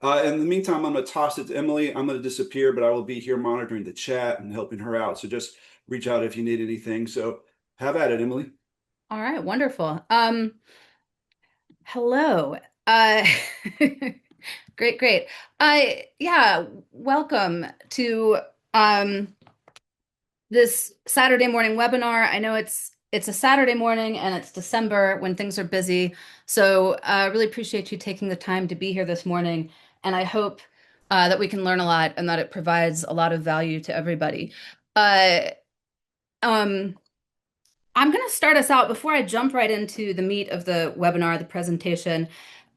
In the meantime, I'm going to toss it to Emily. I'm going to disappear, but I will be here monitoring the chat and helping her out. So just reach out if you need anything. So have at it, Emily. All right, wonderful. Hello. Uh, great, great. Yeah, welcome to um this Saturday morning webinar. I know it's a Saturday morning and it's December when things are busy. So I really appreciate you taking the time to be here this morning. And I hope that we can learn a lot and that it provides a lot of value to everybody. Uh, um, I'm going to start us out before I jump right into the meat of the webinar, the presentation.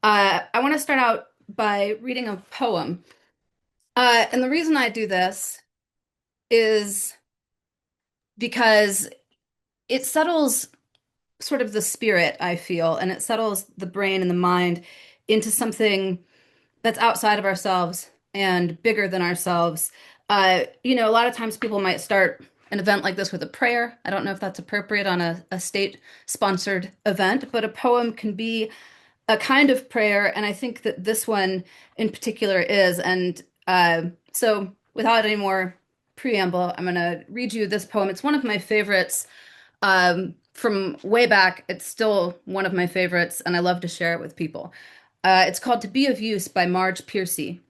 I want to start out by reading a poem. And the reason I do this is because it settles sort of the spirit, I feel, and it settles the brain and the mind into something that's outside of ourselves and bigger than ourselves. A lot of times people might start an event like this with a prayer. I don't know if that's appropriate on a state-sponsored event, but a poem can be a kind of prayer, and I think that this one in particular is. And so, without any more preamble, I'm going to read you this poem. It's one of my favorites from way back. It's still one of my favorites, and I love to share it with people. It's called To Be of Use by Marge Piercy.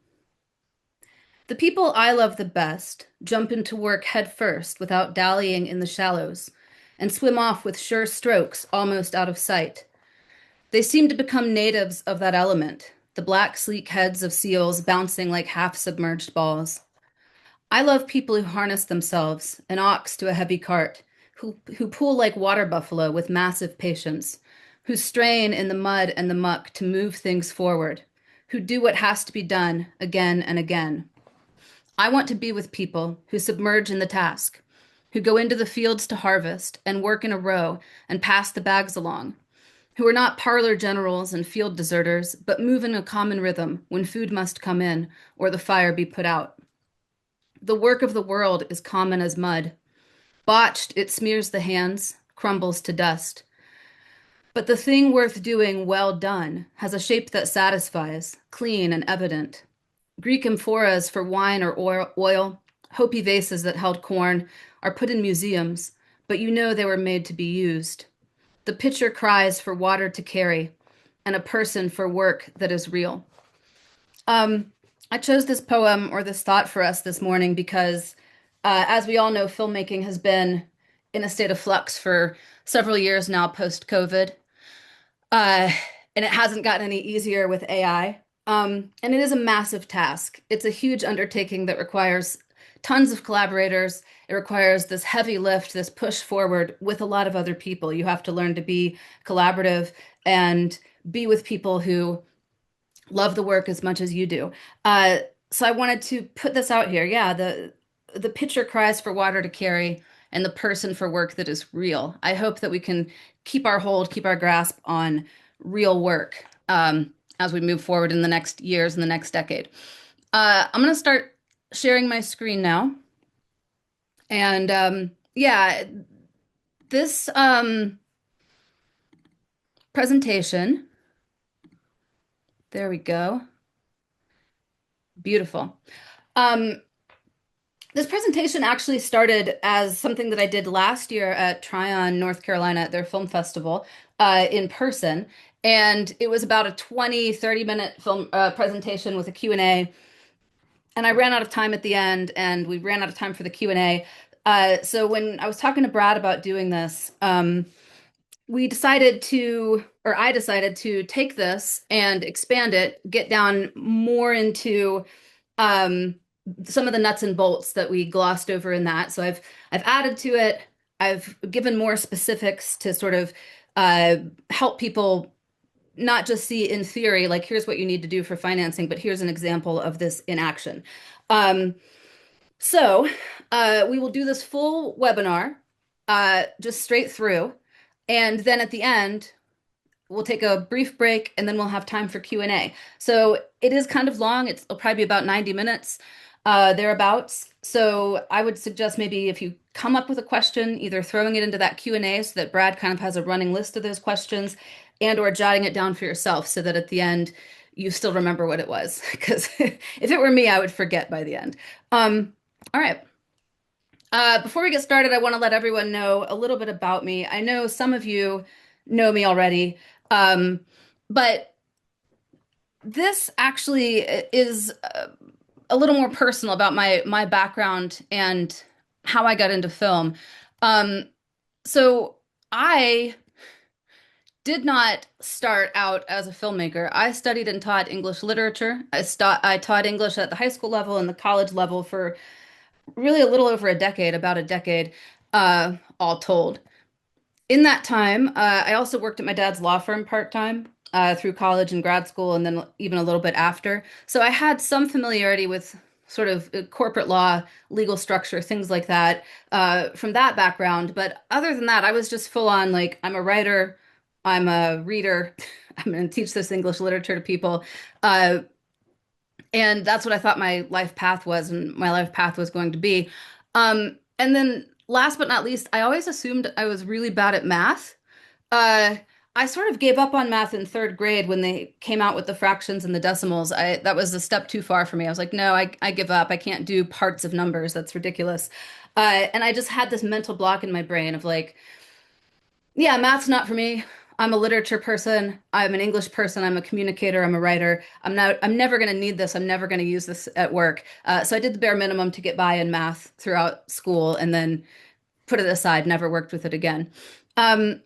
The people I love the best jump into work head first without dallying in the shallows and swim off with sure strokes almost out of sight. They seem to become natives of that element, the black, sleek heads of seals bouncing like half-submerged balls. I love people who harness themselves, an ox to a heavy cart, who pull like water buffalo with massive patience, who strain in the mud and the muck to move things forward, who do what has to be done again and again. I want to be with people who submerge in the task, who go into the fields to harvest and work in a row and pass the bags along, who are not parlor generals and field deserters, but move in a common rhythm when food must come in or the fire be put out. The work of the world is common as mud. Botched, it smears the hands, crumbles to dust. But the thing worth doing well done has a shape that satisfies, clean and evident. Greek amphoras for wine or oil, Hopi vases that held corn, are put in museums, but you know they were made to be used. The pitcher cries for water to carry, and a person for work that is real. Um, I chose this poem or this thought for us this morning because, as we all know, filmmaking has been in a state of flux for several years now post-COVID. Uh, and it hasn't gotten any easier with AI. And it is a massive task. It's a huge undertaking that requires tons of collaborators. It requires this heavy lift, this push forward with a lot of other people. You have to learn to be collaborative and be with people who love the work as much as you do. So I wanted to put this out here. Yeah, the pitcher cries for water to carry, and the person for work that is real. I hope that we can keep our hold, keep our grasp on real work as we move forward in the next years and the next decade. I'm going to start sharing my screen now. And yeah, this presentation, there we go. Beautiful. Um, This presentation actually started as something that I did last year at Tryon, North Carolina, at their film festival in person. And it was about a 20-30 minute film presentation with a Q&A. And I ran out of time at the end, and we ran out of time for the Q&A. So when I was talking to Brad about doing this, we decided to, or I decided to take this and expand it, get down more into um, some of the nuts and bolts that we glossed over in that. So I've added to it. I've given more specifics to sort of uh, help people not just see in theory, like here's what you need to do for financing, but here's an example of this in action. Um, so we will do this full webinar just straight through. And then at the end, we'll take a brief break and then we'll have time for Q&A. So it is kind of long. It'll probably be about 90 minutes, thereabouts. So I would suggest maybe if you come up with a question, either throwing it into that Q&A so that Brad kind of has a running list of those questions and or jotting it down for yourself so that at the end you still remember what it was. Because if it were me, I would forget by the end. All right. Before we get started, I want to let everyone know a little bit about me. I know some of you know me already, but this actually is a little more personal about my background and how I got into film. Um, so I did not start out as a filmmaker. I studied and taught English literature. I taught English at the high school level and the college level for really a little over a decade, about a decade, all told. In that time, I also worked at my dad's law firm part-time through college and grad school, and then even a little bit after. So I had some familiarity with sort of corporate law, legal structure, things like that from that background. But other than that, I was just full on like, I'm a writer, I'm a reader, I'm going to teach this English literature to people. Uh, and that's what I thought my life path was, and my life path was going to be. And then last but not least, I always assumed I was really bad at math. Uh, I sort of gave up on math in third grade when they came out with the fractions and the decimals. That was a step too far for me. I was like, no, I give up. I can't do parts of numbers. That's ridiculous. And I just had this mental block in my brain of like, yeah, math's not for me. I'm a literature person. I'm an English person. I'm a communicator. I'm a writer. I'm never going to need this. I'm never going to use this at work. So I did the bare minimum to get by in math throughout school and then put it aside, never worked with it again. Um,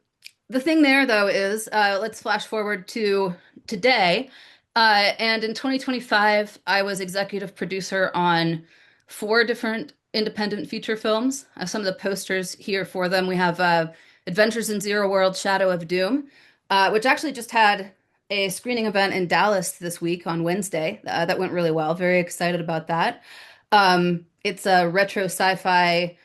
the thing there, though, is let's flash forward to today. And in 2025, I was executive producer on four different independent feature films. I have some of the posters here for them. We have Adventures in Zero World, Shadow of Doom, which actually just had a screening event in Dallas this week on Wednesday. That went really well. Very excited about that. It's a retro sci-fi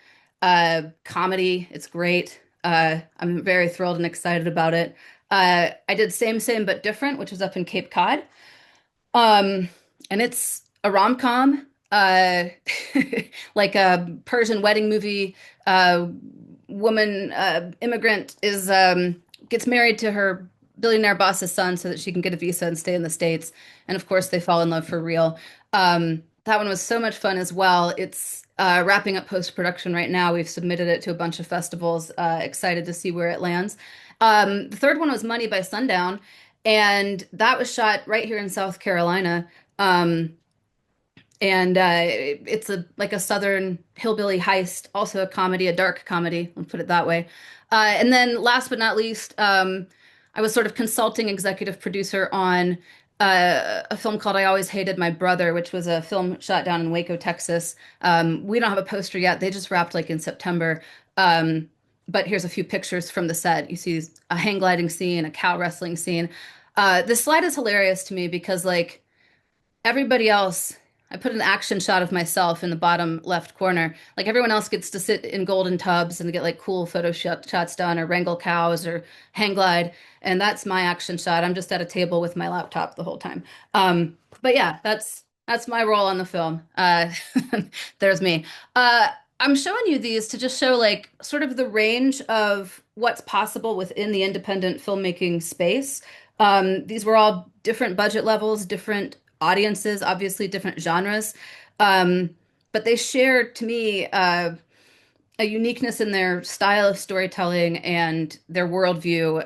comedy. It's great. I'm very thrilled and excited about it. I did Same Same But Different, which is up in Cape Cod. Um, and it's a rom-com, like a Persian wedding movie. Woman, immigrant is gets married to her billionaire boss's son so that she can get a visa and stay in the States. And of course, they fall in love for real. That one was so much fun as well. It's wrapping up post-production right now. We've submitted it to a bunch of festivals. Excited to see where it lands. The third one was Money by Sundown, and that was shot right here in South Carolina. And it's a like a Southern hillbilly heist, also a comedy, a dark comedy. I'll put it that way. And then last but not least, I was sort of consulting executive producer on a film called I Always Hated My Brother, which was a film shot down in Waco, Texas. We don't have a poster yet. They just wrapped like in September. But here's a few pictures from the set. You see a hang gliding scene, a cow wrestling scene. This slide is hilarious to me because like everybody else, I put an action shot of myself in the bottom left corner. Like everyone else gets to sit in golden tubs and get like cool shots done or wrangle cows or hang glide. And that's my action shot. I'm just at a table with my laptop the whole time. But yeah, that's my role on the film. There's me. I'm showing you these to just show like sort of the range of what's possible within the independent filmmaking space. These were all different budget levels, different audiences, obviously different genres. But they share to me a uniqueness in their style of storytelling and their worldview.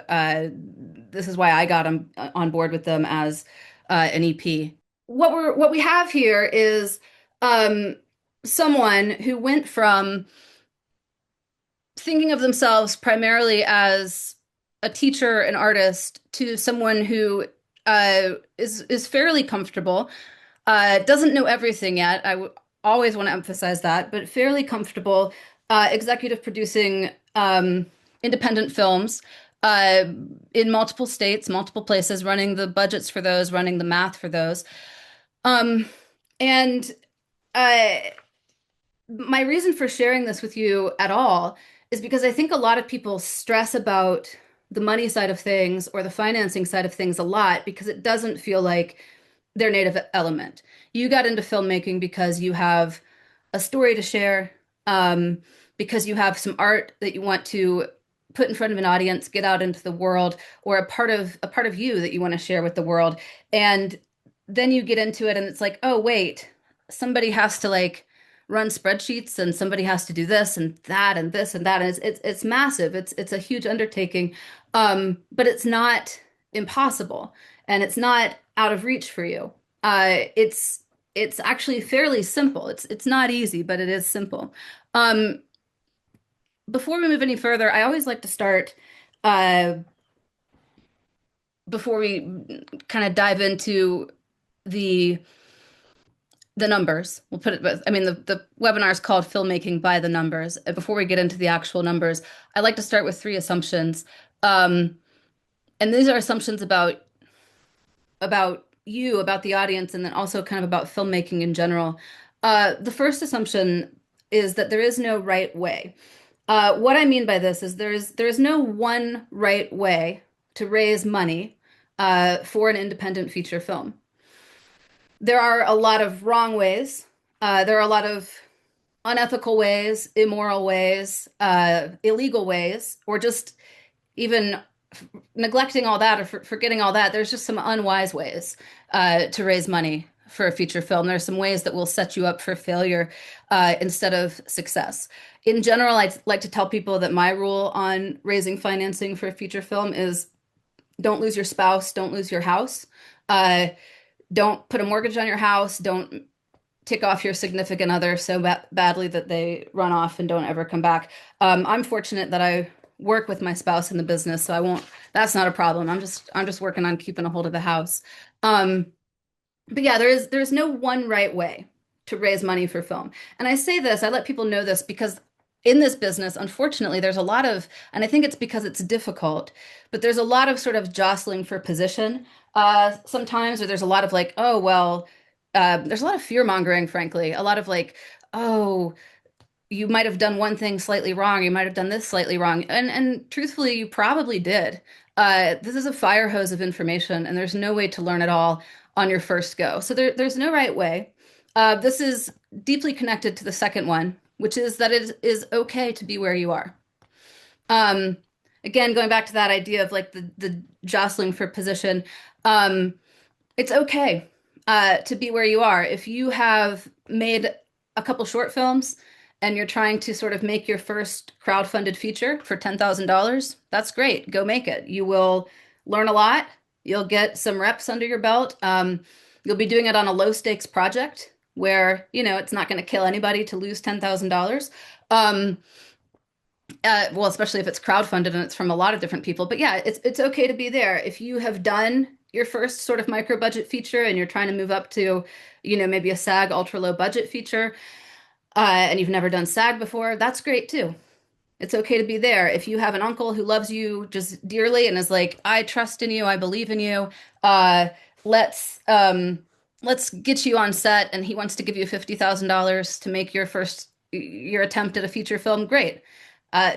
This is why I got on board with them as an EP. What we have here is someone who went from thinking of themselves primarily as a teacher, an artist, to someone who is fairly comfortable, doesn't know everything yet. Always want to emphasize that, but fairly comfortable executive producing independent films in multiple states, multiple places, running the budgets for those, running the math for those. And uh, my reason for sharing this with you at all is because I think a lot of people stress about the money side of things or the financing side of things a lot because it doesn't feel like their native element. You got into filmmaking because you have a story to share, because you have some art that you want to put in front of an audience, get out into the world, or a part of you that you want to share with the world. And then you get into it and it's like, oh, wait, somebody has to like run spreadsheets and somebody has to do this and that and this and that. And it's massive. It's a huge undertaking. But it's not impossible and it's not out of reach for you. It's actually fairly simple. It's not easy, but it is simple. Um, before we move any further, I always like to start uh, before we kind of dive into the the numbers. We'll put it with, I mean, the webinar is called Filmmaking by the Numbers. Before we get into the actual numbers, I like to start with three assumptions. Um, and these are assumptions about you, about the audience, and then also kind of about filmmaking in general. The first assumption is that there is no right way. What I mean by this is there is no one right way to raise money for an independent feature film. There are a lot of wrong ways. There are a lot of unethical ways, immoral ways, illegal ways, or just even neglecting all that or forgetting all that. There's just some unwise ways to raise money for a feature film. There's some ways that will set you up for failure instead of success. In general, I'd like to tell people that my rule on raising financing for a feature film is don't lose your spouse, don't lose your house. Uh, don't put a mortgage on your house. Don't tick off your significant other so badly that they run off and don't ever come back. I'm fortunate that I work with my spouse in the business, so I won't. That's not a problem. I'm just working on keeping a hold of the house. Um, but yeah, there's no one right way to raise money for film. And I say this, I let people know this because in this business, unfortunately, there's a lot of, and I think it's because it's difficult, but there's a lot of sort of jostling for position sometimes, or there's a lot of like, oh, well, there's a lot of fear mongering, frankly, a lot of like, oh, you might have done one thing slightly wrong, you might have done this slightly wrong. And truthfully, you probably did. This is a fire hose of information, and there's no way to learn it all on your first go. So there's no right way. This is deeply connected to the second one, which is that it is okay to be where you are. Um, Again, going back to that idea of like the jostling for position, um, it's okay to be where you are. If you have made a couple short films and you're trying to sort of make your first crowdfunded feature for $10,000, that's great. Go make it. You will learn a lot. You'll get some reps under your belt. You'll be doing it on a low stakes project where, it's not going to kill anybody to lose $10,000. Um, well, especially if it's crowdfunded and it's from a lot of different people. But yeah, it's okay to be there. If you have done your first sort of micro budget feature and you're trying to move up to, maybe a SAG ultra low budget feature, and you've never done SAG before, that's great too. It's okay to be there. If you have an uncle who loves you just dearly and is like, I trust in you, I believe in you, uh, let's um, let's get you on set, and he wants to give you $50,000 to make your attempt at a feature film, great.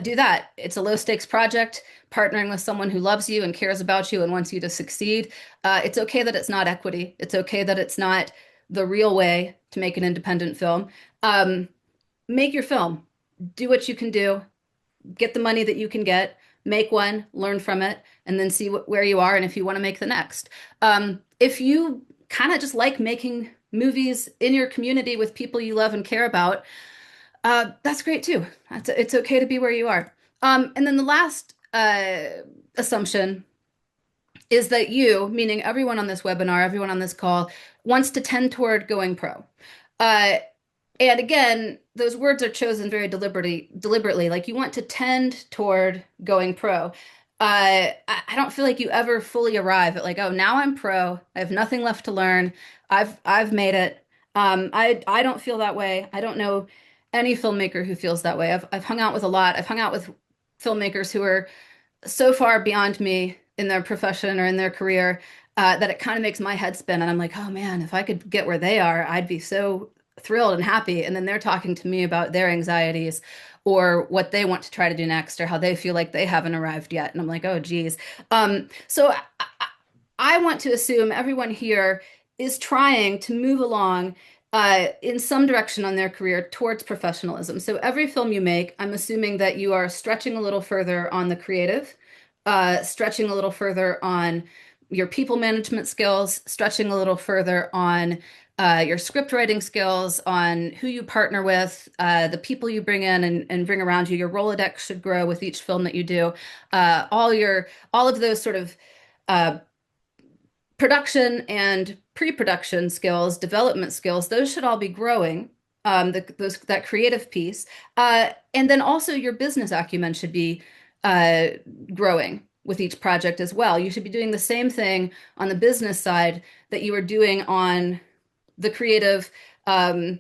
Do that. It's a low stakes project, partnering with someone who loves you and cares about you and wants you to succeed. It's okay that it's not equity. It's okay that it's not the real way to make an independent film. Um, Make your film. Do what you can do. Get the money that you can get. Make one, learn from it, and then see where you are and if you want to make the next. If you kind of just like making movies in your community with people you love and care about, that's great too. It's okay to be where you are. And then the last assumption is that you, meaning everyone on this webinar, everyone on this call, wants to tend toward going pro. Uh, and again, those words are chosen very deliberately. Like you want to tend toward going pro. I don't feel like you ever fully arrive at like, oh, now I'm pro. I have nothing left to learn. I've made it. I don't feel that way. I don't know any filmmaker who feels that way. I've hung out with a lot. I've hung out with filmmakers who are so far beyond me in their profession or in their career that it kind of makes my head spin. And I'm like, oh man, if I could get where they are, I'd be so thrilled and happy. And then they're talking to me about their anxieties or what they want to try to do next or how they feel like they haven't arrived yet. And I'm like, oh, geez. So I want to assume everyone here is trying to move along in some direction on their career towards professionalism. So every film you make, I'm assuming that you are stretching a little further on the creative, stretching a little further on your people management skills, stretching a little further on your script writing skills, on who you partner with, the people you bring in and bring around you. Your Rolodex should grow with each film that you do. All of those sort of uh, production and pre-production skills, development skills, those should all be growing. That creative piece, and then also your business acumen should be uh, growing with each project as well. You should be doing the same thing on the business side that you are doing on the creative and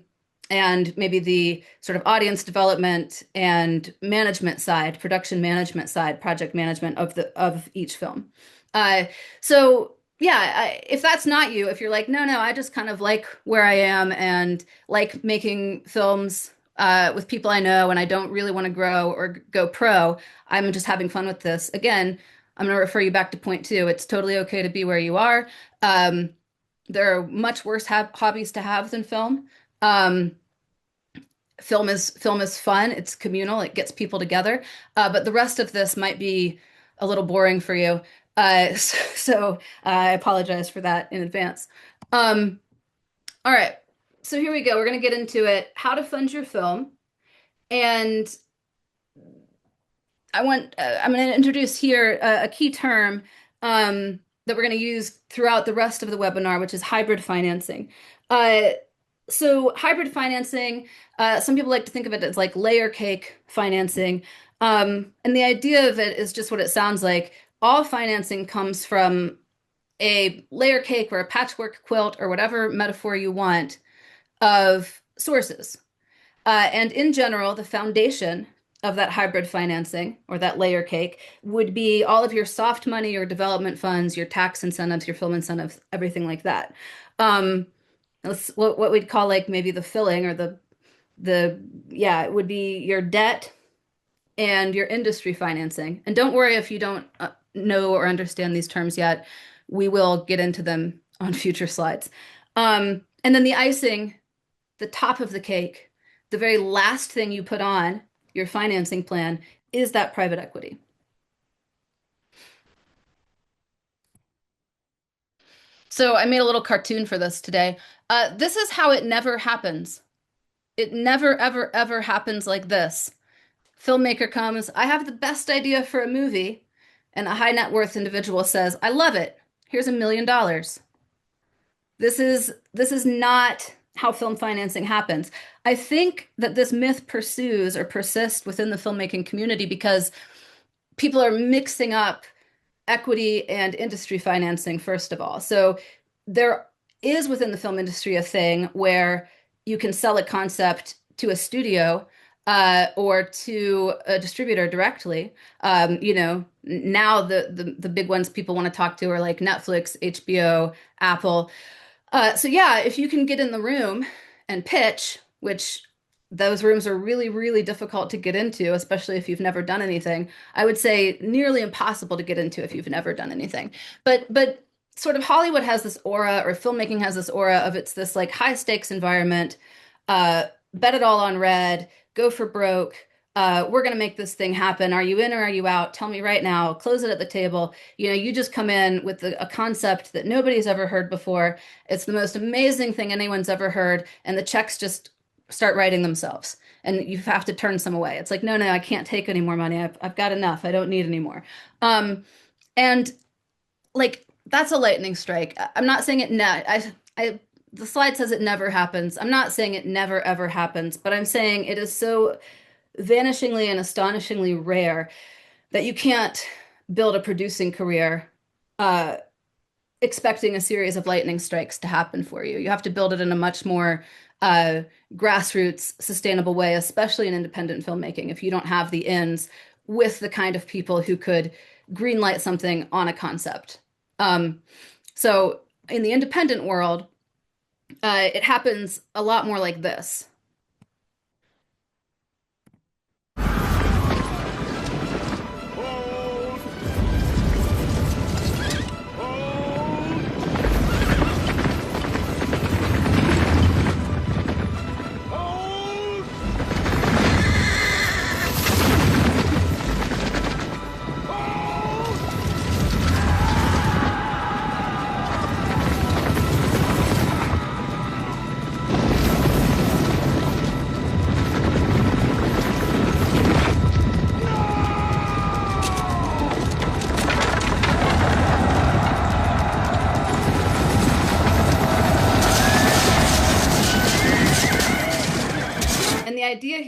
maybe the sort of audience development and management side, production management side, project management of each film. So yeah, if that's not you, if you're like, no, I just kind of like where I am and like making films with people I know, and I don't really want to grow or go pro, I'm just having fun with this. Again, I'm going to refer you back to point two. It's totally okay to be where you are. There are much worse hobbies to have than film. Um, film is fun. It's communal. It gets people together. But the rest of this might be a little boring for you. So I apologize for that in advance. All right. So here we go. We're going to get into it. How to fund your film. And I'm going to introduce here a key term that we're going to use throughout the rest of the webinar, which is hybrid financing. So hybrid financing, some people like to think of it as like layer cake financing. And the idea of it is just what it sounds like. All financing comes from a layer cake or a patchwork quilt or whatever metaphor you want of sources. And in general, the foundation of that hybrid financing or that layer cake would be all of your soft money, your development funds, your tax incentives, your film incentives, everything like that. What we'd call like maybe the filling or it would be your debt and your industry financing. And don't worry if you don't know or understand these terms yet. We will get into them on future slides. And then the icing, the top of the cake, the very last thing you put on your financing plan is that private equity. So I made a little cartoon for this today. This is how it never happens. It never, ever, ever happens like this. Filmmaker comes, I have the best idea for a movie, and a high net worth individual says, I love it. Here's $1 million. This is not how film financing happens. I think that this myth pursues or persists within the filmmaking community because people are mixing up equity and industry financing, first of all. So there is within the film industry a thing where you can sell a concept to a studio or to a distributor directly. Now the big ones people want to talk to are like Netflix, HBO, Apple. So yeah, if you can get in the room and pitch, which those rooms are really, really difficult to get into, especially if you've never done anything. I would say nearly impossible to get into if you've never done anything. But sort of Hollywood has this aura, or filmmaking has this aura of it's this like high stakes environment, bet it all on red, go for broke. We're going to make this thing happen. Are you in or are you out? Tell me right now. Close it at the table. You just come in with a concept that nobody's ever heard before. It's the most amazing thing anyone's ever heard. And the checks just start writing themselves. And you have to turn some away. It's like, no, I can't take any more money. I've got enough. I don't need any more. And like, that's a lightning strike. I'm not saying the slide says it never happens. I'm not saying it never, ever happens, but I'm saying it is so vanishingly and astonishingly rare that you can't build a producing career expecting a series of lightning strikes to happen for you. You have to build it in a much more grassroots, sustainable way, especially in independent filmmaking, if you don't have the ins with the kind of people who could greenlight something on a concept. So in the independent world, it happens a lot more like this.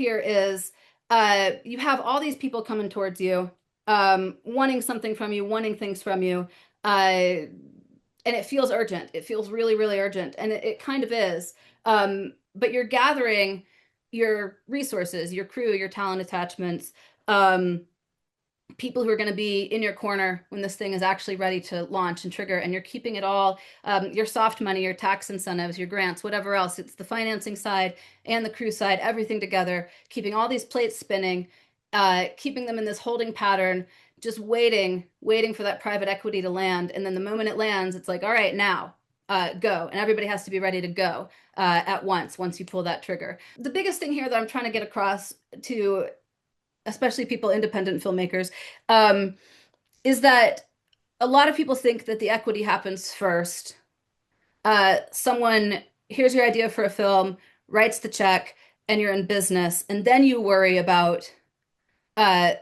here is you have all these people coming towards you, wanting something from you, wanting things from you, and it feels urgent. It feels really, really urgent, and it kind of is. But you're gathering your resources, your crew, your talent attachments, um, people who are going to be in your corner when this thing is actually ready to launch and trigger, and you're keeping it all, your soft money, your tax incentives, your grants, whatever else. It's the financing side and the crew side, everything together, keeping all these plates spinning, keeping them in this holding pattern, just waiting for that private equity to land. And then the moment it lands, it's like, all right, now go. And everybody has to be ready to go at once you pull that trigger. The biggest thing here that I'm trying to get across to especially people, independent filmmakers, is that a lot of people think that the equity happens first. Someone, here's your idea for a film, writes the check, and you're in business, and then you worry about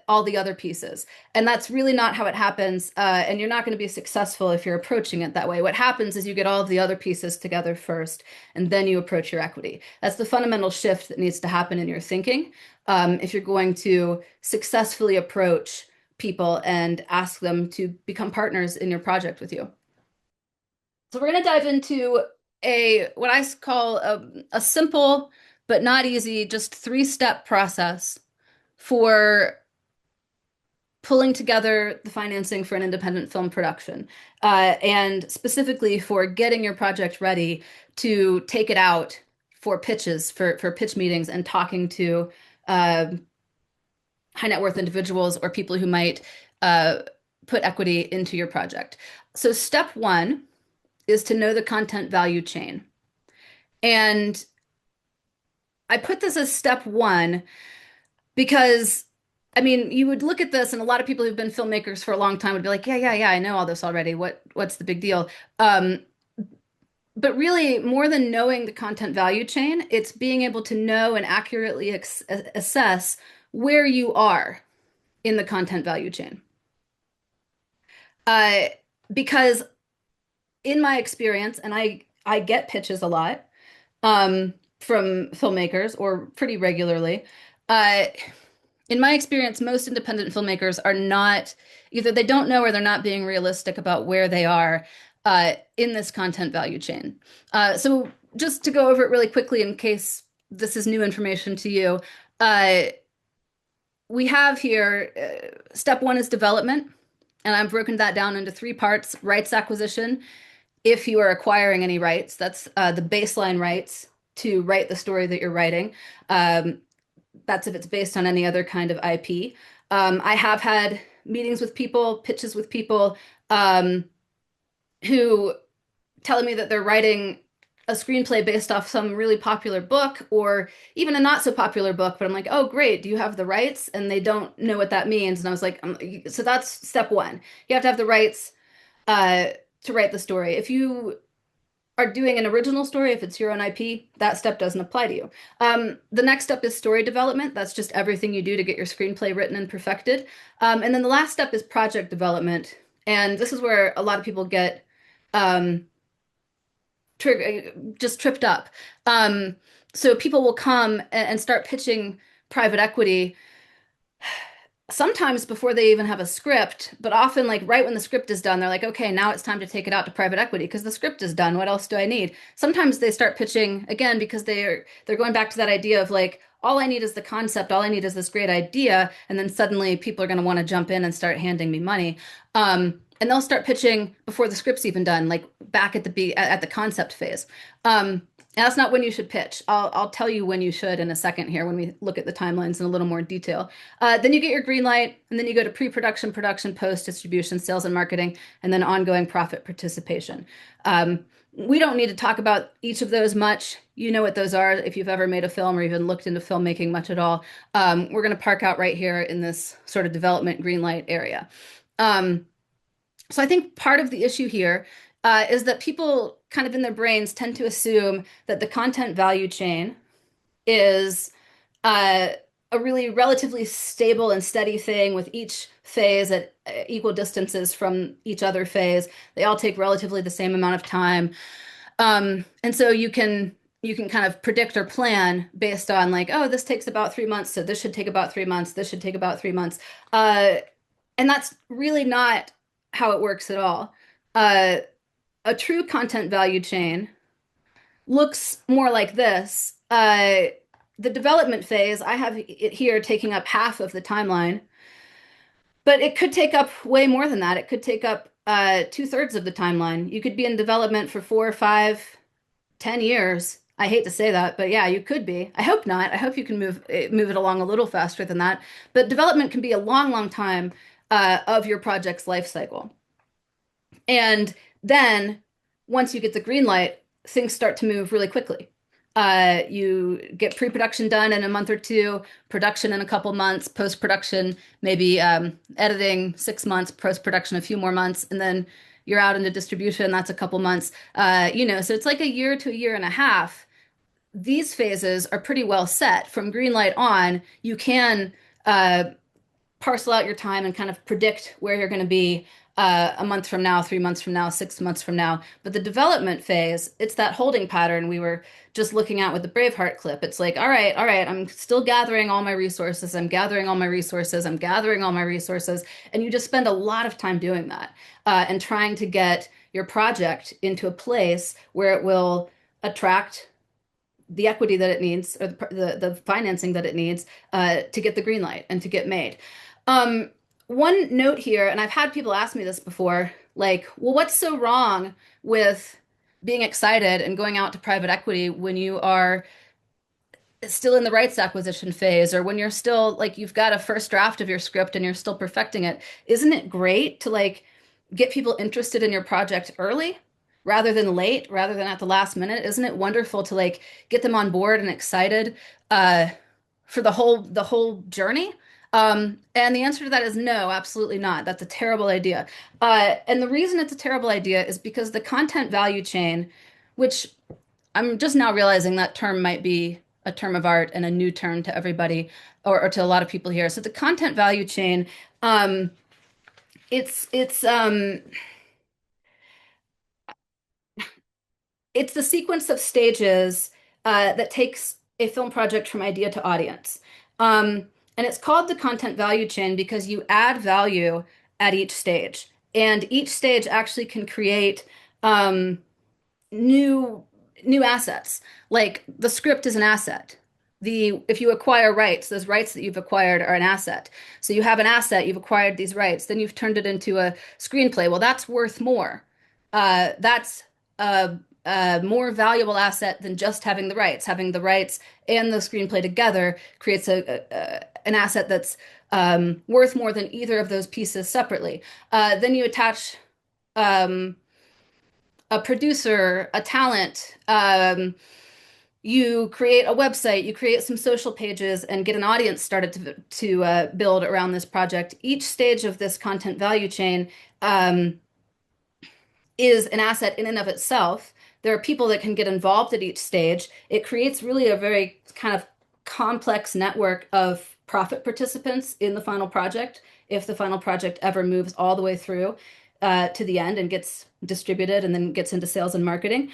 all the other pieces. And that's really not how it happens. And you're not going to be successful if you're approaching it that way. What happens is you get all of the other pieces together first, and then you approach your equity. That's the fundamental shift that needs to happen in your thinking if you're going to successfully approach people and ask them to become partners in your project with you. So we're going to dive into what I call a simple but not easy, just three-step process for pulling together the financing for an independent film production, and specifically for getting your project ready to take it out for pitches, for pitch meetings, and talking to high net worth individuals or people who might put equity into your project. So step one is to know the content value chain. And I put this as step one because, I mean, you would look at this, and a lot of people who've been filmmakers for a long time would be like, yeah, I know all this already. What's the big deal? But really, more than knowing the content value chain, it's being able to know and accurately assess where you are in the content value chain. Because in my experience, and I get pitches a lot from filmmakers, or pretty regularly. In my experience, most independent filmmakers are not, either they don't know or they're not being realistic about where they are in this content value chain. So just to go over it really quickly in case this is new information to you, we have here, step one is development, and I've broken that down into three parts: rights acquisition, if you are acquiring any rights, that's the baseline rights to write the story that you're writing. That's if it's based on any other kind of IP. I have had meetings with people, pitches with people who tell me that they're writing a screenplay based off some really popular book or even a not so popular book, but I'm like, oh, great, do you have the rights? And they don't know what that means. And I was like, so that's step one. You have to have the rights to write the story. If you are doing an original story, if it's your own IP, that step doesn't apply to you. The next step is story development. That's just everything you do to get your screenplay written and perfected. And then the last step is project development. And this is where a lot of people get just tripped up. So people will come and start pitching private equity sometimes before they even have a script, but often like right when the script is done, they're like, okay, now it's time to take it out to private equity because the script is done. What else do I need? Sometimes they start pitching again because they're going back to that idea of like, all I need is the concept, all I need is this great idea, and then suddenly people are going to want to jump in and start handing me money. And they'll start pitching before the script's even done, like back at the concept phase. And that's not when you should pitch. I'll tell you when you should in a second here when we look at the timelines in a little more detail. Then you get your green light, and then you go to pre-production, production, post-distribution, sales and marketing, and then ongoing profit participation. We don't need to talk about each of those much. You know what those are if you've ever made a film or even looked into filmmaking much at all. We're going to park out right here in this sort of development green light area. So I think part of the issue here is that people kind of in their brains tend to assume that the content value chain is a really relatively stable and steady thing with each phase at equal distances from each other phase. They all take relatively the same amount of time. And so you can you can kind of predict or plan based on like, oh, this takes about 3 months, so this should take about 3 months, this should take about 3 months. Uh, and that's really not how it works at all. Uh, a true content value chain looks more like this. The development phase, I have it here taking up half of the timeline, but it could take up way more than that. It could take up 2/3 of the timeline. You could be in development for 4, 5, 10 years. I hate to say that, but yeah, you could be. I hope not. I hope you can move it along a little faster than that. But development can be a long, long time of your project's life cycle. And then once you get the green light, things start to move really quickly. You get pre-production done in a month or two, production in a couple months, post-production, maybe editing 6 months, post-production a few more months, and then you're out into distribution. That's a couple months. So it's like a year to a year and a half. These phases are pretty well set. From green light on, you can uh, parcel out your time and kind of predict where you're going to be a month from now, 3 months from now, 6 months from now. But the development phase, it's that holding pattern we were just looking at with the Braveheart clip. It's like, all right, I'm still gathering all my resources. I'm gathering all my resources. I'm gathering all my resources. And you just spend a lot of time doing that and trying to get your project into a place where it will attract the equity that it needs or the financing that it needs to get the green light and to get made. Um, One note here, and I've had people ask me this before, like, well, what's so wrong with being excited and going out to private equity when you are still in the rights acquisition phase or when you're still like you've got a first draft of your script and you're still perfecting it? Isn't it great to like get people interested in your project early rather than late, rather than at the last minute? Isn't it wonderful to like get them on board and excited uh, for the whole journey? And the answer to that is no, absolutely not. That's a terrible idea. And the reason it's a terrible idea is because the content value chain, which I'm just now realizing that term might be a term of art and a new term to everybody or to a lot of people here. So the content value chain, um, it's it's the sequence of stages that takes a film project from idea to audience. And it's called the content value chain because you add value at each stage. And each stage actually can create um, new new assets. Like the script is an asset. The if you acquire rights, those rights that you've acquired are an asset. So you have an asset, you've acquired these rights, then you've turned it into a screenplay. Well, that's worth more. That's a more valuable asset than just having the rights. Having the rights and the screenplay together creates an asset that's worth more than either of those pieces separately. Then you attach um, a producer, a talent. You create a website, you create some social pages, and get an audience started to build around this project. Each stage of this content value chain um, is an asset in and of itself. There are people that can get involved at each stage. It creates really a very kind of complex network of profit participants in the final project, if the final project ever moves all the way through to the end and gets distributed and then gets into sales and marketing.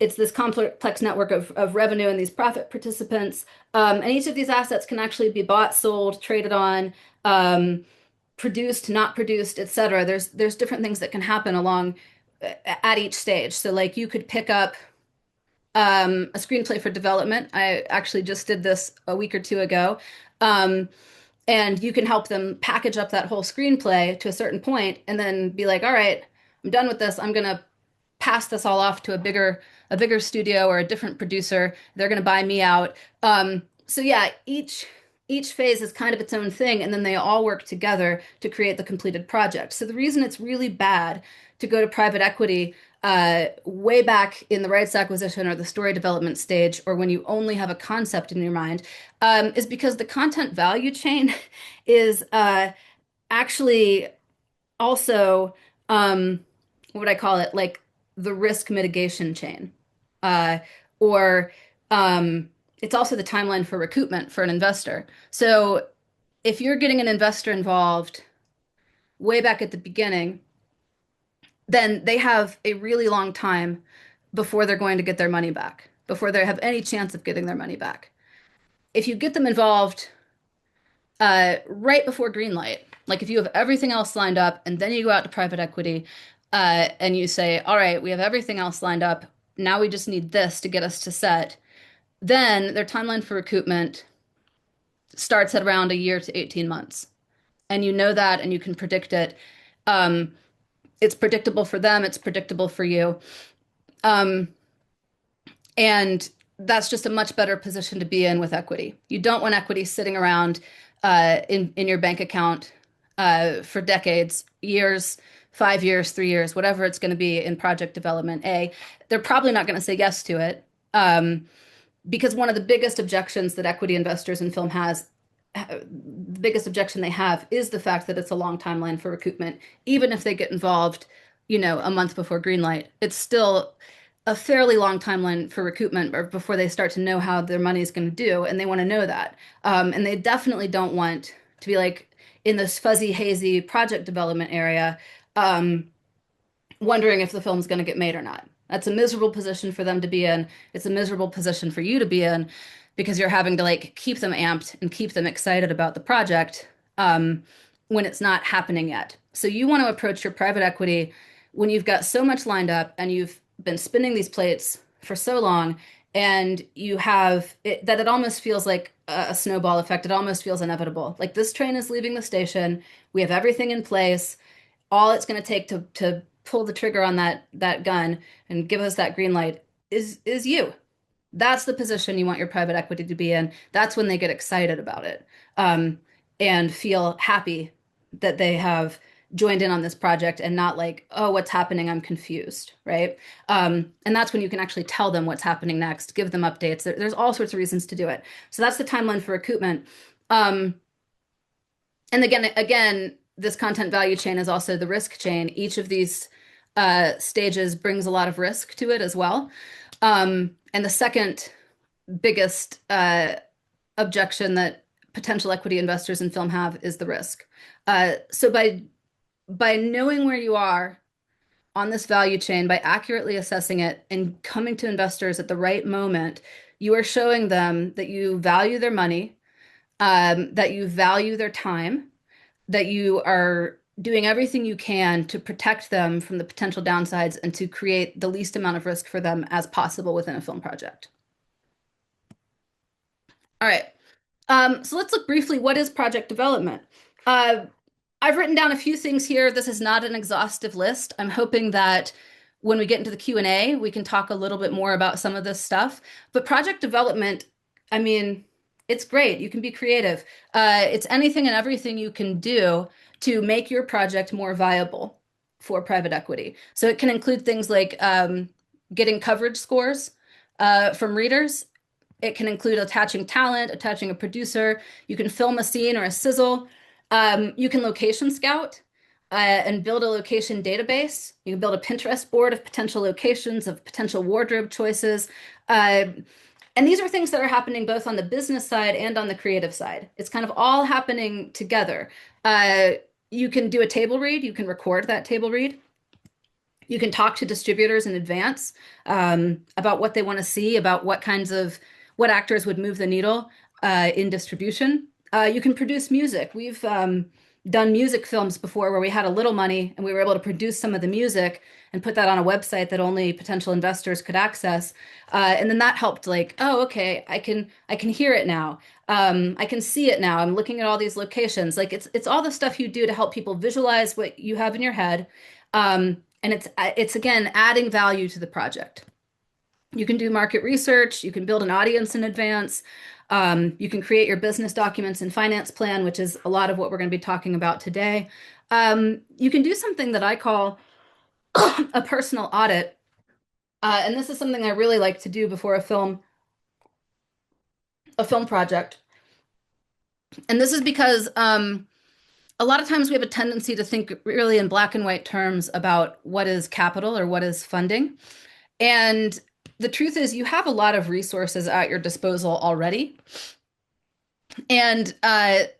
It's this complex network of revenue and these profit participants. And each of these assets can actually be bought, sold, traded on, produced, not produced, etc. There's different things that can happen along at each stage. So like you could pick up a screenplay for development. I actually just did this a week or two ago. Um, and you can help them package up that whole screenplay to a certain point and then be like, all right, I'm done with this. I'm gonna pass this all off to a bigger studio or a different producer. They're gonna buy me out. So yeah, each phase is kind of its own thing, and then they all work together to create the completed project. So the reason it's really bad to go to private equity way back in the rights acquisition or the story development stage, or when you only have a concept in your mind, is because the content value chain is actually also what would I call it? Like the risk mitigation chain, uh, or it's also the timeline for recoupment for an investor. So if you're getting an investor involved way back at the beginning, then they have a really long time before they're going to get their money back, before they have any chance of getting their money back. If you get them involved right before green light, like if you have everything else lined up and then you go out to private equity and you say, all right, we have everything else lined up. Now we just need this to get us to set. Then their timeline for recoupment starts at around a year to 18 months. And you know that and you can predict it. Um, it's predictable for them, it's predictable for you. Um, and that's just a much better position to be in with equity. You don't want equity sitting around in your bank account for decades, years, 5 years, 3 years, whatever it's going to be in project development. They're probably not going to say yes to it. Because one of the biggest objections that equity investors in film the biggest objection they have is the fact that it's a long timeline for recoupment. Even if they get involved, a month before green light, it's still a fairly long timeline for recoupment or before they start to know how their money is going to do, and they want to know that. And they definitely don't want to be like in this fuzzy, hazy project development area, wondering if the film's going to get made or not. That's a miserable position for them to be in. It's a miserable position for you to be in because you're having to like keep them amped and keep them excited about the project when it's not happening yet. So you want to approach your private equity when you've got so much lined up and you've been spinning these plates for so long and you have it, that it almost feels like a snowball effect. It almost feels inevitable. Like this train is leaving the station. We have everything in place. All it's going to take to pull the trigger on that gun and give us that green light is you. That's the position you want your private equity to be in. That's when they get excited about it and feel happy that they have joined in on this project and not like, oh, what's happening? I'm confused, right? And that's when you can actually tell them what's happening next, give them updates. There's all sorts of reasons to do it. So that's the timeline for recoupment. And again, this content value chain is also the risk chain. Each of these stages brings a lot of risk to it as well. And the second biggest objection that potential equity investors in film have is the risk. So by knowing where you are on this value chain, by accurately assessing it and coming to investors at the right moment, you are showing them that you value their money, that you value their time, that you are doing everything you can to protect them from the potential downsides and to create the least amount of risk for them as possible within a film project. All right. So let's look briefly, what is project development? I've written down a few things here. This is not an exhaustive list. I'm hoping that when we get into the Q&A, we can talk a little bit more about some of this stuff. But project development, I mean, it's great. You can be creative. It's anything and everything you can do to make your project more viable for private equity. So it can include things like getting coverage scores from readers. It can include attaching talent, attaching a producer. You can film a scene or a sizzle. You can location scout and build a location database. You can build a Pinterest board of potential locations, of potential wardrobe choices. And these are things that are happening both on the business side and on the creative side. It's kind of all happening together. You can do a table read. You can record that table read. You can talk to distributors in advance about what they want to see, about what actors would move the needle in distribution. You can produce music. We've done music films before where we had a little money and we were able to produce some of the music and put that on a website that only potential investors could access. And then that helped like, oh, okay, I can hear it now. I can see it now. I'm looking at all these locations. Like it's all the stuff you do to help people visualize what you have in your head. And it's again, adding value to the project. You can do market research. You can build an audience in advance. You can create your business documents and finance plan, which is a lot of what we're going to be talking about today. You can do something that I call a personal audit. And this is something I really like to do before a film project. And this is because a lot of times we have a tendency to think really in black and white terms about what is capital or what is funding. And the truth is you have a lot of resources at your disposal already. And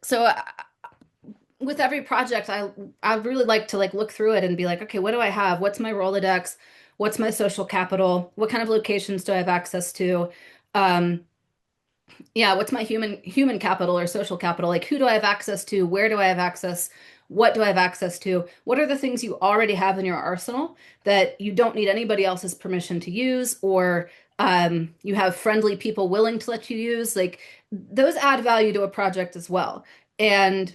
so with every project, I really like to like look through it and be like, okay, what do I have? What's my Rolodex? What's my social capital? What kind of locations do I have access to? Um, yeah, what's my human capital or social capital? Like who do I have access to? Where do I have access? What do I have access to? What are the things you already have in your arsenal that you don't need anybody else's permission to use, or you have friendly people willing to let you use? Like those add value to a project as well. And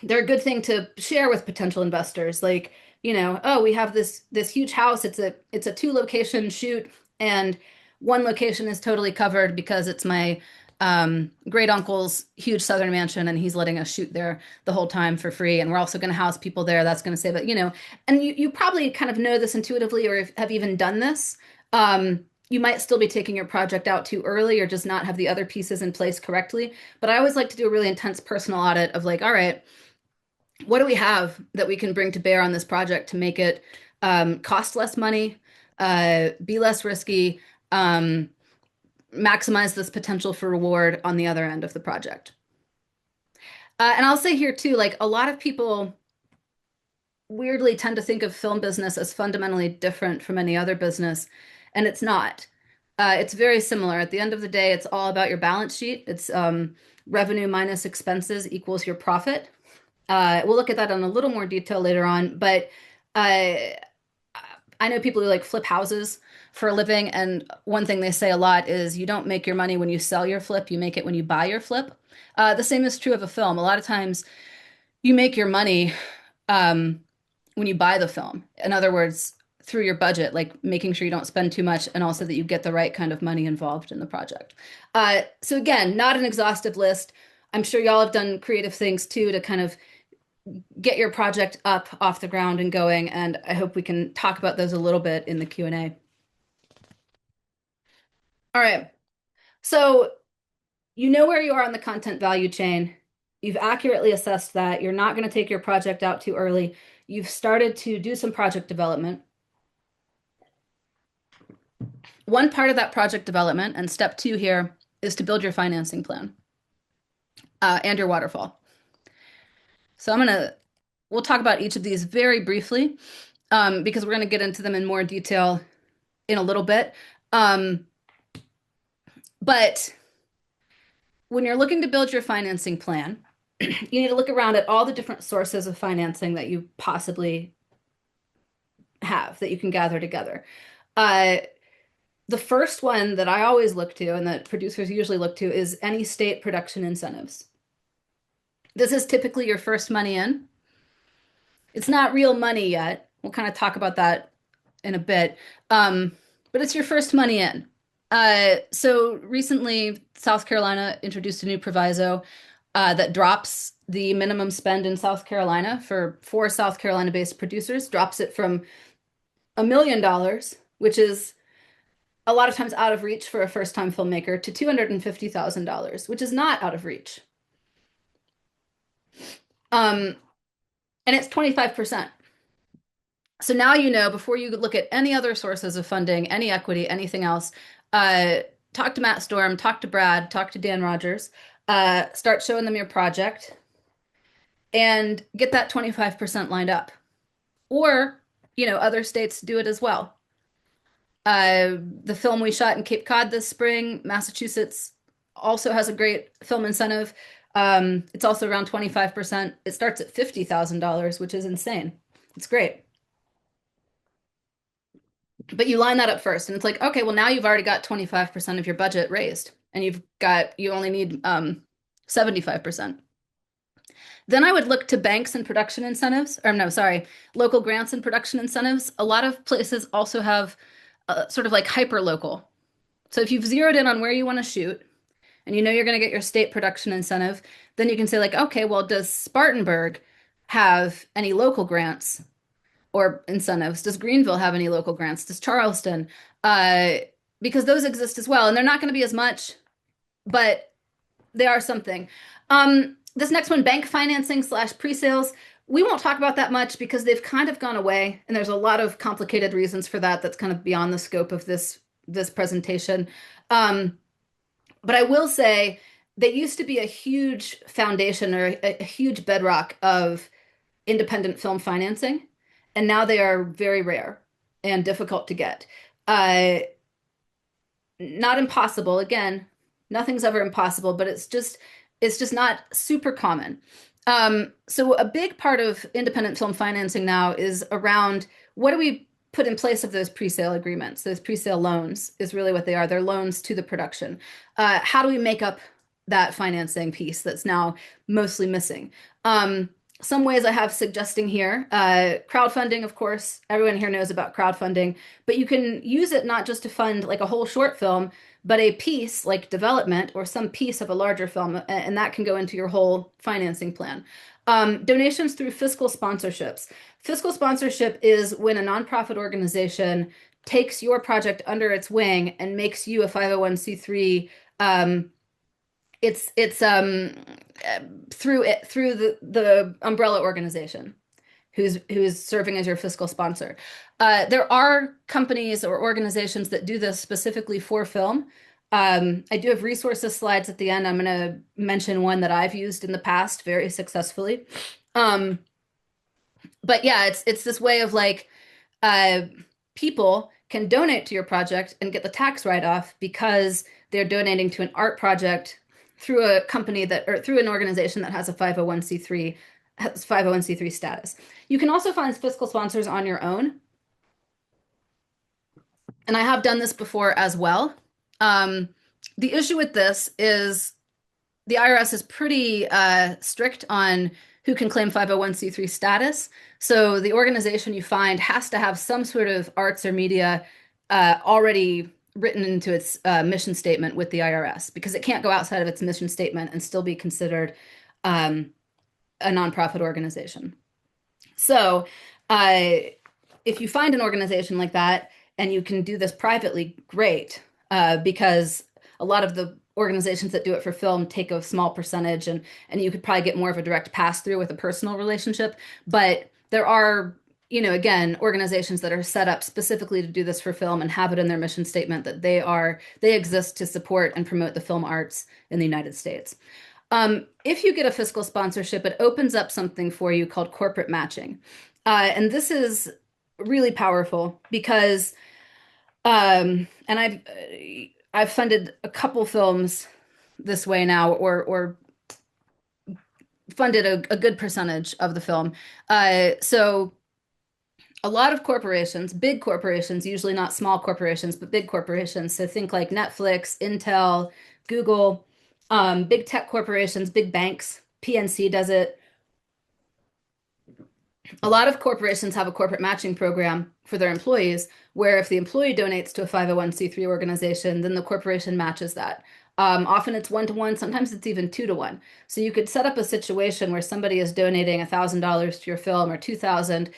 they're a good thing to share with potential investors. Like, oh, we have this huge house. It's a two location shoot, and one location is totally covered because it's my great uncle's huge southern mansion, and he's letting us shoot there the whole time for free. And we're also going to house people there. That's going to save it, And you probably kind of know this intuitively, or have even done this. You might still be taking your project out too early, or just not have the other pieces in place correctly. But I always like to do a really intense personal audit of like, all right, what do we have that we can bring to bear on this project to make it cost less money, be less risky, maximize this potential for reward on the other end of the project. And I'll say here too, like a lot of people weirdly tend to think of film business as fundamentally different from any other business, and it's not. It's very similar. At the end of the day, it's all about your balance sheet. It's revenue minus expenses equals your profit. We'll look at that in a little more detail later on, but uh, I know people who like flip houses for a living, and one thing they say a lot is you don't make your money when you sell your flip, you make it when you buy your flip. The same is true of a film. A lot of times you make your money um, when you buy the film. In other words, through your budget, like making sure you don't spend too much and also that you get the right kind of money involved in the project. So again, not an exhaustive list. I'm sure y'all have done creative things too to kind of get your project up off the ground and going, and I hope we can talk about those a little bit in the Q&A. All right. So you know where you are on the content value chain. You've accurately assessed that. You're not going to take your project out too early. You've started to do some project development. One part of that project development, and step two here, is to build your financing plan and your waterfall. So we'll talk about each of these very briefly because we're going to get into them in more detail in a little bit. But when you're looking to build your financing plan, you need to look around at all the different sources of financing that you possibly have that you can gather together. The first one that I always look to and that producers usually look to is any state production incentives. This is typically your first money in. It's not real money yet. We'll kind of talk about that in a bit. But it's your first money in. So recently, South Carolina introduced a new proviso that drops the minimum spend in South Carolina for South Carolina-based producers, drops it from $1 million, which is a lot of times out of reach for a first-time filmmaker, to $250,000, which is not out of reach. And it's 25%. So now you know, before you look at any other sources of funding, any equity, anything else, talk to Matt Storm, talk to Brad, talk to Dan Rogers, start showing them your project, and get that 25% lined up. Or, other states do it as well. The film we shot in Cape Cod this spring, Massachusetts, also has a great film incentive. It's also around 25%. It starts at $50,000, which is insane. It's great. But you line that up first, and it's like, okay, well, now you've already got 25% of your budget raised, and you only need 75%. Then I would look to banks and production incentives, or no, sorry, local grants and production incentives. A lot of places also have sort of like hyper local. So if you've zeroed in on where you want to shoot, and you know you're going to get your state production incentive, then you can say like, okay, well, does Spartanburg have any local grants or incentives? Does Greenville have any local grants? Does Charleston? Because those exist as well, and they're not going to be as much, but they are something. This next one, bank financing / pre-sales. We won't talk about that much because they've kind of gone away, and there's a lot of complicated reasons for that. That's kind of beyond the scope of this presentation. But I will say they used to be a huge foundation or a huge bedrock of independent film financing, and now they are very rare. and difficult to get. Uh, Not impossible. Again, nothing's ever impossible, but it's just not super common. So a big part of independent film financing now is around what do we put in place of those pre-sale agreements? Those pre-sale loans is really what they are. They're loans to the production. How do we make up that financing piece that's now mostly missing? Some ways I have suggesting here, crowdfunding, of course, everyone here knows about crowdfunding, but you can use it not just to fund like a whole short film, but a piece like development or some piece of a larger film, and that can go into your whole financing plan. Donations through fiscal sponsorships. Fiscal sponsorship is when a nonprofit organization takes your project under its wing and makes you a 501c3. It's through the umbrella organization who's serving as your fiscal sponsor. There are companies or organizations that do this specifically for film. I do have resources slides at the end. I'm going to mention one that I've used in the past very successfully. Um, but yeah, it's this way of like uh, people can donate to your project and get the tax write-off because they're donating to an art project through a company that or through an organization that has a 501c3 status. You can also find fiscal sponsors on your own, and I have done this before as well. Um, the issue with this is the IRS is pretty strict on who can claim 501c3 status. So the organization you find has to have some sort of arts or media already written into its mission statement with the IRS because it can't go outside of its mission statement and still be considered um, a nonprofit organization. So uh, if you find an organization like that and you can do this privately, great, because a lot of the organizations that do it for film take a small percentage and you could probably get more of a direct pass through with a personal relationship. But there are, again, organizations that are set up specifically to do this for film and have it in their mission statement that they exist to support and promote the film arts in the United States. If you get a fiscal sponsorship, it opens up something for you called corporate matching. And this is really powerful because, and I've funded a couple films this way now, or funded a good percentage of the film. So a lot of corporations, big corporations, usually not small corporations, but big corporations. So think like Netflix, Intel, Google, big tech corporations, big banks. PNC does it. A lot of corporations have a corporate matching program for their employees, where if the employee donates to a 501c3 organization, then the corporation matches that. Often it's 1-to-1, sometimes it's even 2-to-1. So you could set up a situation where somebody is donating $1,000 to your film or 2,000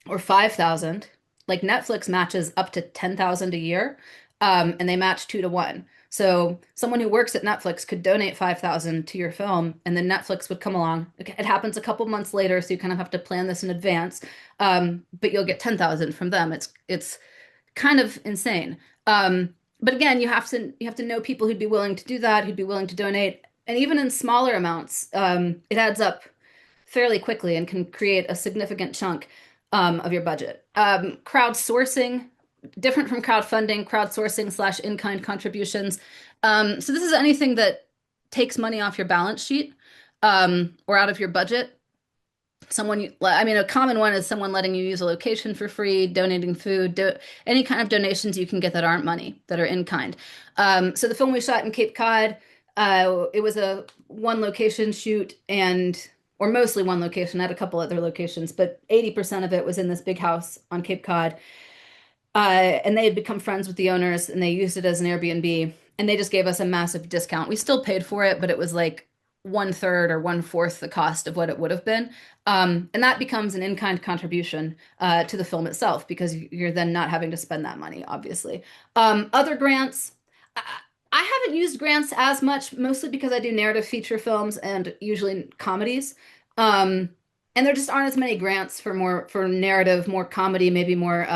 or 5,000. Like Netflix matches up to 10,000 a year, and they match 2-to-1. So someone who works at Netflix could donate 5,000 to your film, and then Netflix would come along. It happens a couple months later, so you kind of have to plan this in advance. But you'll get 10,000 from them. It's kind of insane. But again, you have to know people who'd be willing to do that, who'd be willing to donate, and even in smaller amounts, it adds up fairly quickly and can create a significant chunk of your budget. Crowdsourcing, different from crowdsourcing / in-kind contributions. So this is anything that takes money off your balance sheet or out of your budget. A common one is someone letting you use a location for free, donating food, any kind of donations you can get that aren't money, that are in kind. So the film we shot in Cape Cod, it was a one location shoot or mostly one location. I had a couple other locations, but 80% of it was in this big house on Cape Cod. And they had become friends with the owners and they used it as an Airbnb and they just gave us a massive discount. We still paid for it, but it was like 1/3 or 1/4 the cost of what it would have been. And that becomes an in-kind contribution to the film itself because you're then not having to spend that money, obviously. Other grants, I haven't used grants as much, mostly because I do narrative feature films and usually comedies. And there just aren't as many grants for narrative, more comedy, maybe more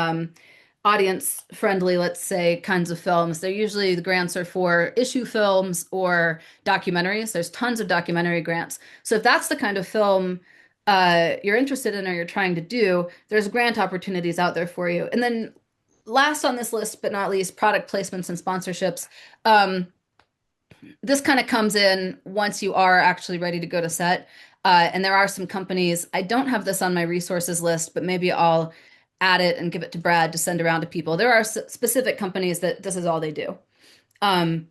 audience friendly, let's say, kinds of films. They're usually the grants are for issue films or documentaries. There's tons of documentary grants. So if that's the kind of film you're interested in or you're trying to do, there's grant opportunities out there for you. And then last on this list, but not least, product placements and sponsorships. This kind of comes in once you are actually ready to go to set. And there are some companies, I don't have this on my resources list, but maybe I'll add it and give it to Brad to send around to people. There are specific companies that this is all they do. Um,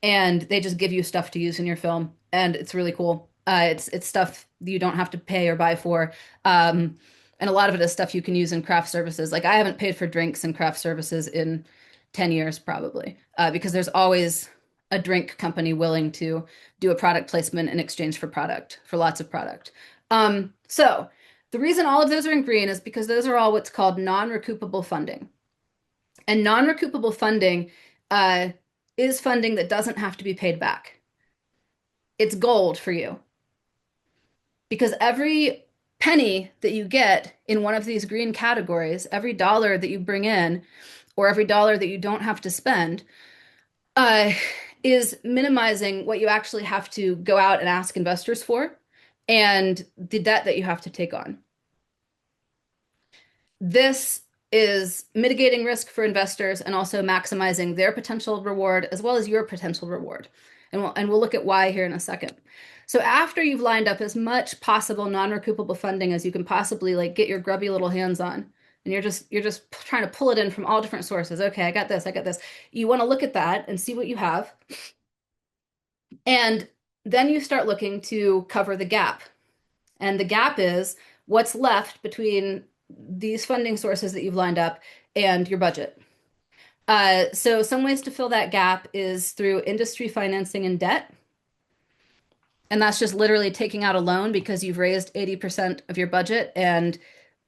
and they just give you stuff to use in your film, and it's really cool. It's stuff you don't have to pay or buy for, and a lot of it is stuff you can use in craft services. Like I haven't paid for drinks and craft services in 10 years probably, because there's always a drink company willing to do a product placement in exchange for product, for lots of product. So the reason all of those are in green is because those are all what's called non-recoupable funding. And non-recoupable funding uh, is funding that doesn't have to be paid back. It's gold for you because every penny that you get in one of these green categories, every dollar that you bring in, or every dollar that you don't have to spend, uh, is minimizing what you actually have to go out and ask investors for and the debt that you have to take on. This is mitigating risk for investors and also maximizing their potential reward as well as your potential reward. And we'll look at why here in a second. So after you've lined up as much possible non-recoupable funding as you can possibly like get your grubby little hands on, and you're just trying to pull it in from all different sources. Okay, I got this, I got this. You want to look at that and see what you have. And then you start looking to cover the gap. And the gap is what's left between these funding sources that you've lined up and your budget. So some ways to fill that gap is through industry financing and debt. And that's just literally taking out a loan because you've raised 80% of your budget and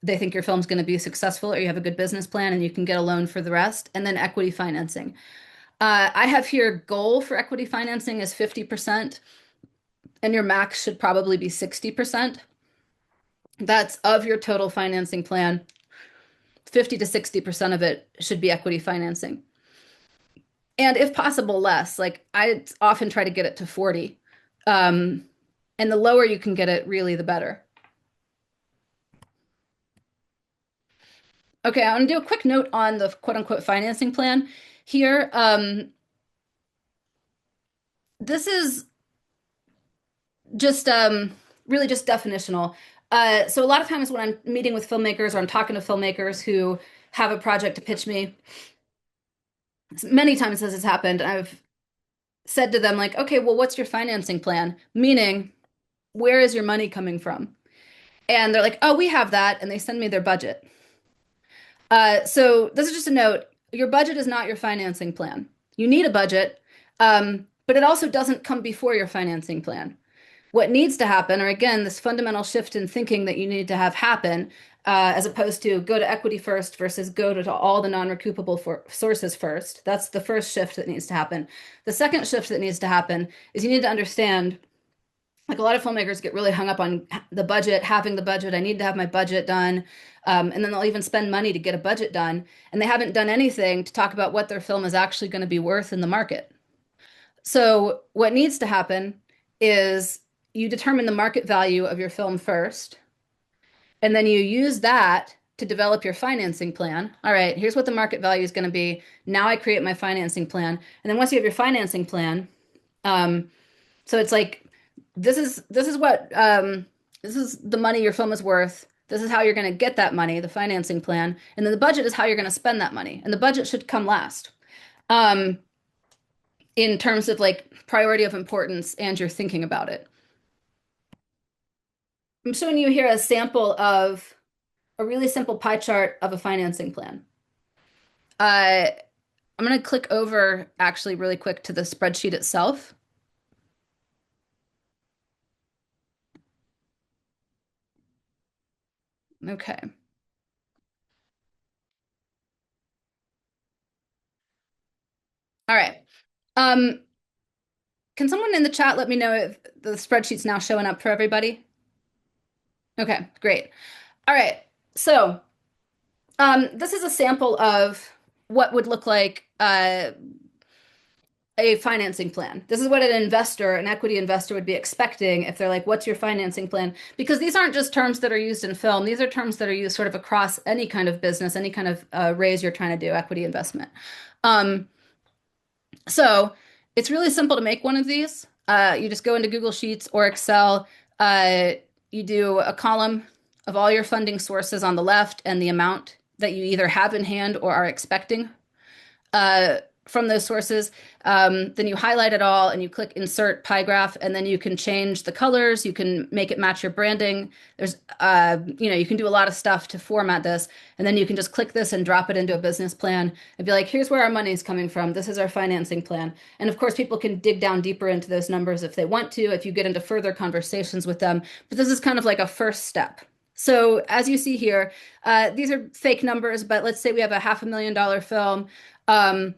they think your film's going to be successful or you have a good business plan and you can get a loan for the rest. And then equity financing. I have here goal for equity financing is 50%, and your max should probably be 60%. That's of your total financing plan. 50 to 60% of it should be equity financing. And if possible, less. Like I often try to get it to 40. Um, and the lower you can get it, really, the better. Okay, I'm gonna do a quick note on the quote unquote financing plan here. This is just really just definitional. So a lot of times when I'm meeting with filmmakers or I'm talking to filmmakers who have a project to pitch me, many times this has happened. I've said to them like, okay, well, what's your financing plan? Meaning, where is your money coming from? And they're like, oh, we have that, and they send me their budget. So this is just a note. Your budget is not your financing plan. You need a budget, but it also doesn't come before your financing plan. What needs to happen, or again, this fundamental shift in thinking that you need to have happen, as opposed to go to equity first versus go to all the non-recoupable sources first. That's the first shift that needs to happen. The second shift that needs to happen is you need to understand, like a lot of filmmakers get really hung up on the budget, having the budget. I need to have my budget done. And then they'll even spend money to get a budget done. And they haven't done anything to talk about what their film is actually going to be worth in the market. So what needs to happen is you determine the market value of your film first, and then you use that to develop your financing plan. All right, here's what the market value is going to be. Now I create my financing plan. And then once you have your financing plan, so it's like this is what this is the money your film is worth. This is how you're going to get that money, the financing plan, and then the budget is how you're going to spend that money. And the budget should come last. In terms of like priority of importance and you're thinking about it. I'm showing you here a sample of a really simple pie chart of a financing plan. Uh, I'm going to click over actually really quick to the spreadsheet itself. Okay. All right. Um, can someone in the chat let me know if the spreadsheet's now showing up for everybody? Okay, great. All right. So, this is a sample of what would look like a financing plan. This is what an investor, an equity investor would be expecting if they're like, what's your financing plan? Because these aren't just terms that are used in film. These are terms that are used sort of across any kind of business, any kind of raise you're trying to do, equity investment. Um, so it's really simple to make one of these. You just go into Google Sheets or Excel. Uh, you do a column of all your funding sources on the left and the amount that you either have in hand or are expecting uh, from those sources. Then you highlight it all and you click insert pie graph, and then you can change the colors. You can make it match your branding. You can do a lot of stuff to format this, and then you can just click this and drop it into a business plan and be like, here's where our money's coming from. This is our financing plan. And of course, people can dig down deeper into those numbers if they want to, if you get into further conversations with them. But this is kind of like a first step. So as you see here, these are fake numbers, but let's say we have a $500,000 film. Um,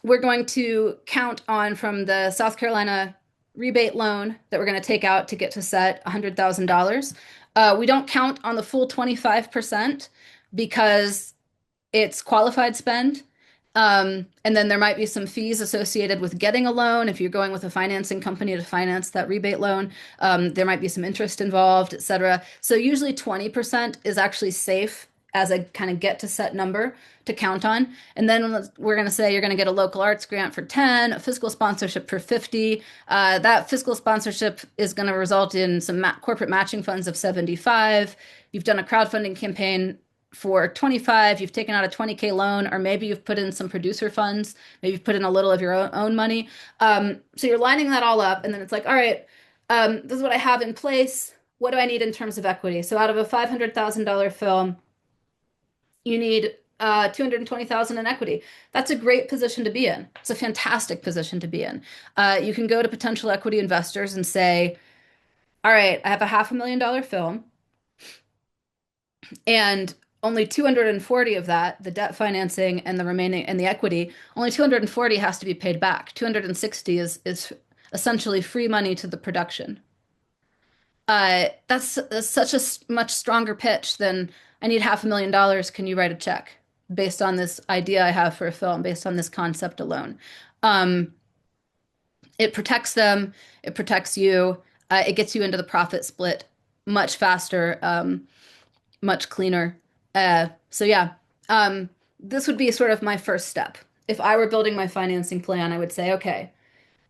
we're going to count on from the South Carolina rebate loan that we're going to take out to get to set $100,000. We don't count on the full 25% because it's qualified spend. And then there might be some fees associated with getting a loan. If you're going with a financing company to finance that rebate loan, there might be some interest involved, et cetera. So usually 20% is actually safe as a kind of get to set number to count on. And then we're going to say you're going to get a local arts grant for 10, a fiscal sponsorship for 50. That fiscal sponsorship is going to result in some corporate matching funds of 75. You've done a crowdfunding campaign for 25, you've taken out a 20K loan, or maybe you've put in some producer funds, maybe you've put in a little of your own money. So you're lining that all up, and then it's like, all right, this is what I have in place. What do I need in terms of equity? So out of a $500,000 film, you need 220,000 in equity. That's a great position to be in. It's a fantastic position to be in. You can go to potential equity investors and say, all right, I have a $500,000 film, and only 240 of that, the debt financing and the remaining and the equity, only 240 has to be paid back. 260 is essentially free money to the production. That's such a much stronger pitch than I need $500,000. Can you write a check based on this idea I have for a film, based on this concept alone? Um, it protects them, it protects you, it gets you into the profit split much faster, much cleaner. So yeah, this would be sort of my first step. If I were building my financing plan, I would say, okay,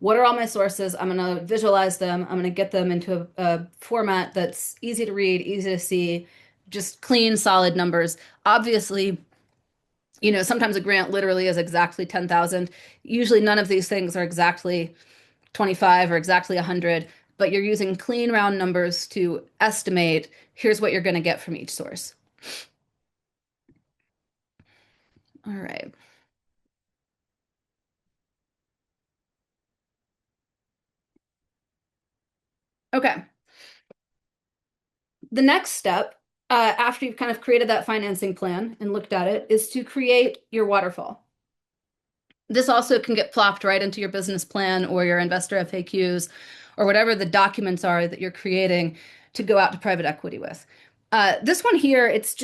what are all my sources? I'm going to visualize them. I'm going to get them into a format that's easy to read, easy to see, just clean, solid numbers. Obviously, sometimes a grant literally is exactly 10,000. Usually none of these things are exactly 25 or exactly 100, but you're using clean round numbers to estimate here's what you're going to get from each source. All right. Okay. The next step, after you've kind of created that financing plan and looked at it, is to create your waterfall. This also can get plopped right into your business plan or your investor FAQs or whatever the documents are that you're creating to go out to private equity with. This one here, this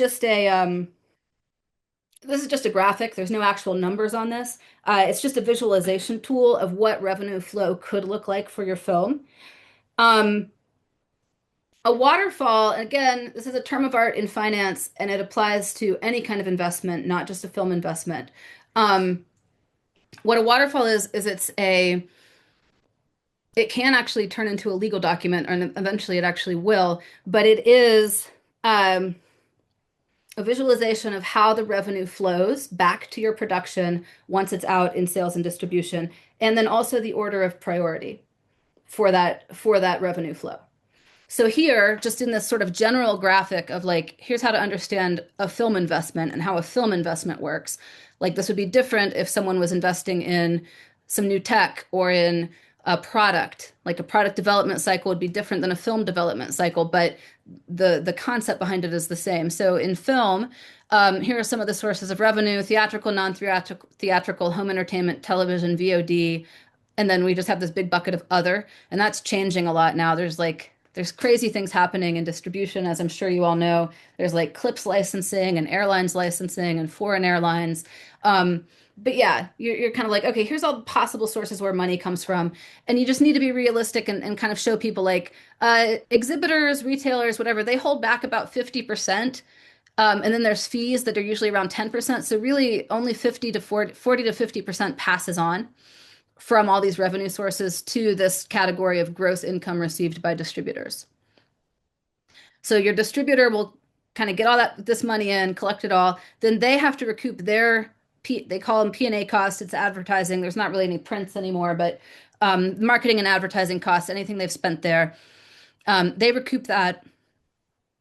is just a graphic. There's no actual numbers on this. It's just a visualization tool of what revenue flow could look like for your film. A waterfall, again, this is a term of art in finance, and it applies to any kind of investment, not just a film investment. What a waterfall is it can actually turn into a legal document, and eventually it actually will, but it is a visualization of how the revenue flows back to your production once it's out in sales and distribution, and then also the order of priority for that revenue flow. So here, just in this sort of general graphic of like, here's how to understand a film investment and how a film investment works. Like this would be different if someone was investing in some new tech or in a product. Like a product development cycle would be different than a film development cycle, but the concept behind it is the same. So in film, here are some of the sources of revenue: theatrical, non-theatrical, theatrical, home entertainment, television, VOD, and then we just have this big bucket of other, and that's changing a lot now. There's crazy things happening in distribution, as I'm sure you all know. There's like clips licensing and airlines licensing and foreign airlines. Um, but yeah, you're kind of like, okay, here's all the possible sources where money comes from. And you just need to be realistic and kind of show people like exhibitors, retailers, whatever, they hold back about 50%. And then there's fees that are usually around 10%. So really only 50 to 40 to 50% passes on from all these revenue sources to this category of gross income received by distributors. So your distributor will kind of get all this money in, collect it all. Then they have to recoup their they call them P&A costs. It's advertising. There's not really any prints anymore, but marketing and advertising costs, anything they've spent there, they recoup that,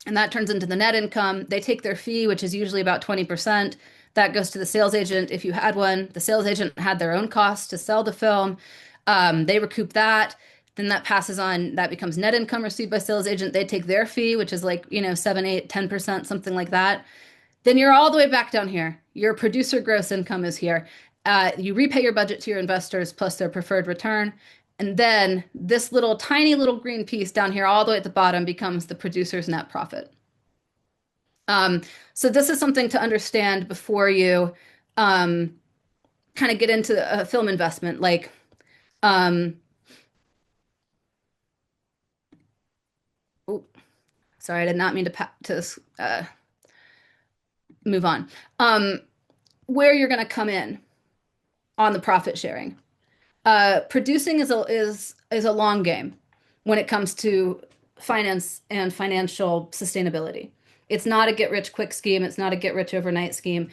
and that turns into the net income. They take their fee, which is usually about 20%. That goes to the sales agent if you had one. The sales agent had their own costs to sell the film. They recoup that. Then that passes on, that becomes net income received by sales agent. They take their fee, which is like, 7, 8, 10%, something like that. Then you're all the way back down here. Your producer gross income is here. You repay your budget to your investors plus their preferred return. And then this little tiny little green piece down here, all the way at the bottom, becomes the producer's net profit. Um, so this is something to understand before you kind of get into a film investment. Like, um, oh, sorry, I did not mean to move on. Where you're going to come in on the profit sharing. Producing is a long game when it comes to finance and financial sustainability. It's not a get rich quick scheme. It's not a get rich overnight scheme.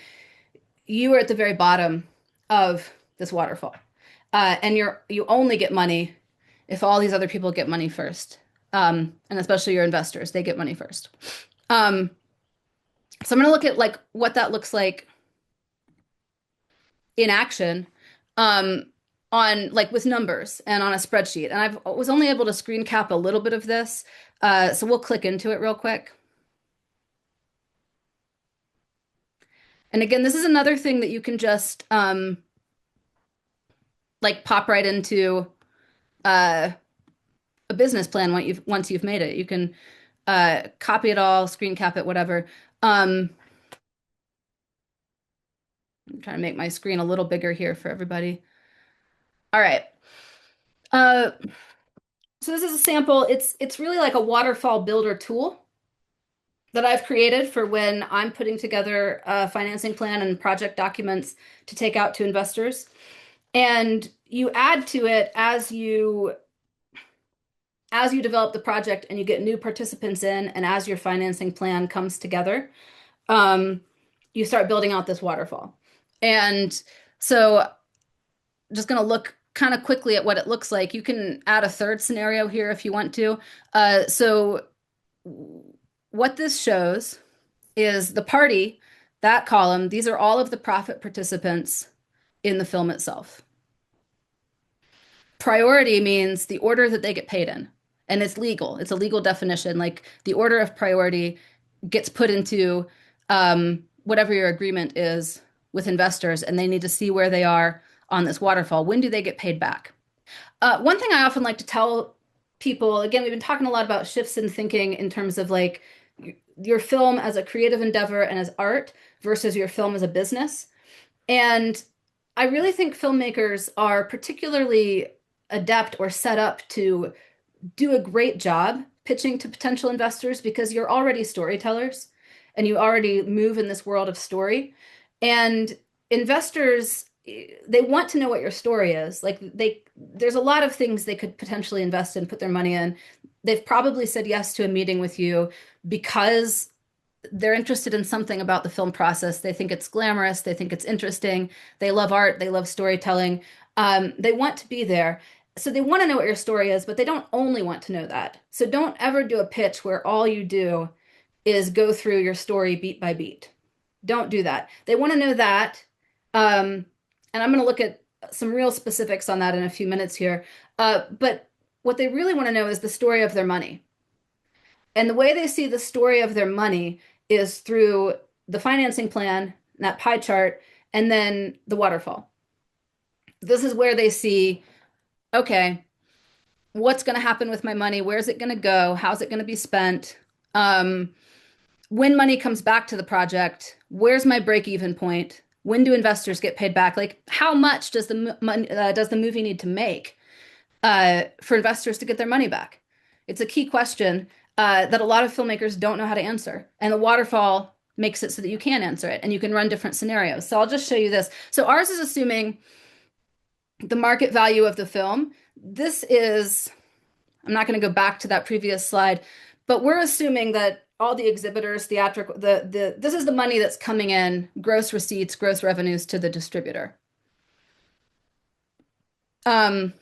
You are at the very bottom of this waterfall, and you only get money if all these other people get money first, and especially your investors, they get money first. Um, so I'm going to look at like what that looks like in action. On like with numbers and on a spreadsheet. And I was only able to screen cap a little bit of this. So we'll click into it real quick. And again, this is another thing that you can just like pop right into uh, a business plan once you've made it. You can copy it all, screen cap it, whatever. I'm trying to make my screen a little bigger here for everybody. All right. Uh, so this is a sample. It's really like a waterfall builder tool that I've created for when I'm putting together a financing plan and project documents to take out to investors. And you add to it as you develop the project and you get new participants in, and as your financing plan comes together, you start building out this waterfall. And so just going to look kind of quickly at what it looks like. You can add a third scenario here if you want to. So what this shows is the party, that column, these are all of the profit participants in the film itself. Priority means the order that they get paid in, and it's legal. It's a legal definition. Like the order of priority gets put into whatever your agreement is with investors, and they need to see where they are on this waterfall. When do they get paid back? One thing I often like to tell people, again, we've been talking a lot about shifts in thinking in terms of like your film as a creative endeavor and as art versus your film as a business. And I really think filmmakers are particularly adept or set up to do a great job pitching to potential investors because you're already storytellers and you already move in this world of story. And investors, they want to know what your story is. Like there's a lot of things they could potentially invest in, put their money in. They've probably said yes to a meeting with you because they're interested in something about the film process. They think it's glamorous. They think it's interesting. They love art. They love storytelling. They want to be there. So they want to know what your story is, but they don't only want to know that. So don't ever do a pitch where all you do is go through your story beat by beat. Don't do that. They want to know that. And I'm going to look at some real specifics on that in a few minutes here. But what they really want to know is the story of their money. And the way they see the story of their money is through the financing plan, that pie chart, and then the waterfall. This is where they see, okay, what's going to happen with my money? Where's it going to go? How's it going to be spent? When money comes back to the project, where's my break-even point? When do investors get paid back? Like, how much does does the movie need to make for investors to get their money back? It's a key question that a lot of filmmakers don't know how to answer. And the waterfall makes it so that you can answer it and you can run different scenarios. So I'll just show you this. So ours is assuming the market value of the film. This is, I'm not going to go back to that previous slide, but we're assuming that all the exhibitors, theatrical, this is the money that's coming in, gross receipts, gross revenues to the distributor. Um,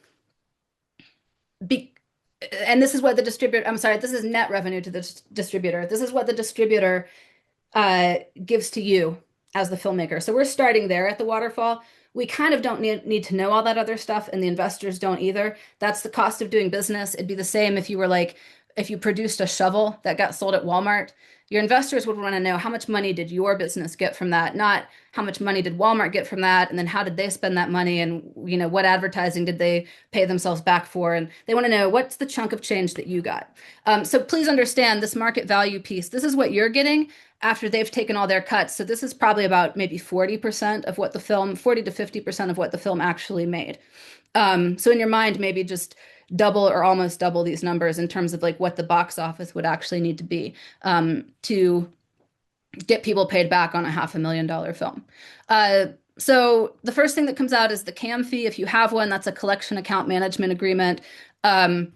be, and this is what the distributor, I'm sorry, this is net revenue to the distributor. This is what the distributor gives to you as the filmmaker. So we're starting there at the waterfall. We kind of don't need to know all that other stuff, and the investors don't either. That's the cost of doing business. It'd be the same if you were like, if you produced a shovel that got sold at Walmart. Your investors would want to know how much money did your business get from that, not how much money did Walmart get from that, and then how did they spend that money, and what advertising did they pay themselves back for, and they want to know what's the chunk of change that you got. So please understand this market value piece. This is what you're getting after they've taken all their cuts. So this is probably about maybe 40% of what the film, 40 to 50% of what the film actually made. So in your mind, maybe just double or almost double these numbers in terms of like what the box office would actually need to be to get people paid back on a $500,000 film. So the first thing that comes out is the CAM fee. If you have one, that's a collection account management agreement. I'm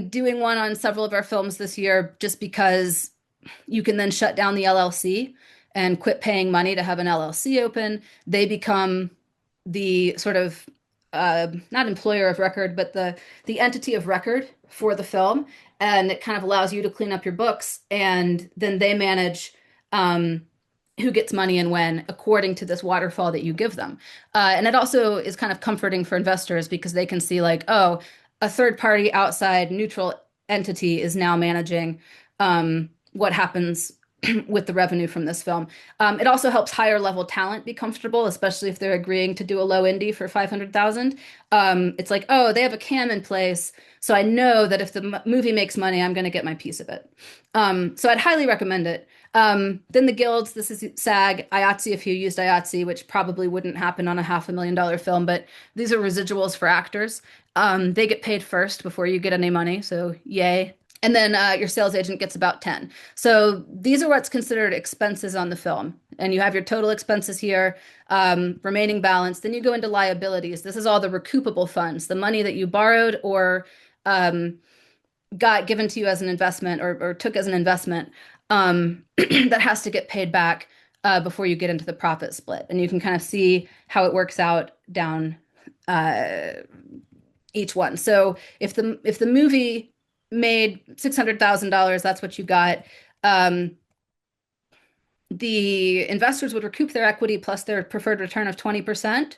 doing one on several of our films this year just because you can then shut down the LLC and quit paying money to have an LLC open. They become the sort of not employer of record, but the entity of record for the film, and it kind of allows you to clean up your books, and then they manage who gets money and when, according to this waterfall that you give them. And it also is kind of comforting for investors because they can see like, oh, a third party outside neutral entity is now managing what happens with the revenue from this film. It also helps higher level talent be comfortable, especially if they're agreeing to do a low indie for 500,000. It's like, oh, they have a cam in place, so I know that if the movie makes money, I'm going to get my piece of it. So I'd highly recommend it. Then the guilds, this is SAG, IATSE, if you used IATSE, which probably wouldn't happen on a $500,000 film, but these are residuals for actors. They get paid first before you get any money, so yay. And then your sales agent gets about 10. So these are what's considered expenses on the film. And you have your total expenses here, remaining balance. Then you go into liabilities. This is all the recoupable funds, the money that you borrowed or got given to you as an investment or took as an investment that has to get paid back before you get into the profit split. And you can kind of see how it works out down each one. So if the movie made $600,000, that's what you got. The investors would recoup their equity plus their preferred return of 20%.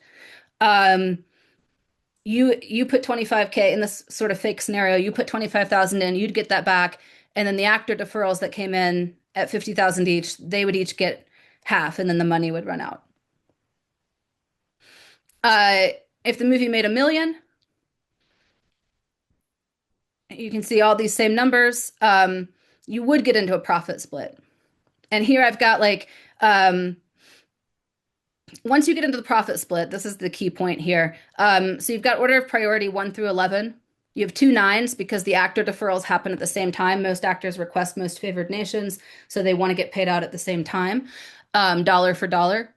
You put 25K in this sort of fake scenario, you put 25,000 in, you'd get that back. And then the actor deferrals that came in at 50,000 each, they would each get half, and then the money would run out. If the movie made $1 million, you can see all these same numbers. You would get into a profit split. And here I've got like, once you get into the profit split, this is the key point here. So you've got order of priority 1 through 11. You have 2 9s because the actor deferrals happen at the same time. Most actors request most favored nations, so they want to get paid out at the same time, dollar for dollar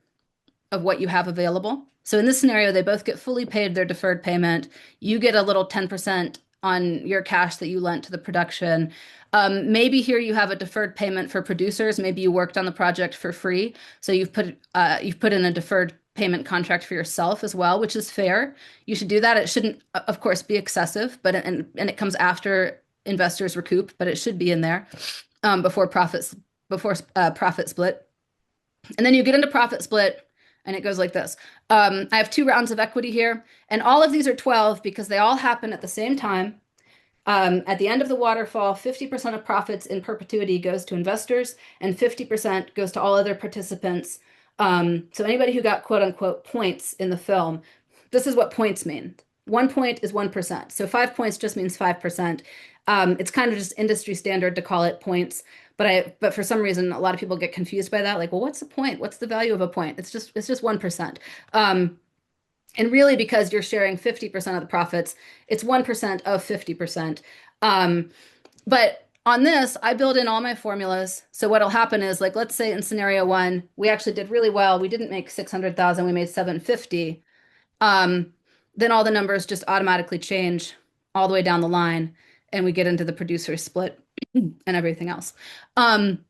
of what you have available. So in this scenario, they both get fully paid their deferred payment. You get a little 10% on your cash that you lent to the production. Maybe here you have a deferred payment for producers. Maybe you worked on the project for free, so you've put in a deferred payment contract for yourself as well, which is fair. You should do that. It shouldn't, of course, be excessive, but and it comes after investors recoup, but it should be in there before profit split. And then you get into profit split. And it goes like this. I have 2 rounds of equity here, and all of these are 12 because they all happen at the same time. At the end of the waterfall, 50% of profits in perpetuity goes to investors, and 50% goes to all other participants. So anybody who got quote unquote points in the film, this is what points mean. 1 point is 1%. So 5 points just means 5%. It's kind of just industry standard to call it points. but for some reason, a lot of people get confused by that. Like, well, what's the point? What's the value of a point? It's just 1%. And really, because you're sharing 50% of the profits, it's 1% of 50%. Um, but on this, I build in all my formulas. So what'll happen is, like, let's say in scenario one, we actually did really well. We didn't make 600,000, we made 750. Um, then all the numbers just automatically change all the way down the line, and we get into the producer split and everything else. Um,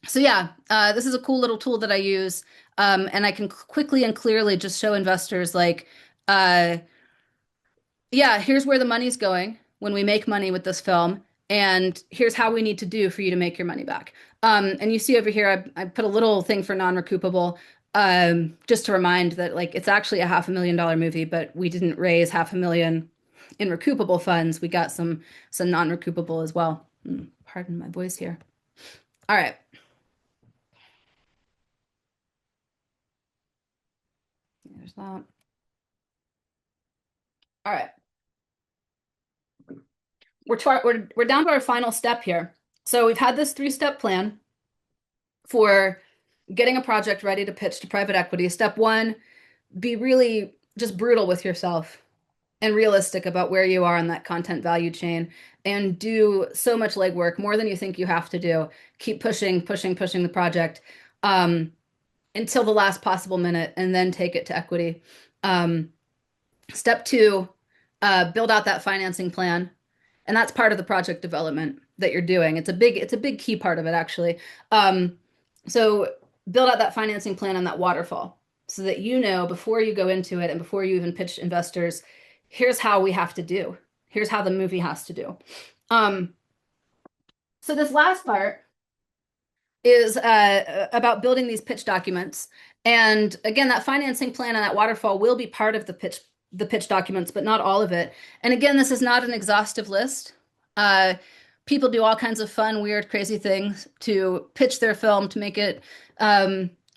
so yeah, this is a cool little tool that I use, and I can quickly and clearly just show investors like, uh, yeah, here's where the money's going when we make money with this film, and here's how we need to do for you to make your money back. And you see over here, I put a little thing for non-recoupable, just to remind that like it's actually a $500,000 movie, but we didn't raise 500,000 in recoupable funds. We got some non-recoupable as well. Pardon my voice here. All right. There's that. All right. We're down to our final step here. So we've had this three-step plan for getting a project ready to pitch to private equity. Step one, be really just brutal with yourself and realistic about where you are on that content value chain and do so much legwork, more than you think you have to do. Keep pushing, pushing, pushing the project until the last possible minute and then take it to equity. Um, Step two, build out that financing plan. And that's part of the project development that you're doing. It's a big key part of it, actually. Um, so build out that financing plan on that waterfall so that you know before you go into it and before you even pitch investors, here's how we have to do. Here's how the movie has to do. Um, so this last part is about building these pitch documents. And again, that financing plan and that waterfall will be part of the pitch documents, but not all of it. And again, this is not an exhaustive list. Uh, People do all kinds of fun, weird, crazy things to pitch their film to make it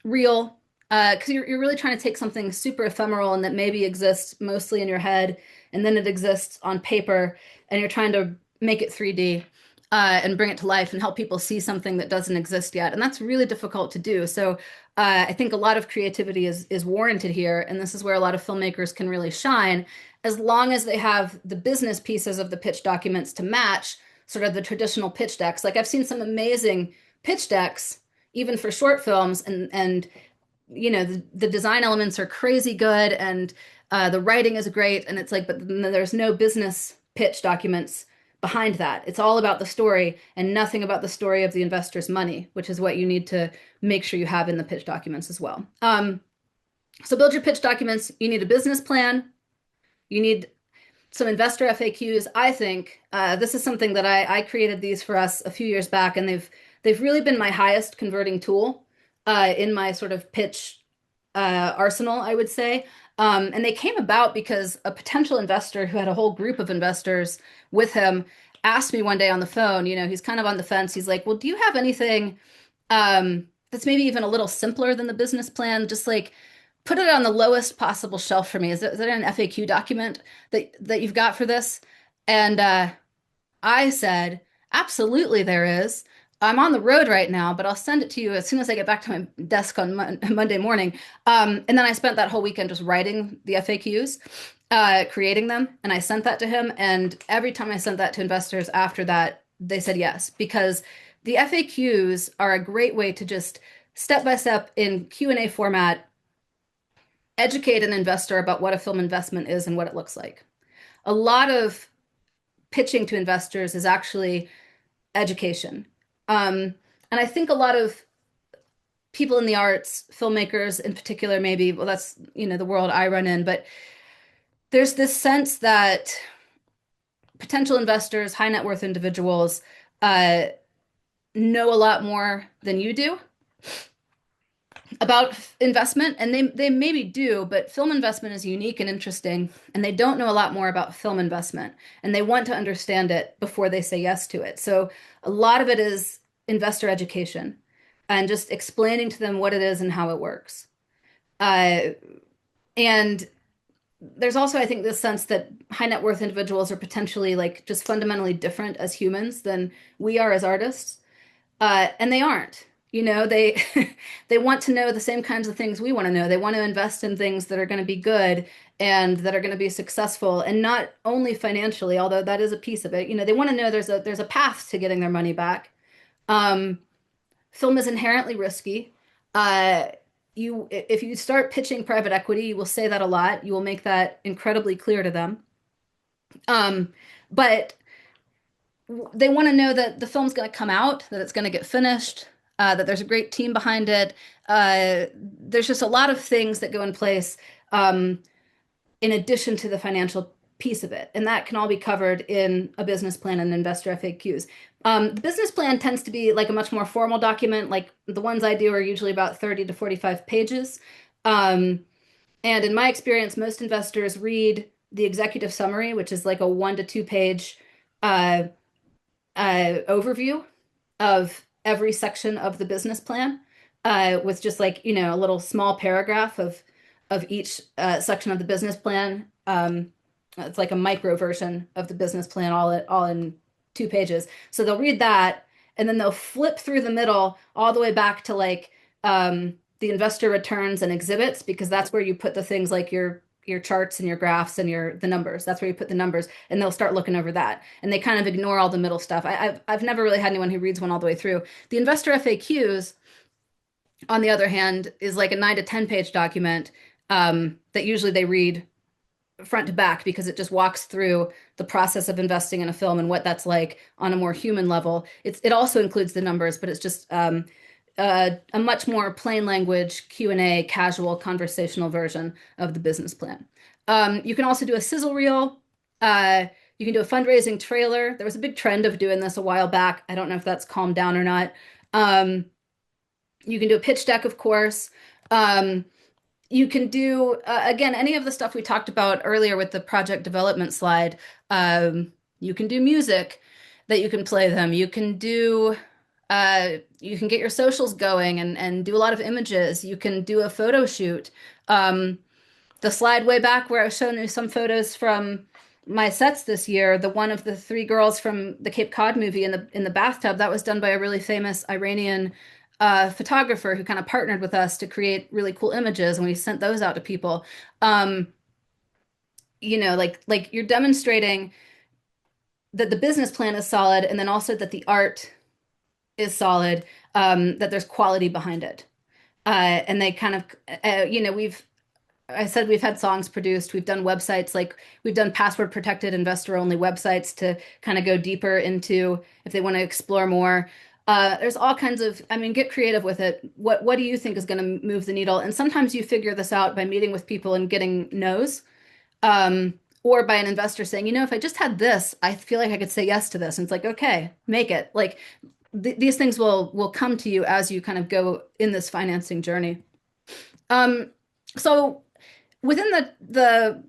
real. Because you're really trying to take something super ephemeral and that maybe exists mostly in your head, and then it exists on paper, and you're trying to make it 3D and bring it to life and help people see something that doesn't exist yet. And that's really difficult to do. So I think a lot of creativity is warranted here, and this is where a lot of filmmakers can really shine, as long as they have the business pieces of the pitch documents to match sort of the traditional pitch decks. Like I've seen some amazing pitch decks, even for short films, and the design elements are crazy good, and the writing is great, and it's like, but there's no business pitch documents behind that. It's all about the story and nothing about the story of the investor's money, which is what you need to make sure you have in the pitch documents as well. So build your pitch documents. You need a business plan. You need some investor FAQs. I think this is something that I created these for us a few years back, and they've really been my highest converting tool in my sort of pitch arsenal, I would say. And they came about because a potential investor who had a whole group of investors with him asked me one day on the phone, he's kind of on the fence. He's like, well, do you have anything that's maybe even a little simpler than the business plan? Just like put it on the lowest possible shelf for me. Is there an FAQ document that you've got for this? And I said, absolutely there is. I'm on the road right now, but I'll send it to you as soon as I get back to my desk on Monday morning. And then I spent that whole weekend just writing the FAQs, creating them, and I sent that to him. And every time I sent that to investors after that, they said yes, because the FAQs are a great way to just step by step in Q&A format, educate an investor about what a film investment is and what it looks like. A lot of pitching to investors is actually education. And I think a lot of people in the arts, filmmakers in particular, maybe, well, that's, the world I run in, but there's this sense that potential investors, high net worth individuals, know a lot more than you do about investment, and they maybe do, but film investment is unique and interesting, and they don't know a lot more about film investment, and they want to understand it before they say yes to it. So a lot of it is investor education and just explaining to them what it is and how it works. And there's also, I think, this sense that high net worth individuals are potentially like just fundamentally different as humans than we are as artists. And they aren't. They they want to know the same kinds of things we want to know. They want to invest in things that are going to be good and that are going to be successful, and not only financially, although that is a piece of it. They want to know there's a path to getting their money back. Um, Film is inherently risky. Uh, if you start pitching private equity, you will say that a lot. You will make that incredibly clear to them. But they want to know that the film's going to come out, that it's going to get finished, that there's a great team behind it. There's just a lot of things that go in place in addition to the financial piece of it. And that can all be covered in a business plan and investor FAQs. The business plan tends to be like a much more formal document. Like the ones I do are usually about 30 to 45 pages. Um, and in my experience, most investors read the executive summary, which is like a 1 to 2 page uh, overview of every section of the business plan, with just like, a little small paragraph of each section of the business plan. It's like a micro version of the business plan, all in 2 pages. So they'll read that, and then they'll flip through the middle all the way back to like the investor returns and exhibits, because that's where you put the things like your charts and your graphs and the numbers. That's where you put the numbers, and they'll start looking over that. And they kind of ignore all the middle stuff. I've never really had anyone who reads one all the way through. The investor FAQs, on the other hand, is like a 9 to 10 page document that usually they read front to back, because it just walks through the process of investing in a film and what that's like on a more human level. It also includes the numbers, but it's just a much more plain language Q&A, casual conversational version of the business plan. You can also do a sizzle reel. You can do a fundraising trailer. There was a big trend of doing this a while back. I don't know if that's calmed down or not. You can do a pitch deck, of course. You can do, again, any of the stuff we talked about earlier with the project development slide. You can do music that you can play them. You can get your socials going and do a lot of images. You can do a photo shoot. The slide way back where I was showing you some photos from my sets this year, the one of the 3 girls from the Cape Cod movie in the bathtub, that was done by a really famous Iranian photographer who kind of partnered with us to create really cool images, and we sent those out to people. Like you're demonstrating that the business plan is solid, and then also that the art is solid, that there's quality behind it. And they kind of, I said we've had songs produced, we've done websites, like we've done password protected investor only websites to kind of go deeper into if they want to explore more. There's all kinds of, get creative with it. What do you think is going to move the needle? And sometimes you figure this out by meeting with people and getting no's, or by an investor saying, if I just had this, I feel like I could say yes to this. And it's like, okay, make it. Like these things will come to you as you kind of go in this financing journey. So within the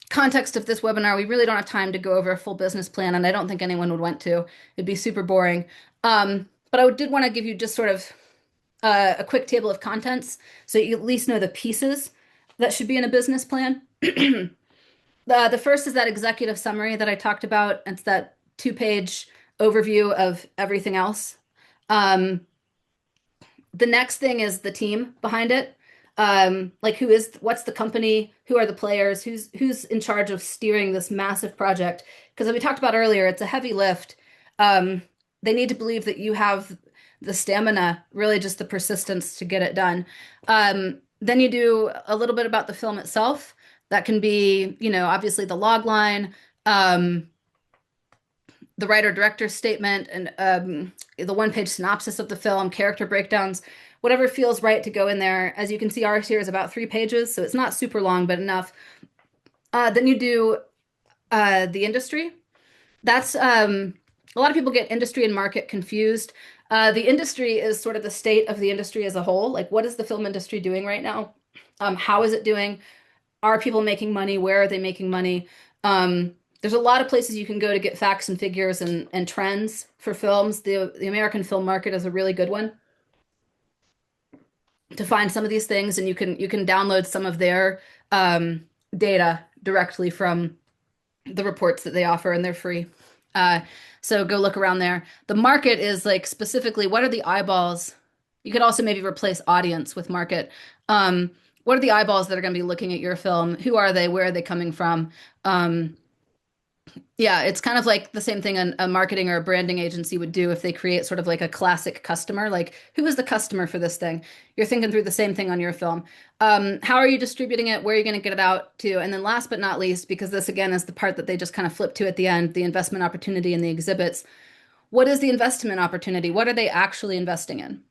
context of this webinar, we really don't have time to go over a full business plan, and I don't think anyone would want to. It'd be super boring. But I did want to give you just sort of a quick table of contents so you at least know the pieces that should be in a business plan. The first is that executive summary that I talked about. It's that 2 page overview of everything else. The next thing is the team behind it. Like what's the company? Who are the players? Who's in charge of steering this massive project? Because as we talked about earlier, it's a heavy lift. They need to believe that you have the stamina, really just the persistence to get it done. Then you do a little bit about the film itself. That can be, obviously the log line, the writer-director statement, and the 1 page synopsis of the film, character breakdowns, whatever feels right to go in there. As you can see, ours here is about 3 pages, so it's not super long, but enough. Then you do the industry. That's a lot of people get industry and market confused. The industry is sort of the state of the industry as a whole. Like, what is the film industry doing right now? How is it doing? Are people making money? Where are they making money? There's a lot of places you can go to get facts and figures and trends for films. The American film market is a really good one to find some of these things, and you can download some of their data directly from the reports that they offer, and they're free. Uh, so go look around there. The market is like specifically what are the eyeballs? You could also maybe replace audience with market. What are the eyeballs that are going to be looking at your film? Who are they? Where are they coming from? Um, yeah, it's kind of like the same thing a marketing or a branding agency would do if they create sort of like a classic customer. Like, who is the customer for this thing? You're thinking through the same thing on your film. How are you distributing it? Where are you going to get it out to? And then last but not least, because this again is the part that they just kind of flip to at the end, the investment opportunity and the exhibits. What is the investment opportunity? What are they actually investing in?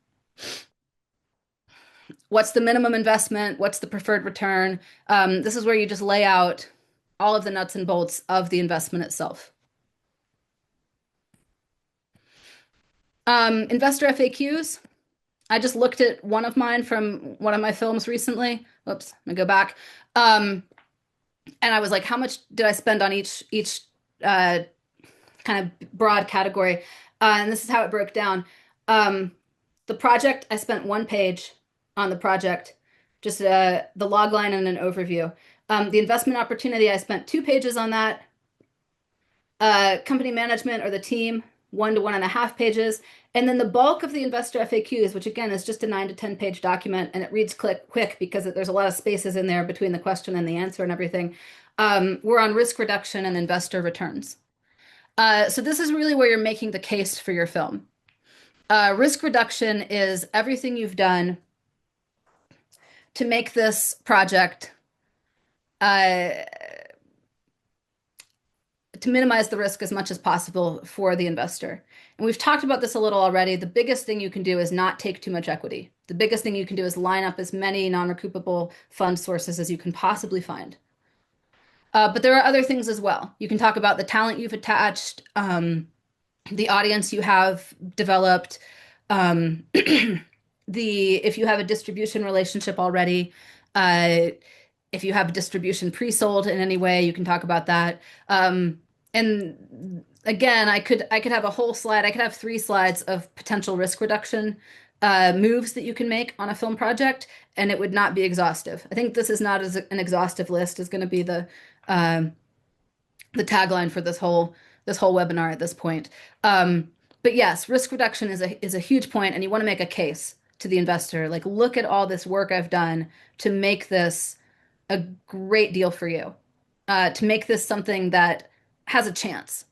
What's the minimum investment? What's the preferred return? This is where you just lay out all of the nuts and bolts of the investment itself. Investor FAQs. I just looked at one of mine from one of my films recently. Whoops, let me go back. Um, and I was like, how much did I spend on each uh, kind of broad category? And this is how it broke down. Um, the project, I spent 1 page on the project, just the log line and an overview. The investment opportunity, I spent 2 pages on that. Company management or the team, 1 to 1.5 pages. And then the bulk of the investor FAQs, which again is just a 9 to 10 page document, and it reads quick because there's a lot of spaces in there between the question and the answer and everything. We're on risk reduction and investor returns. So this is really where you're making the case for your film. Risk reduction is everything you've done to make this project uh, to minimize the risk as much as possible for the investor. And we've talked about this a little already. The biggest thing you can do is not take too much equity. The biggest thing you can do is line up as many non-recoupable fund sources as you can possibly find. But there are other things as well. You can talk about the talent you've attached, the audience you have developed, if you have a distribution relationship already, if you have distribution pre-sold in any way, you can talk about that. And again, I could have a whole slide. I could have 3 slides of potential risk reduction moves that you can make on a film project, and it would not be exhaustive. I think this is not as an exhaustive list is going to be um, the tagline for this whole webinar at this point. But yes, risk reduction is a huge point, and you want to make a case to the investor. Like, look at all this work I've done to make this a great deal for you, to make this something that has a chance,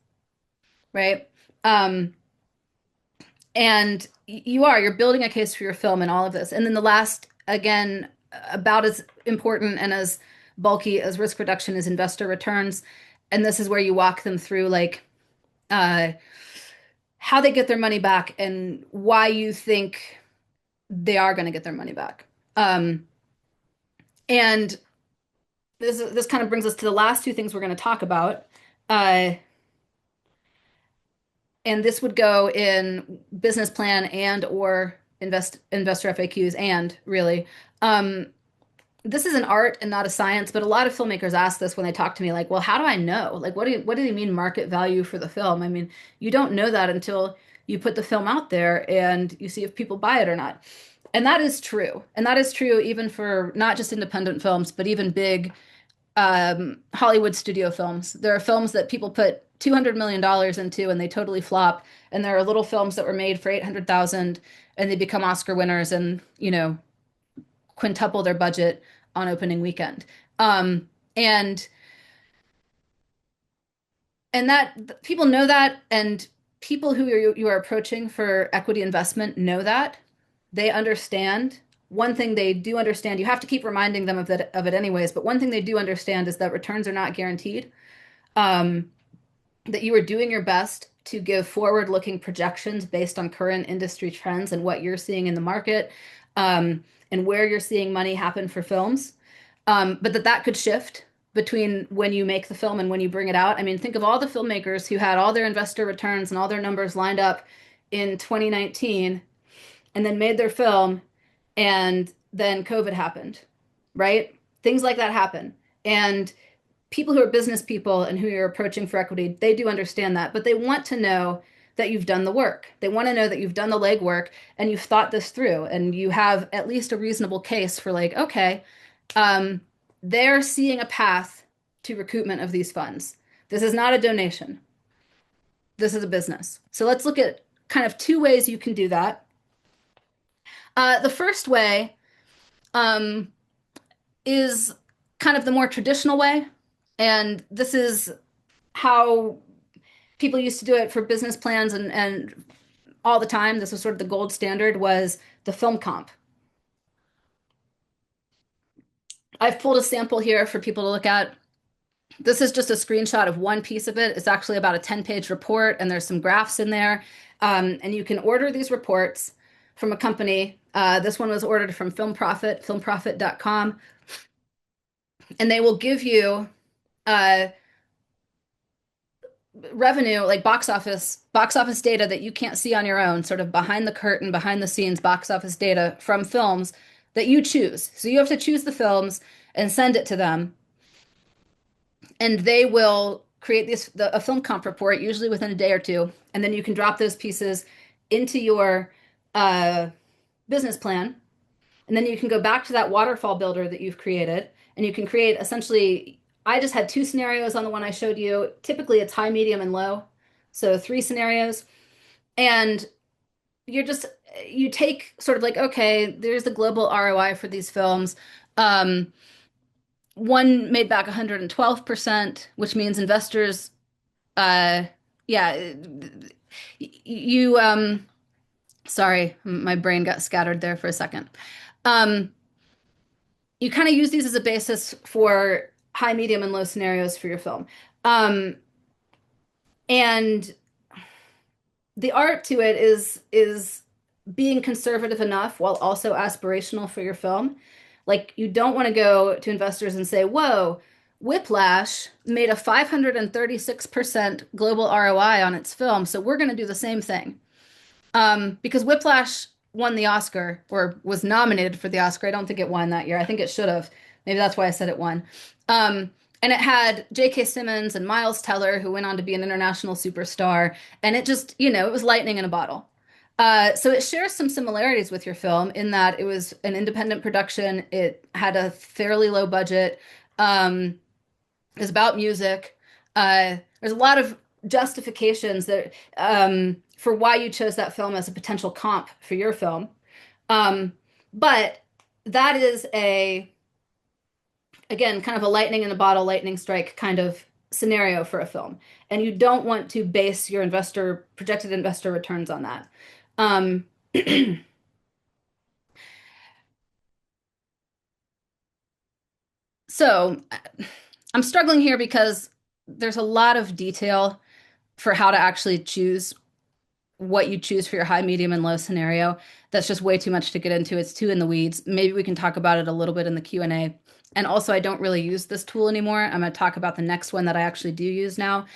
right? Um, and you're building a case for your film and all of this. And then the last, again, about as important and as bulky as risk reduction is investor returns. And this is where you walk them through like uh, how they get their money back and why you think they are going to get their money back. And this kind of brings us to the last 2 things we're going to talk about. Uh, and this would go in business plan and or investor FAQs and really. This is an art and not a science, but a lot of filmmakers ask this when they talk to me, like, well, how do I know? Like, what do you mean market value for the film? I mean, you don't know that until you put the film out there and you see if people buy it or not. And that is true. And that is true even for not just independent films, but even big Hollywood studio films. There are films that people put $200 million into and they totally flop. And there are little films that were made for 800,000 and they become Oscar winners and, quintuple their budget on opening weekend. And that people know that, and people who you are approaching for equity investment know that. They understand. One thing they do understand, you have to keep reminding them of it anyways, but one thing they do understand is that returns are not guaranteed. That you are doing your best to give forward-looking projections based on current industry trends and what you're seeing in the market, and where you're seeing money happen for films. But that could shift between when you make the film and when you bring it out. I mean, think of all the filmmakers who had all their investor returns and all their numbers lined up in 2019 and then made their film and then COVID happened, right? Things like that happen. And people who are business people and who you're approaching for equity, they do understand that, but they want to know that you've done the work. They want to know that you've done the legwork and you've thought this through and you have at least a reasonable case for like, okay, they're seeing a path to recoupment of these funds. This is not a donation. this is a business. So let's look at kind of two ways you can do that. The first way um, is kind of the more traditional way, and this is how people used to do it for business plans and all the time. This was sort of the gold standard was the film comp. I've pulled a sample here for people to look at. This is just a screenshot of one piece of it. It's actually about a 10-page report, and there's some graphs in there. And you can order these reports from a company. This one was ordered from Film Profit, filmprofit.com, and they will give you uh, revenue, like box office data that you can't see on your own, sort of behind the curtain, behind the scenes box office data from films that you choose. So you have to choose the films and send it to them, and they will create a film comp report, usually within a day or two, and then you can drop those pieces into your uh, business plan, and then you can go back to that waterfall builder that you've created, and you can create essentially. I just had two scenarios on the one I showed you. Typically, it's high, medium, and low, so three scenarios, and you're just you take sort of like, okay, there's the global ROI for these films. Um, One made back 112%, which means investors, uh, yeah, you, sorry, my brain got scattered there for a second. Um, you kind of use these as a basis for high, medium, and low scenarios for your film. Um, and the art to it is being conservative enough while also aspirational for your film. Like you don't want to go to investors and say, "Whoa, Whiplash made a 536% global ROI on its film, so we're going to do the same thing." Because Whiplash won the Oscar or was nominated for the Oscar. I don't think it won that year. I think it should have. Maybe that's why I said it won. And it had J.K. Simmons and Miles Teller, who went on to be an international superstar. And it just, it was lightning in a bottle. So it shares some similarities with your film in that it was an independent production. It had a fairly low budget. It was about music. There's a lot of justifications that for why you chose that film as a potential comp for your film. Um, but that is again, kind of a lightning in a bottle, lightning strike kind of scenario for a film. And you don't want to base your projected investor returns on that. Um, so I'm struggling here because there's a lot of detail for how to actually choose what you choose for your high, medium, and low scenario. That's just way too much to get into. It's too in the weeds. Maybe we can talk about it a little bit in the Q&A. And also, I don't really use this tool anymore. I'm going to talk about the next one that I actually do use now.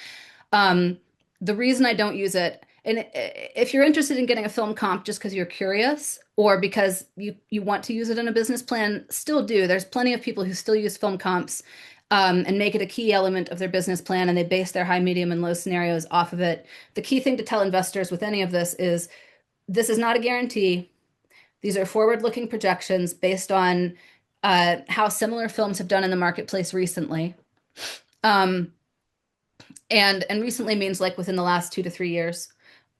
Um, the reason I don't use it, and if you're interested in getting a film comp just because you're curious or because you want to use it in a business plan, still do. There's plenty of people who still use film comps and make it a key element of their business plan, and they base their high, medium, and low scenarios off of it. The key thing to tell investors with any of this is not a guarantee. These are forward-looking projections based on how similar films have done in the marketplace recently. Um, and recently means like within the last 2 to 3 years.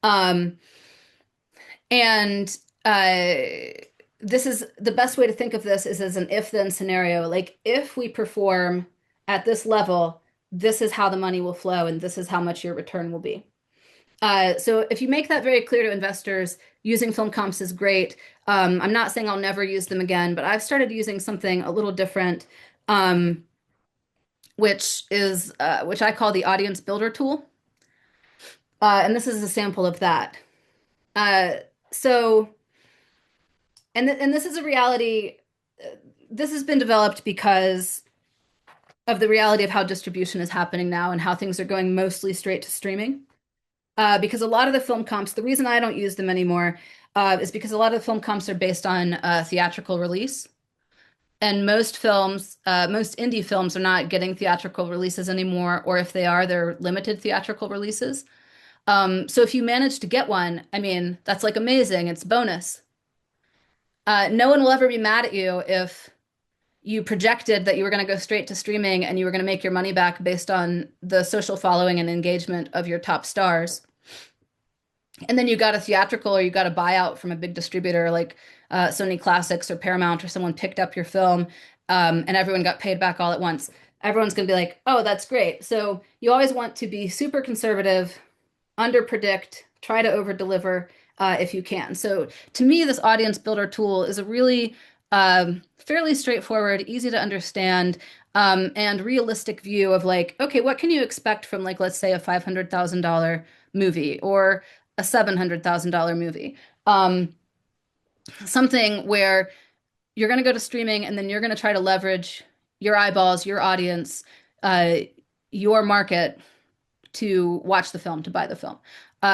Um, and this is the best way to think of this is as an if-then scenario. Like if we perform at this level, this is how the money will flow, and this is how much your return will be. So if you make that very clear to investors, using film comps is great. I'm not saying I'll never use them again, but I've started using something a little different, which I call the audience builder tool. And this is a sample of that. Uh, so, and this is a reality. This has been developed because of the reality of how distribution is happening now and how things are going mostly straight to streaming. Because a lot of the film comps, the reason I don't use them anymore is because a lot of the film comps are based on theatrical release. And most indie films are not getting theatrical releases anymore, or if they are, they're limited theatrical releases. So if you manage to get one, I mean, that's like amazing. It's bonus. No one will ever be mad at you if you projected that you were going to go straight to streaming and you were going to make your money back based on the social following and engagement of your top stars. And then you got a theatrical or you got a buyout from a big distributor like Sony Classics or Paramount, or someone picked up your film, and everyone got paid back all at once. Everyone's going to be like, oh, that's great. So you always want to be super conservative, under predict, try to over deliver if you can. So to me, this audience builder tool is a really fairly straightforward, easy to understand, and realistic view of like, okay, what can you expect from like, let's say a $500,000 movie or a $700,000 movie? Um, Something where you're going to go to streaming and then you're going to try to leverage your eyeballs, your audience, uh, your market to watch the film, to buy the film.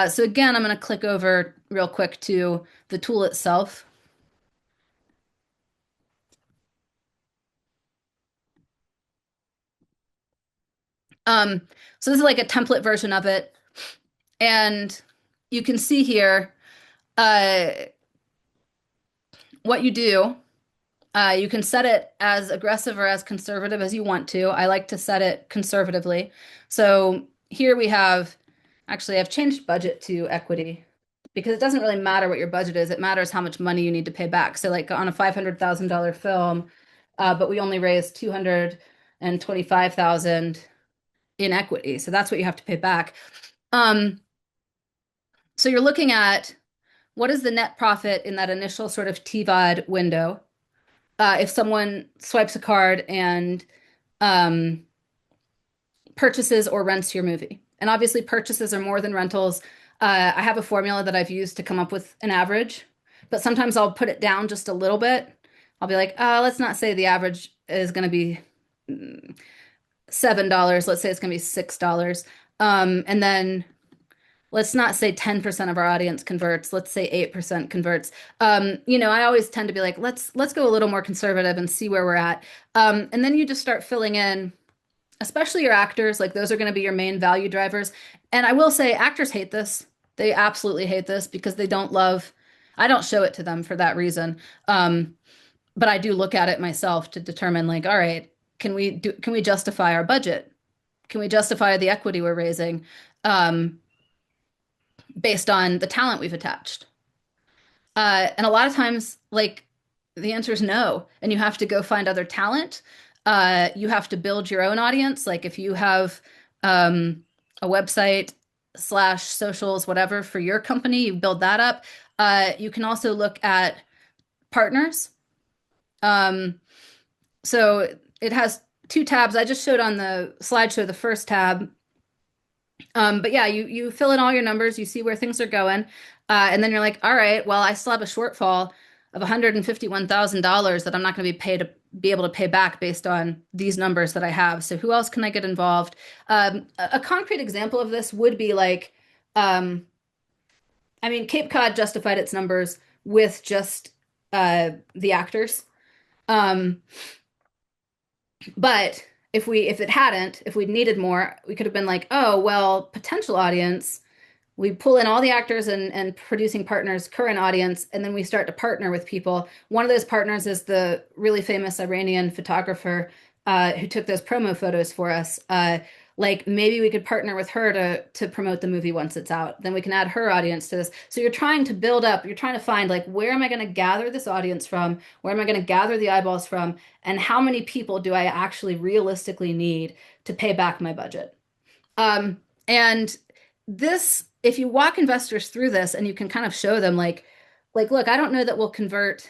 So again, I'm going to click over real quick to the tool itself. Um, so this is like a template version of it. And you can see here uh, what you do. You can set it as aggressive or as conservative as you want to. I like to set it conservatively. So here we have, actually, I've changed budget to equity because it doesn't really matter what your budget is. It matters how much money you need to pay back. So like on a $500,000 film, but we only raised 225,000 in equity. So that's what you have to pay back. Um, so you're looking at what is the net profit in that initial sort of TVOD window. If someone swipes a card and um, purchases or rents your movie. And obviously, purchases are more than rentals. I have a formula that I've used to come up with an average, but sometimes I'll put it down just a little bit. I'll be like, let's not say the average is going to be $7. Let's say it's going to be $6. And then let's not say 10% of our audience converts. Let's say 8% converts. I always tend to be like, let's go a little more conservative and see where we're at. And then you just start filling in, especially your actors, like those are going to be your main value drivers. And I will say actors hate this. They absolutely hate this because they don't love, I don't show it to them for that reason. But I do look at it myself to determine like, all right, can we justify our budget? Can we justify the equity we're raising based on the talent we've attached? And a lot of times, like the answer is no, and you have to go find other talent. You have to build your own audience. Like if you have a website slash socials, whatever for your company, you build that up. You can also look at partners. Um, so it has two tabs. I just showed on the slideshow the first tab. But yeah, you fill in all your numbers, you see where things are going, and then you're like, all right, well, I still have a shortfall of $151,000 that I'm not going to be able to pay back based on these numbers that I have. So who else can I get involved? A concrete example of this would be like, um, I mean, Cape Cod justified its numbers with just the actors. Um, But if it hadn't, if we'd needed more, we could have been like, oh, well, potential audience. We pull in all the actors and producing partners, current audience, and then we start to partner with people. One of those partners is the really famous Iranian photographer who took those promo photos for us. Like maybe we could partner with her to promote the movie once it's out. Then we can add her audience to this. So you're trying to build up, you're trying to find like where am I going to gather this audience from? Where am I going to gather the eyeballs from? And how many people do I actually realistically need to pay back my budget? And this, if you walk investors through this and you can kind of show them like, look, I don't know that we'll convert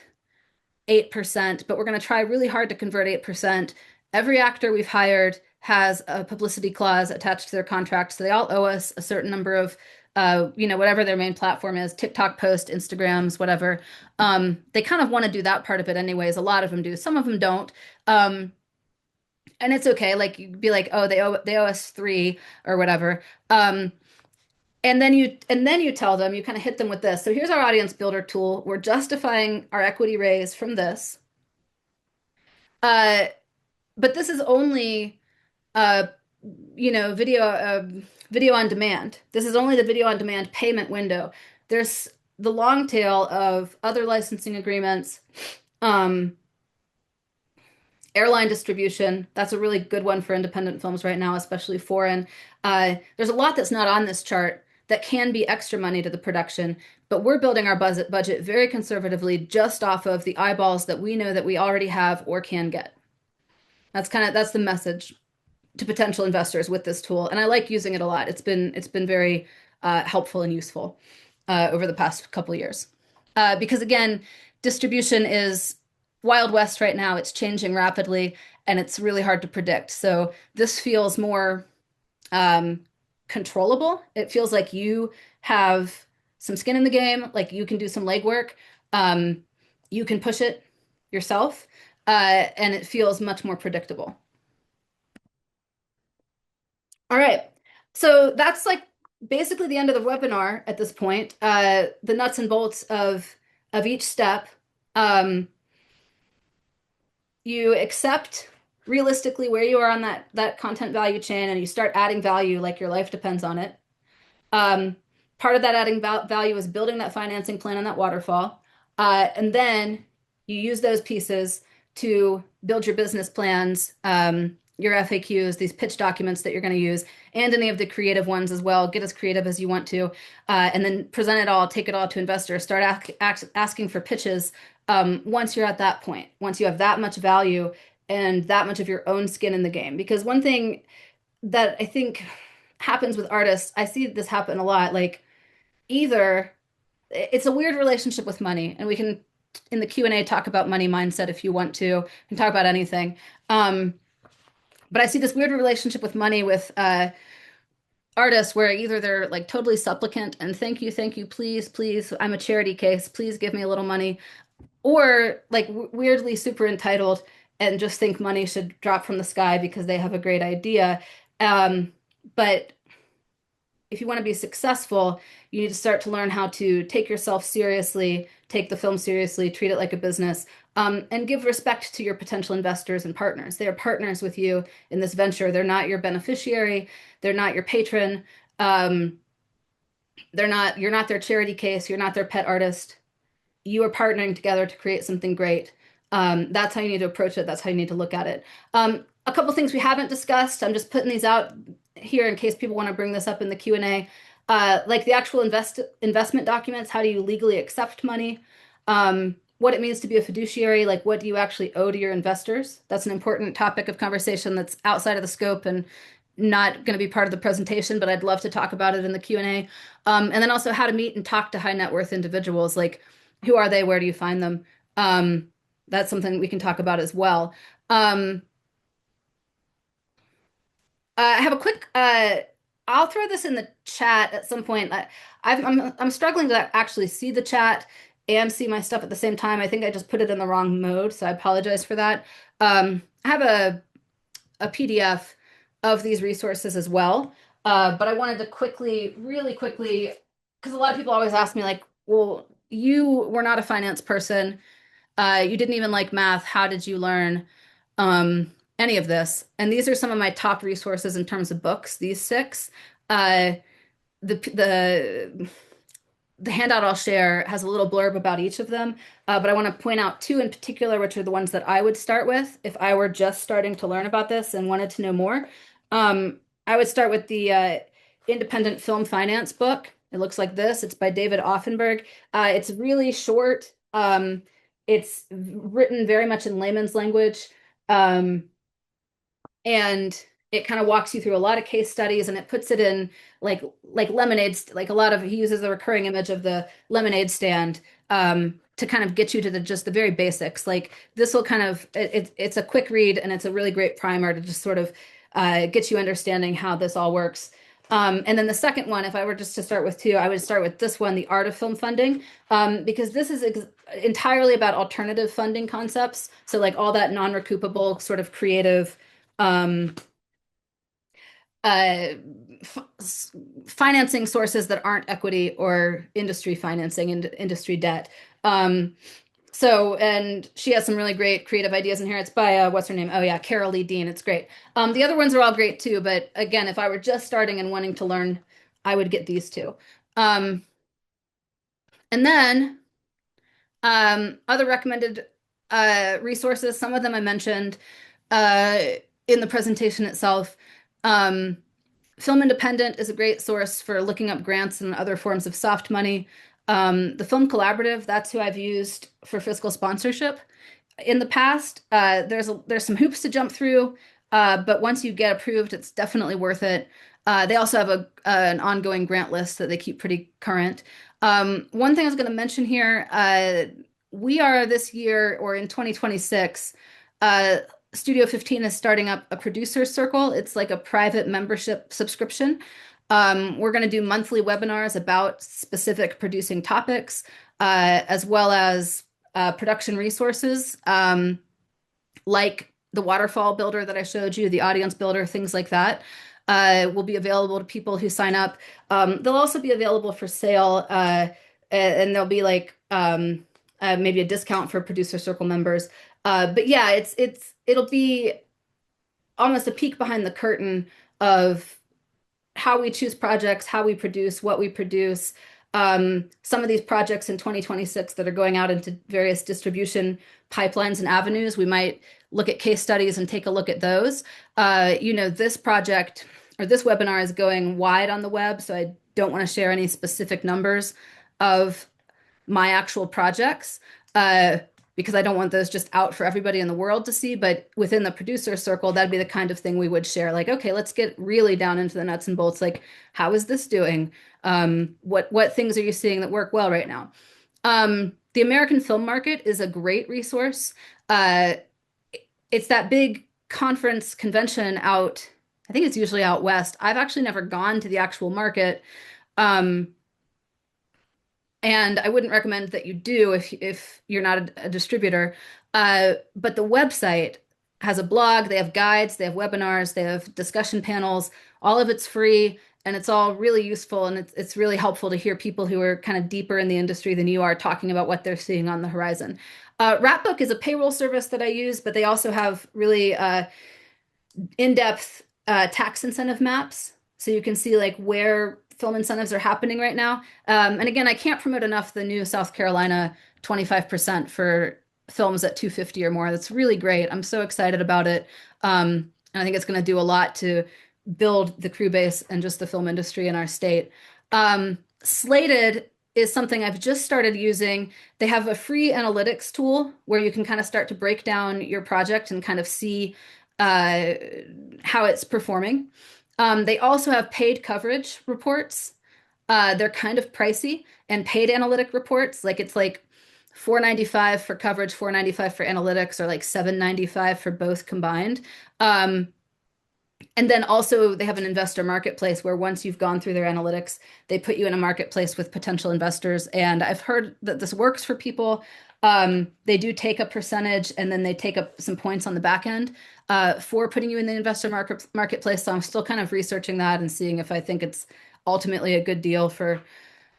8%, but we're going to try really hard to convert 8%. Every actor we've hired has a publicity clause attached to their contract, so they all owe us a certain number of whatever their main platform is, TikTok post, Instagrams, whatever. They kind of want to do that part of it anyways. A lot of them do. Some of them don't. And it's okay. Like you'd be like, oh, they owe us three or whatever. And then you tell them, you kind of hit them with this. So here's our audience builder tool. We're justifying our equity raise from this. Uh, but this is only uh, video on demand. This is only the video on demand payment window. There's the long tail of other licensing agreements, um, airline distribution. That's a really good one for independent films right now, especially foreign. There's a lot that's not on this chart that can be extra money to the production, but we're building our budget very conservatively just off of the eyeballs that we know that we already have or can get. That's the message to potential investors with this tool, and I like using it a lot. It's been very helpful and useful over the past couple of years. Because again, distribution is Wild West right now. It's changing rapidly, and it's really hard to predict. So this feels more um, controllable. It feels like you have some skin in the game, like you can do some legwork. Um, you can push it yourself, and it feels much more predictable. All right. So that's like basically the end of the webinar at this point. The nuts and bolts of each step. Um, you accept realistically where you are on that content value chain, and you start adding value like your life depends on it. Um, Part of that adding value is building that financing plan and that waterfall. And then you use those pieces to build your business plans, your FAQs, these pitch documents that you're going to use, and any of the creative ones as well. Get as creative as you want to, and then present it all, take it all to investors, start asking for pitches. Once you're at that point, once you have that much value and that much of your own skin in the game. Because one thing that I think happens with artists, I see this happen a lot, like either it's a weird relationship with money, and we can in the Q&A talk about money mindset if you want to, and talk about anything. But I see this weird relationship with money with artists where either they're like totally supplicant and thank you, please, please, I'm a charity case, please give me a little money, or like weirdly super entitled and just think money should drop from the sky because they have a great idea. But if you want to be successful, you need to start to learn how to take yourself seriously, take the film seriously, treat it like a business, and give respect to your potential investors and partners. They are partners with you in this venture. They're not your beneficiary. They're not your patron. Um, you're not their charity case. You're not their pet artist. You are partnering together to create something great. That's how you need to approach it. That's how you need to look at it. A couple things we haven't discussed. I'm just putting these out here in case people want to bring this up in the Q&A. Like the actual investment documents. How do you legally accept money? What it means to be a fiduciary. Like what do you actually owe to your investors? That's an important topic of conversation that's outside of the scope and not going to be part of the presentation, but I'd love to talk about it in the Q&A. And then also how to meet and talk to high net worth individuals. Like who are they? Where do you find them? That's something we can talk about as well. I have a quick. I'll throw this in the chat at some point. I'm struggling to actually see the chat and see my stuff at the same time. I think I just put it in the wrong mode, so I apologize for that. I have a PDF of these resources as well, but I wanted to really quickly, because a lot of people always ask me like, "Well, you were not a finance person. You didn't even like math. How did you learn any of this?" And these are some of my top resources in terms of books, these six. Uh, the the handout I'll share has a little blurb about each of them, but I want to point out two in particular, which are the ones that I would start with if I were just starting to learn about this and wanted to know more. I would start with the Independent Film Finance book. It looks like this. It's by David Offenberg. It's really short. It's written very much in layman's language. And it kind of walks you through a lot of case studies, and it puts it in like lemonades, like a lot of he uses the recurring image of the lemonade stand to kind of get you to just the very basics. Like this will kind of it's a quick read, and it's a really great primer to just sort of get you understanding how this all works. And then the second one, if I were just to start with two, I would start with this one, The Art of Film Funding, because this is entirely about alternative funding concepts. So like all that non-recoupable sort of creative um, uh, financing sources that aren't equity or industry financing and industry debt. And she has some really great creative ideas in here. It's by, what's her name? Oh yeah, Carol Lee Dean. It's great. The other ones are all great too, but again, if I were just starting and wanting to learn, I would get these two. And then other recommended resources, some of them I mentioned uh, in the presentation itself. Film Independent is a great source for looking up grants and other forms of soft money. The Film Collaborative, that's who I've used for fiscal sponsorship in the past. There's some hoops to jump through, but once you get approved, it's definitely worth it. They also have an ongoing grant list that they keep pretty current. One thing I was going to mention here, we are this year or in 2026, uh, Studio 15 is starting up a producer circle. It's like a private membership subscription. We're going to do monthly webinars about specific producing topics, as well as production resources, like the waterfall builder that I showed you, the audience builder, things like that, will be available to people who sign up. They'll also be available for sale, and there'll be like maybe a discount for producer circle members. But yeah, it'll be almost a peek behind the curtain of how we choose projects, how we produce, what we produce. Some of these projects in 2026 that are going out into various distribution pipelines and avenues, we might look at case studies and take a look at those. This project or this webinar is going wide on the web, so I don't want to share any specific numbers of my actual projects, because I don't want those just out for everybody in the world to see. But within the producer circle, that'd be the kind of thing we would share. Like, okay, let's get really down into the nuts and bolts. Like, how is this doing? What things are you seeing that work well right now? The American film market is a great resource. It's that big conference convention out, I think it's usually out west. I've actually never gone to the actual market. And I wouldn't recommend that you do if you're not a distributor. But the website has a blog, they have guides, they have webinars, they have discussion panels. All of it's free and it's all really useful, and it's really helpful to hear people who are kind of deeper in the industry than you are talking about what they're seeing on the horizon. Wrapbook is a payroll service that I use, but they also have really in-depth tax incentive maps, so you can see like where film incentives are happening right now. And again, I can't promote enough the new South Carolina 25% for films at 250 or more. That's really great. I'm so excited about it. And I think it's going to do a lot to build the crew base and just the film industry in our state. Slated is something I've just started using. They have a free analytics tool where you can kind of start to break down your project and kind of see how it's performing. They also have paid coverage reports. They're kind of pricey, and paid analytic reports, like it's like $4.95 for coverage, $4.95 for analytics, or like $7.95 for both combined. And then also they have an investor marketplace where once you've gone through their analytics, they put you in a marketplace with potential investors. And I've heard that this works for people. They do take a percentage and then they take up some points on the back end for putting you in the investor marketplace. So I'm still kind of researching that and seeing if I think it's ultimately a good deal for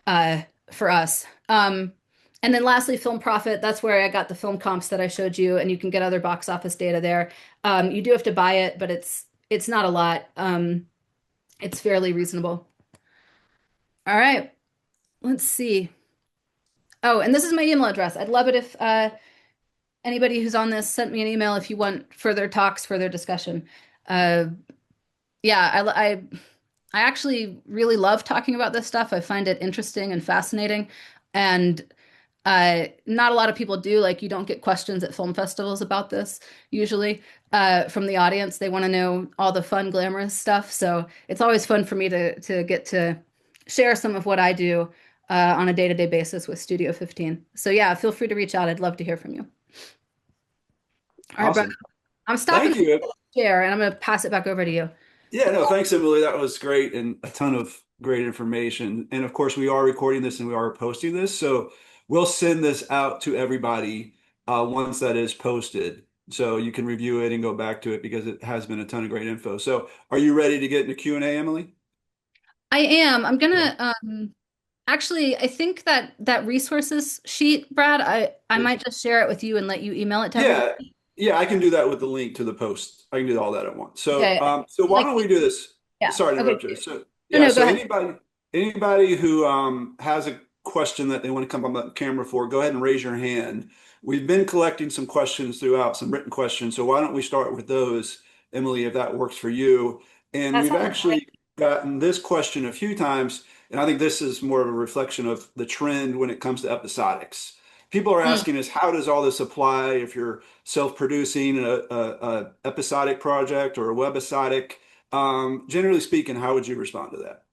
us. And then lastly, Film Profit. That's where I got the film comps that I showed you, and you can get other box office data there. You do have to buy it, but it's not a lot. It's fairly reasonable. All right, let's see. Oh, and this is my email address. I'd love it if anybody who's on this sent me an email if you want further talks, further discussion. Uh, yeah, I actually really love talking about this stuff. I find it interesting and fascinating, and not a lot of people do. Like, you don't get questions at film festivals about this usually from the audience. They want to know all the fun, glamorous stuff. So it's always fun for me to get to share some of what I do on a day-to-day basis with Studio 15. So yeah, feel free to reach out. I'd love to hear from you. All right, Brett, Awesome. I'm stopping Thank the you. share and I'm going to pass it back over to you. Yeah, no, thanks, Emily. That was great and a ton of great information. And of course, we are recording this and we are posting this. So we'll send this out to everybody once that is posted. So you can review it and go back to it because it has been a ton of great info. So are you ready to get into Q&A, Emily? I am. I'm Yeah. gonna actually, I think that resources sheet, Brad, I might just share it with you and let you email it to everybody. Yeah, yeah, I can do that with the link to the post. I can do all that at once. So, Okay. so why Like, don't we do this? yeah. Sorry to Okay. interrupt you. So, No, yeah, no, go so ahead. anybody who has a question that they want to come on the camera for, go ahead and raise your hand. We've been collecting some questions throughout, some written questions. So why don't we start with those, Emily, if that works for you? And That we've sounds actually great. gotten this question a few times, and I think this is more of a reflection of the trend when it comes to episodics. People are Mm. asking us, how does all this apply if you're self-producing a episodic project or a webisodic? Generally speaking, how would you respond to that?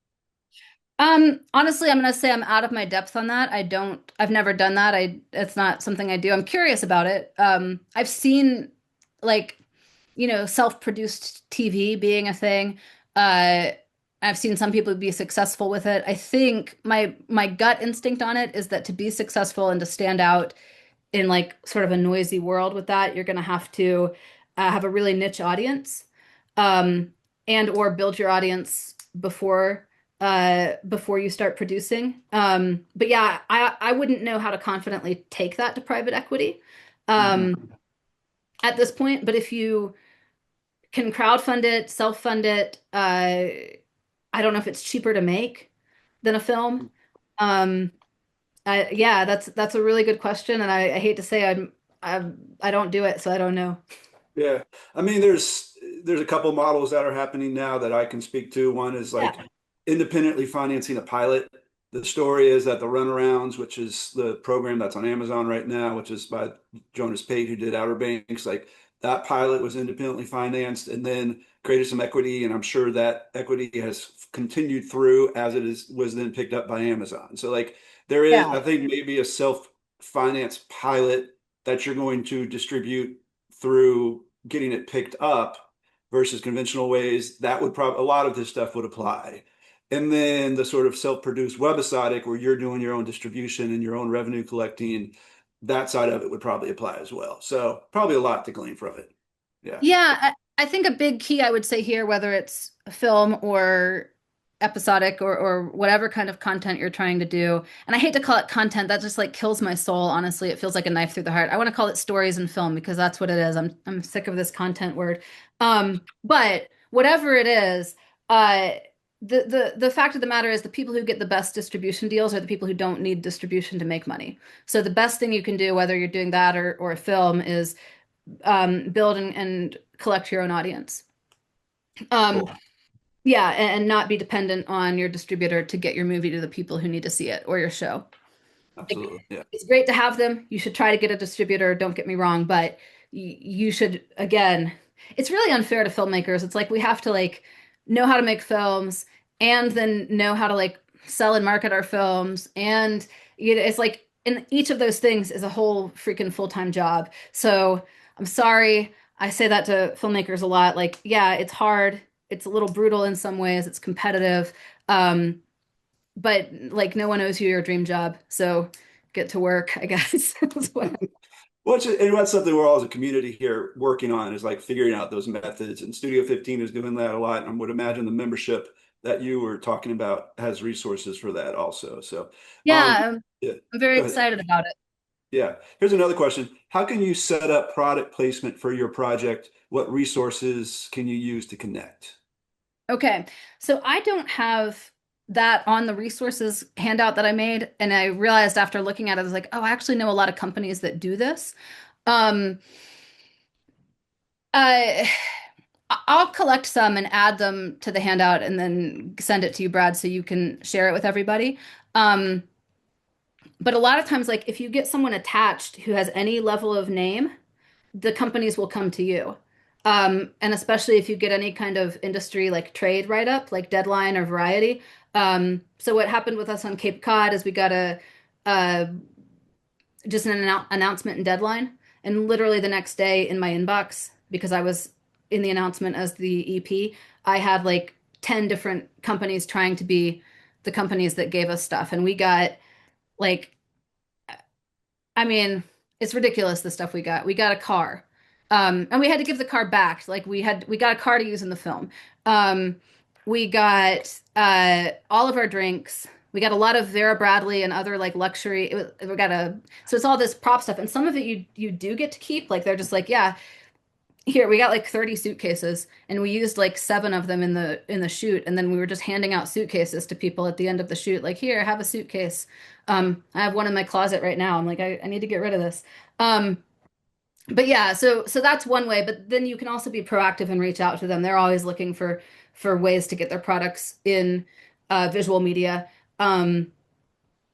Honestly, I'm gonna say I'm out of my depth on that. I've never done that. It's not something I do. I'm curious about it. I've seen like, self-produced TV being a thing. Uh, I've seen some people be successful with it. I think my gut instinct on it is that to be successful and to stand out in like sort of a noisy world with that, you're gonna have to have a really niche audience, um, and or build your audience before you start producing. But yeah, I wouldn't know how to confidently take that to private equity Mhm. um, at this point. But if you can crowdfund it, self-fund it, I don't know if it's cheaper to make than a film. Um, yeah, that's a really good question, and I hate to say I don't do it, so I don't know. Yeah. I mean, there's a couple models that are happening now that I can speak to. One is Yeah. like independently financing a pilot. The story is that the Runarounds, which is the program that's on Amazon right now, which is by Jonas Pate, who did Outer Banks, like that pilot was independently financed and then created some equity, and I'm sure that equity has continued through as it is was then picked up by Amazon. So like there is, Yeah. I think maybe a self-financed pilot that you're going to distribute through getting it picked up versus conventional ways, that would probably a lot of this stuff would apply. And then the sort of self-produced webisodic where you're doing your own distribution and your own revenue collecting, that side of it would probably apply as well. So probably a lot to glean from it. Yeah. Yeah, I think a big key I would say here, whether it's a film or episodic or whatever kind of content you're trying to do, and I hate to call it content, that just like kills my soul, honestly. It feels like a knife through the heart. I want to call it stories and film because that's what it is. I'm sick of this content word. But whatever it is, the fact of the matter is the people who get the best distribution deals are the people who don't need distribution to make money. So the best thing you can do, whether you're doing that or a film, is build and collect your own audience. Um, Cool. yeah, and not be dependent on your distributor to get your movie to the people who need to see it or your show. Like, Absolutely. Yeah. it's great to have them. You should try to get a distributor, don't get me wrong, but you should, again, it's really unfair to filmmakers. It's like we have to like know how to make films and then know how to like sell and market our films. And it's like in each of those things is a whole freaking full-time job. So I'm sorry. I say that to filmmakers a lot. Like, yeah, it's hard. It's a little brutal in some ways. It's competitive. Um, but like no one owes you your dream job, so get to work, I guess. That's what- And that's something we're all as a community here working on is like figuring out those methods. And Studio 15 is doing that a lot. And I would imagine the membership that you were talking about has resources for that also. So, um, Yeah, yeah, I'm very go ahead. excited about it. Yeah. Here's another question. How can you set up product placement for your project? What resources can you use to connect? Okay, so I don't have that on the resources handout that I made, and I realized after looking at it, I was like, oh, I actually know a lot of companies that do this. Um, uh, I'll collect some and add them to the handout and then send it to you, Brad, so you can share it with everybody. Um, but a lot of times, like if you get someone attached who has any level of name, the companies will come to you. And especially if you get any kind of industry like trade write-up, like Deadline or Variety. So what happened with us on Cape Cod is we got a just an announcement in Deadline, and literally the next day in my inbox, because I was in the announcement as the EP, I had like 10 different companies trying to be the companies that gave us stuff, and we got like I mean, it's ridiculous the stuff we got. We got a car. And we had to give the car back. Like we got a car to use in the film. Um, we got all of our drinks. We got a lot of Vera Bradley and other like luxury. We got a so it's all this prop stuff, and some of it you do get to keep. Like they're just like, yeah, here we got like 30 suitcases, and we used like seven of them in the shoot, and then we were just handing out suitcases to people at the end of the shoot, like, here, have a suitcase. I have one in my closet right now. I'm like, I need to get rid of this. Um, but yeah, so that's one way, but then you can also be proactive and reach out to them. They're always looking for ways to get their products in visual media. Um,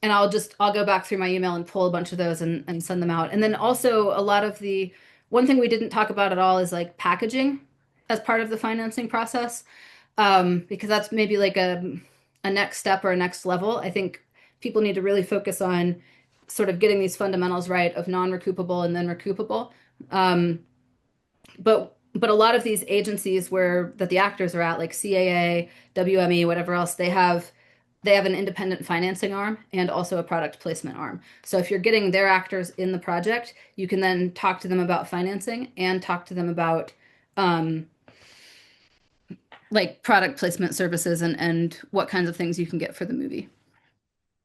and I'll go back through my email and pull a bunch of those and send them out. And then also a lot of the one thing we didn't talk about at all is like packaging as part of the financing process. Because that's maybe like a next step or a next level. I think people need to really focus on sort of getting these fundamentals right of non-recoupable and then recoupable. Um, but a lot of these agencies where that the actors are at, like CAA, WME, whatever else, they have an independent financing arm and also a product placement arm. So if you're getting their actors in the project, you can then talk to them about financing and talk to them about um, like product placement services and what kinds of things you can get for the movie.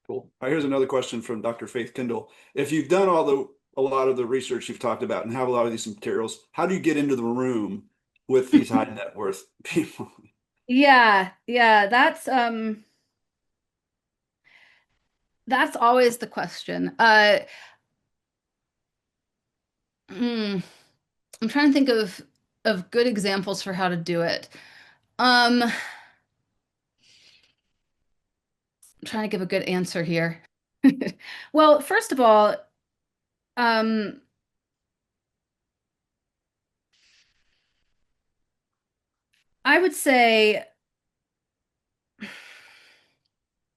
Cool. All right, here's another question from Dr. Faith Kindle. If you've done a lot of the research you've talked about and have a lot of these materials, how do you get into the room with these high net worth people? Yeah, yeah, that's always the question. Hmm, I'm trying to think of good examples for how to do it. I'm trying to give a good answer here. Well, first of all, um, I would say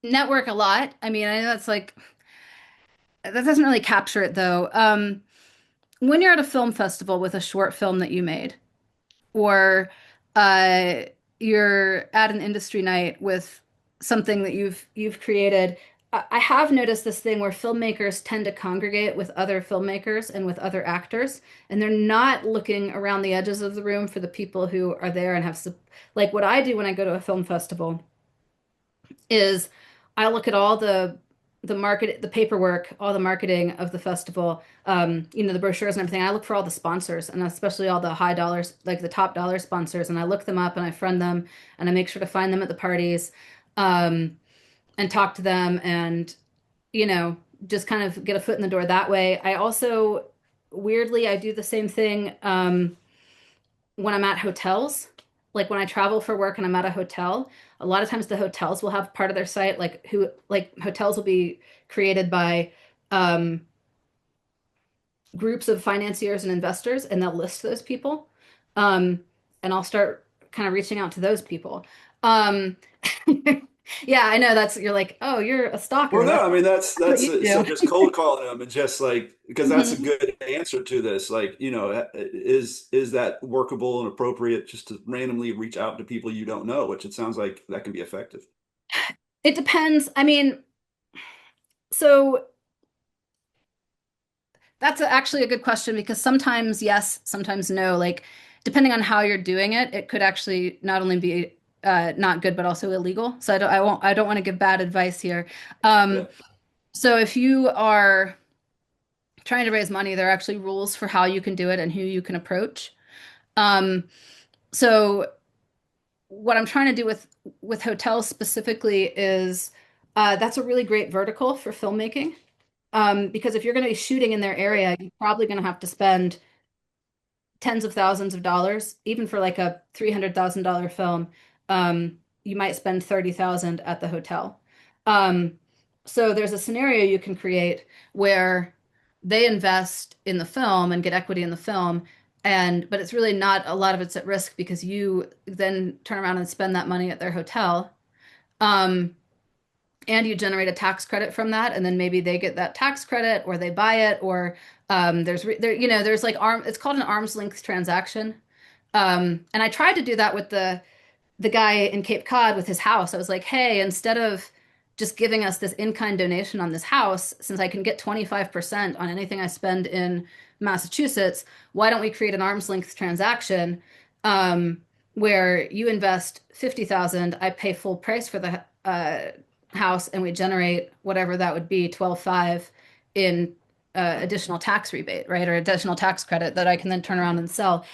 network a lot. I mean, I know that's like that doesn't really capture it though. When you're at a film festival with a short film that you made, or uh, you're at an industry night with something that you've created. I have noticed this thing where filmmakers tend to congregate with other filmmakers and with other actors, and they're not looking around the edges of the room for the people who are there and like what I do when I go to a film festival is I look at all the market, the paperwork, all the marketing of the festival, the brochures and everything. I look for all the sponsors and especially all the high dollars, like the top dollar sponsors, and I look them up and I friend them and I make sure to find them at the parties, um, and talk to them and, you know, just kind of get a foot in the door that way. I also, weirdly, I do the same thing. When I'm at hotels, like when I travel for work and I'm at a hotel, a lot of times the hotels will have part of their site like hotels will be created by um, groups of financiers and investors, and they'll list those people. Um, and I'll start kind of reaching out to those people. Um, yeah, I know that's you're like, oh, you're a Well, stalker. no, That's I mean what that's you so do. just cold calling them and just like because that's a Mhm. good answer to this. Like, is that workable and appropriate just to randomly reach out to people you don't know, which it sounds like that can be effective. It depends. I mean, so that's actually a good question because sometimes yes, sometimes no. Like depending on how you're doing it, it could actually not only be not good but also illegal. So I don't want to give bad advice here. Yeah. Um, so if you are trying to raise money, there are actually rules for how you can do it and who you can approach. Um, so what I'm trying to do with hotels specifically is that's a really great vertical for filmmaking. Because if you're going to be shooting in their area, you're probably going to have to spend tens of thousands of dollars, even for like a $300,000 film. You might spend 30,000 at the hotel. Um, so there's a scenario you can create where they invest in the film and get equity in the film, but it's really not a lot of it's at risk because you then turn around and spend that money at their hotel. Um, and you generate a tax credit from that, and then maybe they get that tax credit or they buy it, or there's like it's called an arm's length transaction. And I tried to do that with the guy in Cape Cod with his house. I was like, hey, instead of just giving us this in-kind donation on this house, since I can get 25% on anything I spend in Massachusetts, why don't we create an arm's length transaction, um, where you invest 50,000, I pay full price for the house, and we generate whatever that would be, 12.5 in additional tax rebate, right? Or additional tax credit that I can then turn around and sell.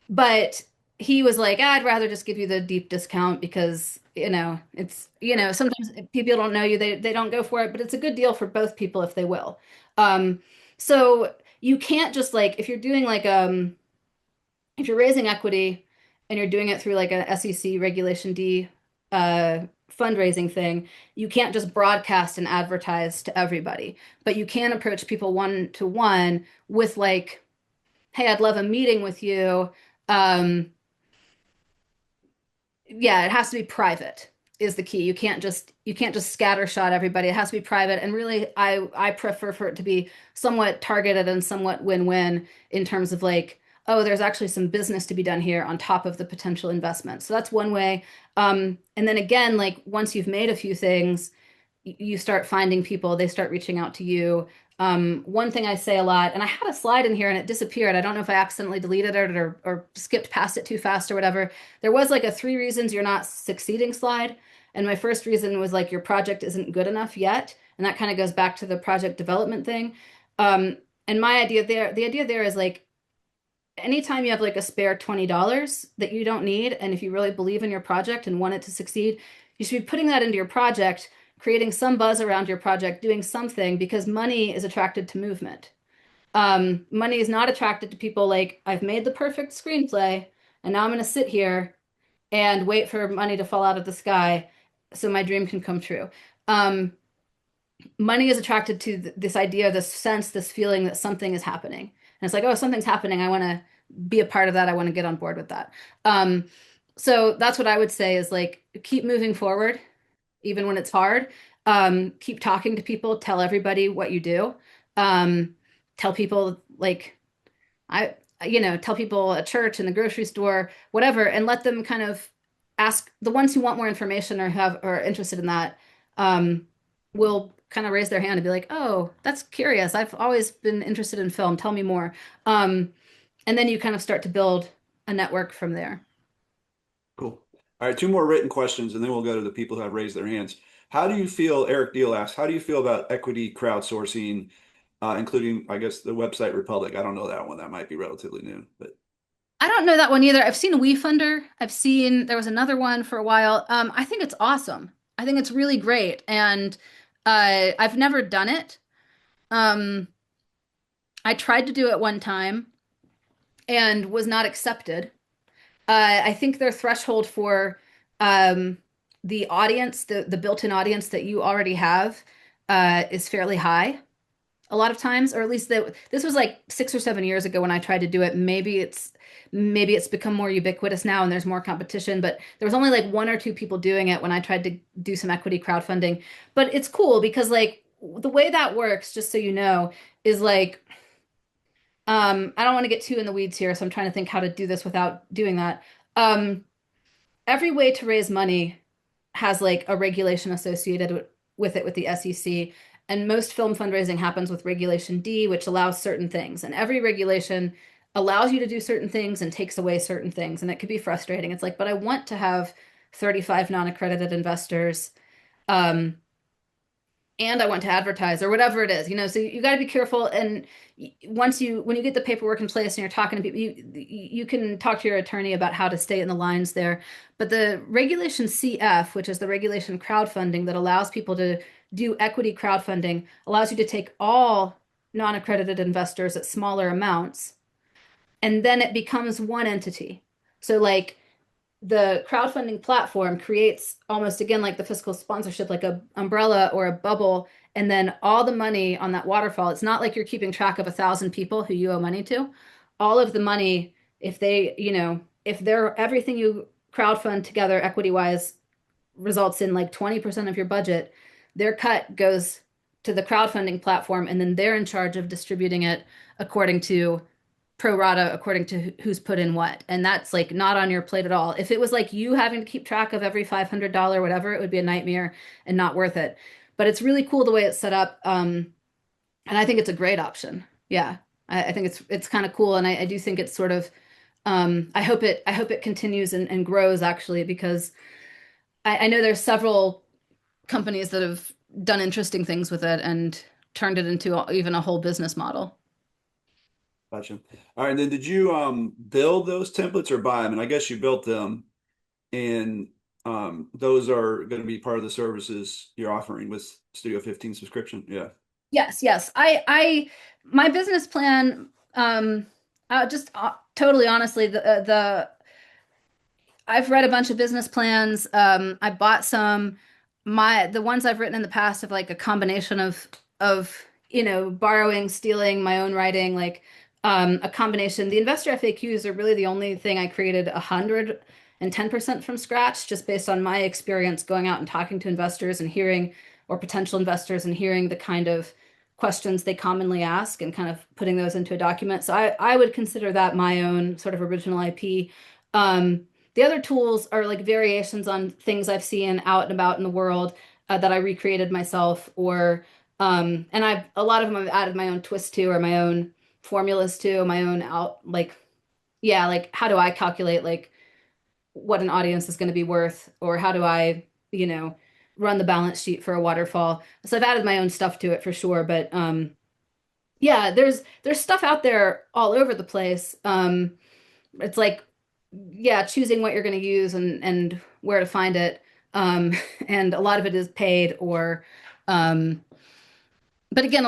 But he was like, I'd rather just give you the deep discount because, it's, sometimes if people don't know you, they don't go for it, but it's a good deal for both people if they will. Um, so you can't just like if you're doing like if you're raising equity and you're doing it through like a SEC Regulation D fundraising thing, you can't just broadcast and advertise to everybody, but you can approach people one to one with like, hey, I'd love a meeting with you. Um, yeah, it has to be private is the key. You can't just scattershot everybody. It has to be private. And really I prefer for it to be somewhat targeted and somewhat win-win in terms of like, oh, there's actually some business to be done here on top of the potential investment. So that's one way. And then again, like once you've made a few things, you start finding people, they start reaching out to you. One thing I say a lot, and I had a slide in here and it disappeared. I don't know if I accidentally deleted it or skipped past it too fast or whatever. There was like a 3 reasons you're not succeeding slide. And my first reason was like your project isn't good enough yet. And that kind of goes back to the project development thing. Um, and my idea there, the idea there is like anytime you have like a spare $20 that you don't need, and if you really believe in your project and want it to succeed, you should be putting that into your project, creating some buzz around your project, doing something because money is attracted to movement. Money is not attracted to people like, I've made the perfect screenplay and now I'm going to sit here and wait for money to fall out of the sky so my dream can come true. Um, Money is attracted to this idea, this sense, this feeling that something is happening. And it's like, oh, something's happening. I want to be a part of that. I want to get on board with that. Um, so that's what I would say is like keep moving forward, even when it's hard. Keep talking to people, tell everybody what you do. Um, Tell people like tell people at church, in the grocery store, whatever, and let them kind of ask the ones who want more information or have or are interested in that, will kind of raise their hand and be like, oh, that's curious. I've always been interested in film. Tell me more. Um, and then you kind of start to build a network from there. Cool. All right, two more written questions, and then we'll go to the people who have raised their hands. How do you feel, Eric Deal asks, how do you feel about equity crowdsourcing, including, I guess, the website Republic? I don't know that one. That might be relatively new, but I don't know that one either. I've seen WeFunder. I've seen there was another one for a while. I think it's awesome. I think it's really great, and I've never done it. Um, I tried to do it one time and was not accepted. I think their threshold for um, the audience, the built-in audience that you already have, is fairly high a lot of times, or at least this was like 6 or 7 years ago when I tried to do it. Maybe it's become more ubiquitous now and there's more competition, but there was only like one or two people doing it when I tried to do some equity crowdfunding. But it's cool because like the way that works, just so you know, is like I don't want to get too in the weeds here, so I'm trying to think how to do this without doing that. Um, every way to raise money has like a regulation associated with it with the SEC. And most film fundraising happens with Regulation D, which allows certain things. And every regulation allows you to do certain things and takes away certain things. And it could be frustrating. It's like, but I want to have 35 non-accredited investors. Um, and I want to advertise or whatever it is, so you got to be careful. And when you get the paperwork in place and you're talking to people, you can talk to your attorney about how to stay in the lines there. But the regulation CF, which is the regulation crowdfunding that allows people to do equity crowdfunding, allows you to take all non-accredited investors at smaller amounts, and then it becomes one entity. So like the crowdfunding platform creates almost again like the fiscal sponsorship, like a umbrella or a bubble, and then all the money on that waterfall. It's not like you're keeping track of 1,000 people who you owe money to. All of the money, if if they're everything you crowdfund together equity wise results in like 20% of your budget, their cut goes to the crowdfunding platform, and then they're in charge of distributing it according to pro rata according to who's put in what. And that's like not on your plate at all. If it was like you having to keep track of every $500 whatever, it would be a nightmare and not worth it. But it's really cool the way it's set up. And I think it's a great option. Yeah. I think it's kind of cool. And I do think it's sort of I hope it continues and grows actually, because I know there's several companies that have done interesting things with it and turned it into even a whole business model. gotcha. All right, and then did you build those templates or buy them? And I guess you built them, and those are going to be part of the services you're offering with Studio 15 subscription. Yeah. Yes, yes. My business plan, just totally honestly, I've read a bunch of business plans. I bought some. The ones I've written in the past have like a combination of borrowing, stealing, my own writing, like a combination. The investor FAQs are really the only thing I created 110% from scratch, just based on my experience going out and talking to investors and hearing, or potential investors, and hearing the kind of questions they commonly ask and kind of putting those into a document. So I would consider that my own sort of original IP. The other tools are like variations on things I've seen out and about in the world, that I recreated myself, or and I've a lot of them I've added my own twist to, or my own formulas to, my own out like yeah, like how do I calculate like what an audience is going to be worth, or how do I, run the balance sheet for a waterfall. So I've added my own stuff to it for sure, but yeah, there's stuff out there all over the place. It's like, yeah, choosing what you're going to use and where to find it. Um, and a lot of it is paid, or, um, but again,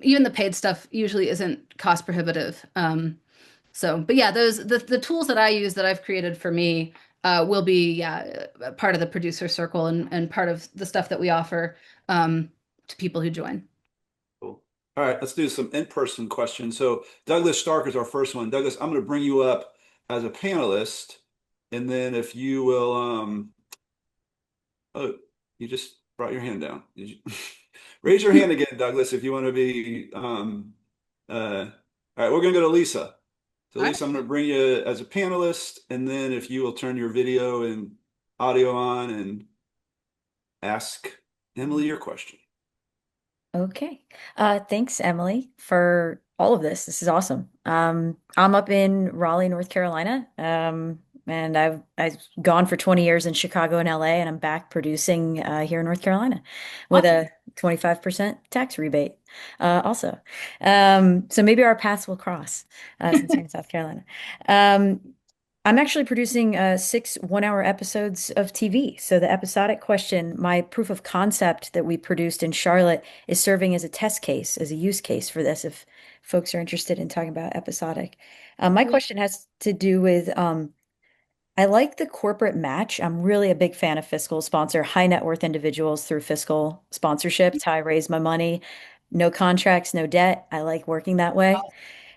even the paid stuff usually isn't cost prohibitive. But yeah, the tools that I use that I've created for me will be, yeah, a part of the producer circle, and part of the stuff that we offer to people who join. Cool. All right, let's do some in-person questions. So Douglas Stark is our first one. Douglas, I'm going to bring you up as a panelist, and then if you will, oh, you just brought your hand down. Did you? Raise your hand again, Douglas, if you want to be. All right, we're going to go to Lisa. So All Lisa, I'm going to bring you as a panelist, and then if you will turn your video and audio on and ask Emily your question. Okay. Thanks, Emily, for all of this. This is awesome. I'm up in Raleigh, North Carolina. And I've gone for 20 years in Chicago and LA, and I'm back producing here in North Carolina with Awesome. a 25% tax rebate, also. So maybe our paths will cross since you're in South Carolina. Um, I'm actually producing 6 1-hour episodes of TV. So the episodic question, my proof of concept that we produced in Charlotte, is serving as a test case, as a use case for this, if folks are interested in talking about episodic. My question has to do with I like the corporate match. I'm really a big fan of fiscal sponsor, high net worth individuals through fiscal sponsorship. It's how I raise my money. No contracts, no debt. I like working that way.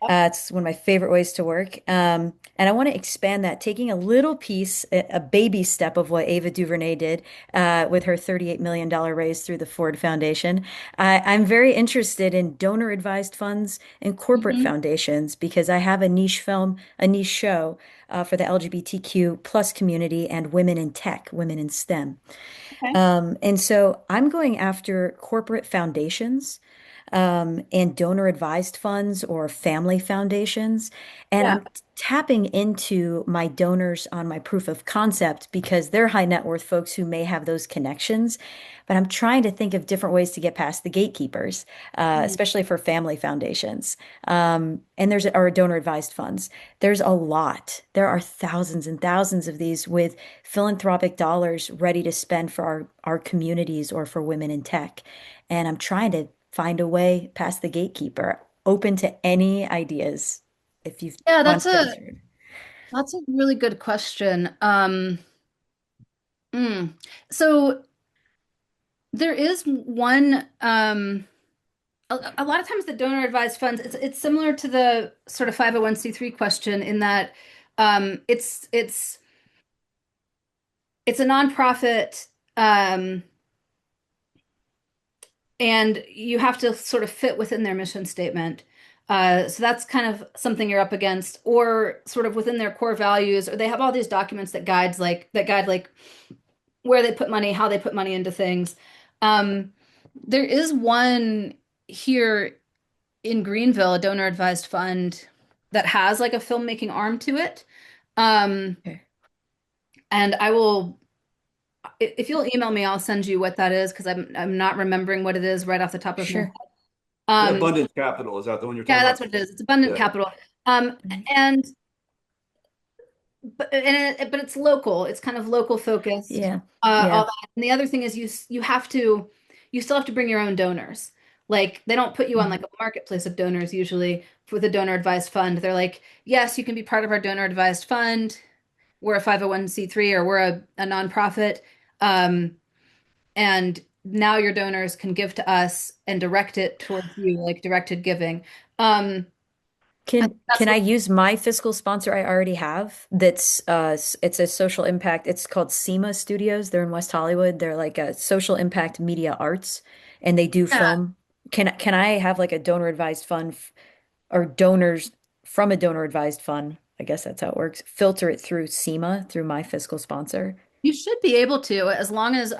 It's one of my favorite ways to work. And I want to expand that, taking a little piece, a baby step of what Ava DuVernay did with her $38 million raise through the Ford Foundation. I'm very interested in donor advised funds and corporate Mhm. foundations because I have a niche film, a niche show for the LGBTQ plus community and women in tech, women in STEM. Okay. And so I'm going after corporate foundations and donor advised funds or family foundations. And Yeah. I'm tapping into my donors on my proof of concept because they're high net worth folks who may have those connections. But I'm trying to think of different ways to get past the gatekeepers, Mhm. especially for family foundations. And there's our donor advised funds. There's a lot. There are thousands and thousands of these with philanthropic dollars ready to spend for our communities or for women in tech. And I'm trying to find a way past the gatekeeper, open to any ideas if you've Yeah, unfiltered. that's a really good question. Mm. So there is one, a lot of times the donor advised funds, it's similar to the sort of 501(c)(3) question, in that it's a nonprofit, um, and you have to sort of fit within their mission statement. So that's kind of something you're up against, or sort of within their core values, or they have all these documents that guide like where they put money, how they put money into things. Um, there is one here in Greenville, a donor advised fund that has like a filmmaking arm to it. Um, Okay. and I will, if you'll email me, I'll send you what that is, because I'm not remembering what it is right off the top of my head. Sure. Yeah, Um, Abundant Capital, is that the one you're yeah, talking that's about? what it is. It's abundant Yeah. capital. Mhm. And but it's local. It's kind of local focused. Yeah. All Yeah. that. And the other thing is you still have to bring your own donors. Like they don't put you on Mhm. like a marketplace of donors usually with a donor advised fund. They're like, yes, you can be part of our donor advised fund. We're a 501(c)(3) or we're a nonprofit. Um, and now your donors can give to us and direct it towards you, like directed giving. Um, and that's Can I what, use my fiscal sponsor I already have? It's a social impact. It's called SEMA Studios. They're in West Hollywood. They're like a social impact media arts, and they do yeah, film. Can I have like a donor advised fund or donors from a donor advised fund? I guess that's how it works. Filter it through SEMA through my fiscal sponsor. you should be able to, as long as,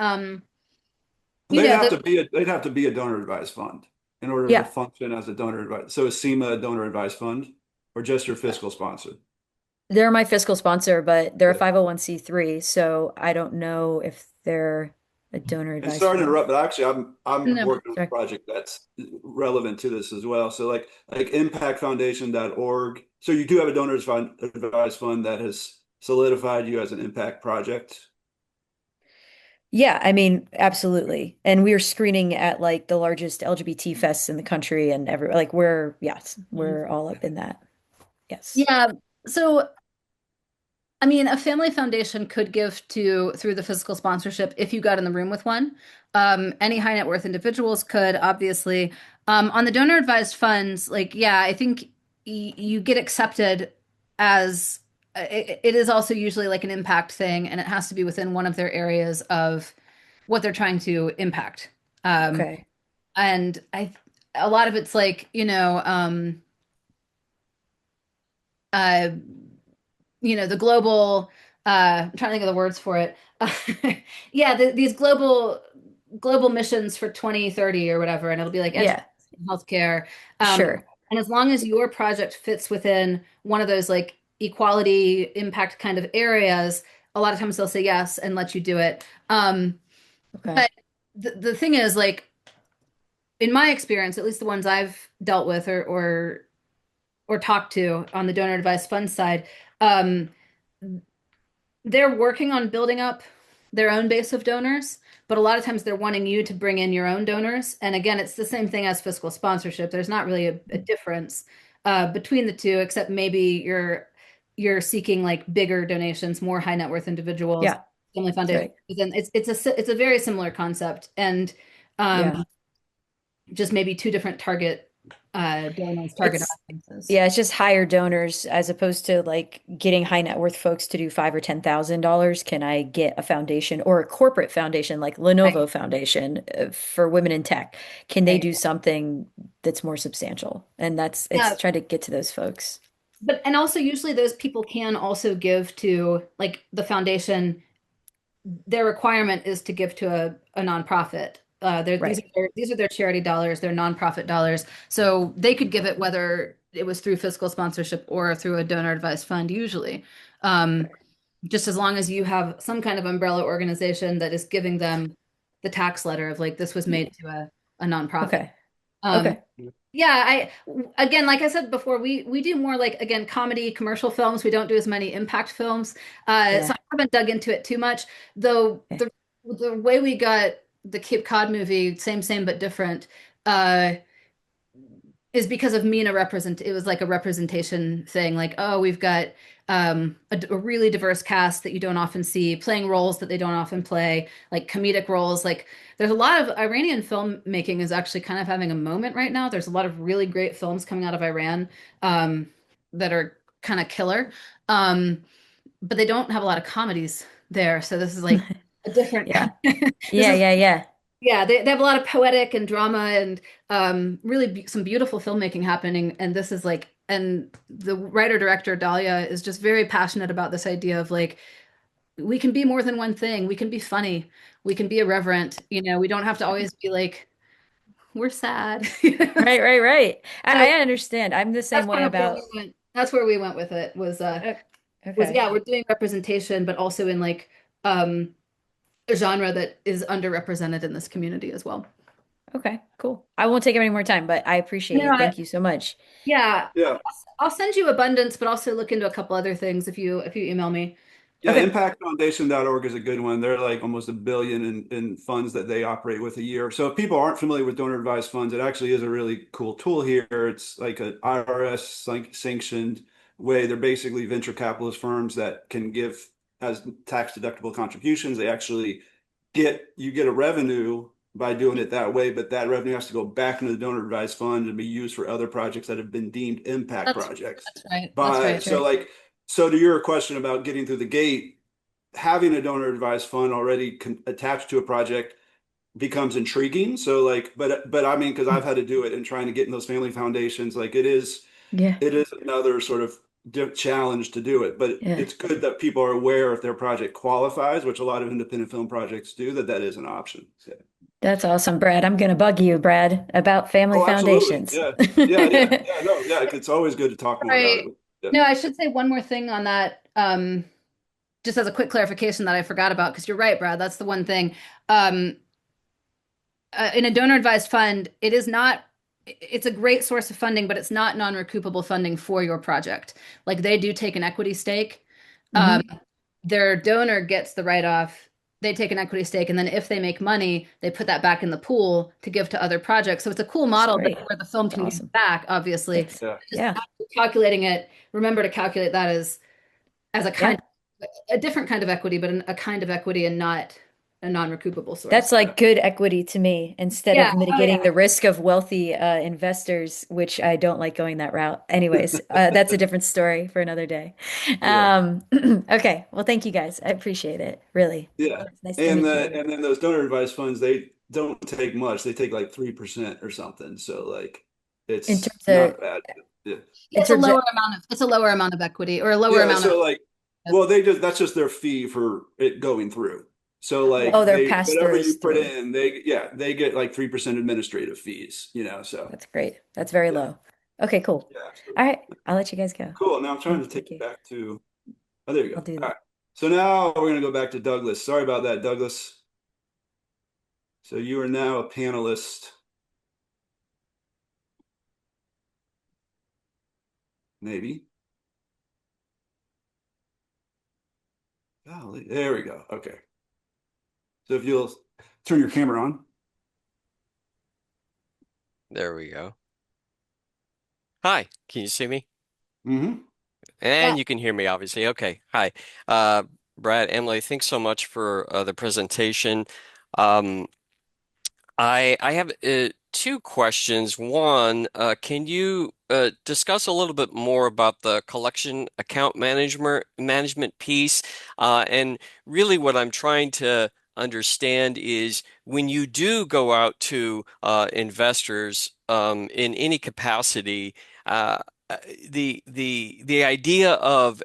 you They'd know, have to be a donor advised fund in order to Yeah, function as a donor advised. So is SEMA a donor advised fund or just your fiscal sponsor? they're my fiscal sponsor, but they're a Yeah. 501(c)(3), so I don't know if they're a donor And advised sorry to fund. interrupt, but actually I'm no. working on a Sorry. project that's relevant to this as well. So like impactfoundation.org. So you do have a donors fund advised fund that has solidified you as an impact project. Yeah, I mean, absolutely. And we are screening at like the largest LGBT fests in the country and like yes, we're all up in that. Yes. Yeah. So, I mean, a family foundation could give to through the physical sponsorship if you got in the room with one. Any high net worth individuals could, obviously. On the donor advised funds, like, yeah, I think you get accepted as it is also usually like an impact thing, and it has to be within one of their areas of what they're trying to impact. Um, Okay. and a lot of it's like, uh, the global I'm trying to think of the words for it. Yeah, these global missions for 2030 or whatever, and it'll be like education, Yeah, healthcare. Um, sure. and as long as your project fits within one of those like equality impact kind of areas, a lot of times they'll say yes and let you do it. Okay. But the thing is, like, in my experience, at least the ones I've dealt with or talked to on the donor advised fund side, um, they're working on building up their own base of donors, but a lot of times they're wanting you to bring in your own donors. And again, it's the same thing as fiscal sponsorship. There's not really a difference between the two, except maybe you're seeking like bigger donations, more high net worth individuals, Yeah, family that's foundation. right. Then it's a very similar concept, and Yeah. um, just maybe two different donors, target It's audiences. yeah, it's just higher donors as opposed to like getting high net worth folks to do $5,000 or $10,000. Can I get a foundation or a corporate foundation like Right. Lenovo Foundation for women in tech? Can they Right. do something that's more substantial? And it's Yeah. trying to get to those folks. But and also usually those people can also give to like the foundation. Their requirement is to give to a nonprofit. These Right. are their charity dollars, their nonprofit dollars. So they could give it whether it was through fiscal sponsorship or through a donor advised fund usually. Um, just as long as you have some kind of umbrella organization that is giving them the tax letter of like this was made to a nonprofit. Okay. Um, Okay. yeah, again, like I said before, we do more like again comedy commercial films. We don't do as many impact films. So Yeah. I haven't dug into it too much, though Okay. the way we got the Cape Cod movie, same but different, uh, is because of Mina represent. It was like a representation thing. Like, oh, we've got a really diverse cast that you don't often see playing roles that they don't often play, like comedic roles. Like, there's a lot of Iranian filmmaking is actually kind of having a moment right now. There's a lot of really great films coming out of Iran um, that are kind of killer, um, but they don't have a lot of comedies there. So this is like a different kind. Yeah. This Yeah. is Yeah. Yeah. yeah, they have a lot of poetic and drama and really some beautiful filmmaking happening. And this is like, and the writer director Dahlia is just very passionate about this idea of like, we can be more than one thing. We can be funny. We can be irreverent. We don't have to always be like, we're sad. Right. Right. Right. So I understand. I'm the same that's way kind of where we about. went. That's where we went with it was Okay. yeah, we're doing representation, but also in like a genre that is underrepresented in this community as well. Okay. Cool. I won't take up any more time, but I appreciate No, it. Thank you so much. yeah, Yeah. I'll send you abundance, but also look into a couple other things if you email me. Yeah, Okay. impactfoundation.org is a good one. They're like almost 1 billion in funds that they operate with a year. So if people aren't familiar with donor advised funds, it actually is a really cool tool here. It's like an IRS sanctioned way. They're basically venture capitalist firms that can give as tax deductible contributions. They actually you get a revenue by doing it that way, but that revenue has to go back into the donor advised fund and be used for other projects that have been deemed impact That's projects. that's right. That's But right. That's so right. like so to your question about getting through the gate, having a donor advised fund already attached to a project becomes intriguing. So like, but I mean, because I've had to do it and trying to get in those family foundations, like Yeah. it is another sort of challenge to do it. But Yeah. it's good that people are aware if their project qualifies, which a lot of independent film projects do, that that is an option. So, That's awesome, Brad. I'm going to bug you, Brad, about family oh, absolutely, foundations. yeah, yeah. No, yeah. It's always good to talk more about Right. it. Yeah. No, I should say one more thing on that. Just as a quick clarification that I forgot about, because you're right, Brad. That's the one thing. Um, in a donor advised fund, it is not, it's a great source of funding, but it's not non-recoupable funding for your project. Like they do take an equity stake. Um, Hmm. their donor gets the write-off. They take an equity stake, and then if they make money, they put that back in the pool to give to other projects. So it's a cool That's model great. where the film That's can give awesome. back, obviously. It's, Yeah. Just yeah. calculating it, remember to calculate that as a kind Yeah. a different kind of equity, but a kind of equity and not a non-recoupable source. That's like good equity to me instead Yeah. of Oh, mitigating yeah. the risk of wealthy investors, which I don't like going that route. Anyways, that's a different story for another day. Yeah. Um, okay. Well, thank you guys. I appreciate it. Really. Yeah. It's nice to meet you. And then those donor advised funds, they don't take much. They take like 3% or something. So like In it's terms not of, bad. Yeah. in terms of, It's a lower amount of equity or a lower Yeah, amount so like of well that's just their fee for it going through. So yeah. oh, like they're they pass whatever throughs you put through. in, they get like 3% administrative fees, so That's great. That's very yeah. low. Okay, cool. Yeah, All absolutely. right. I'll let you guys go. Cool. Now I'm trying to take Thank it you. back to oh there you I'll go. do All that. right. So now we're gonna go back to Douglas. Sorry about that, Douglas. So you are now a panelist, maybe. Golly, there we go. Okay. So if you'll turn your camera on. There we go. Hi, can you see me? Mm-hmm. Yeah. And you can hear me, obviously. Okay. Hi. Uh, Brad, Emily, thanks so much for the presentation. Um, I have two questions. One, can you discuss a little bit more about the collection account management piece? And really, what I'm trying to understand is when you do go out to investors in any capacity. Uh, uh, the idea of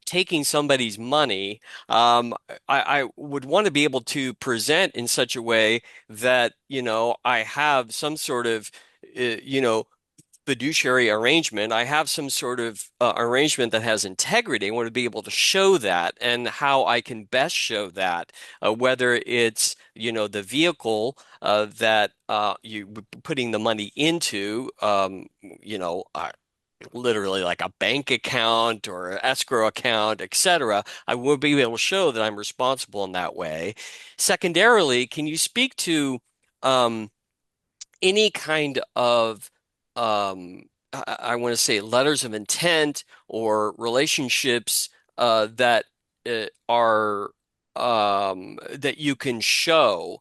taking somebody's money, I would want to be able to present in such a way that, I have some sort of, fiduciary arrangement. I have some sort of arrangement that has integrity. I want to be able to show that and how I can best show that, whether it's, the vehicle that you putting the money into, literally like a bank account or an escrow account, etc. I will be able to show that I'm responsible in that way. Secondarily, can you speak to um, any kind of I want to say letters of intent or relationships that are that you can show.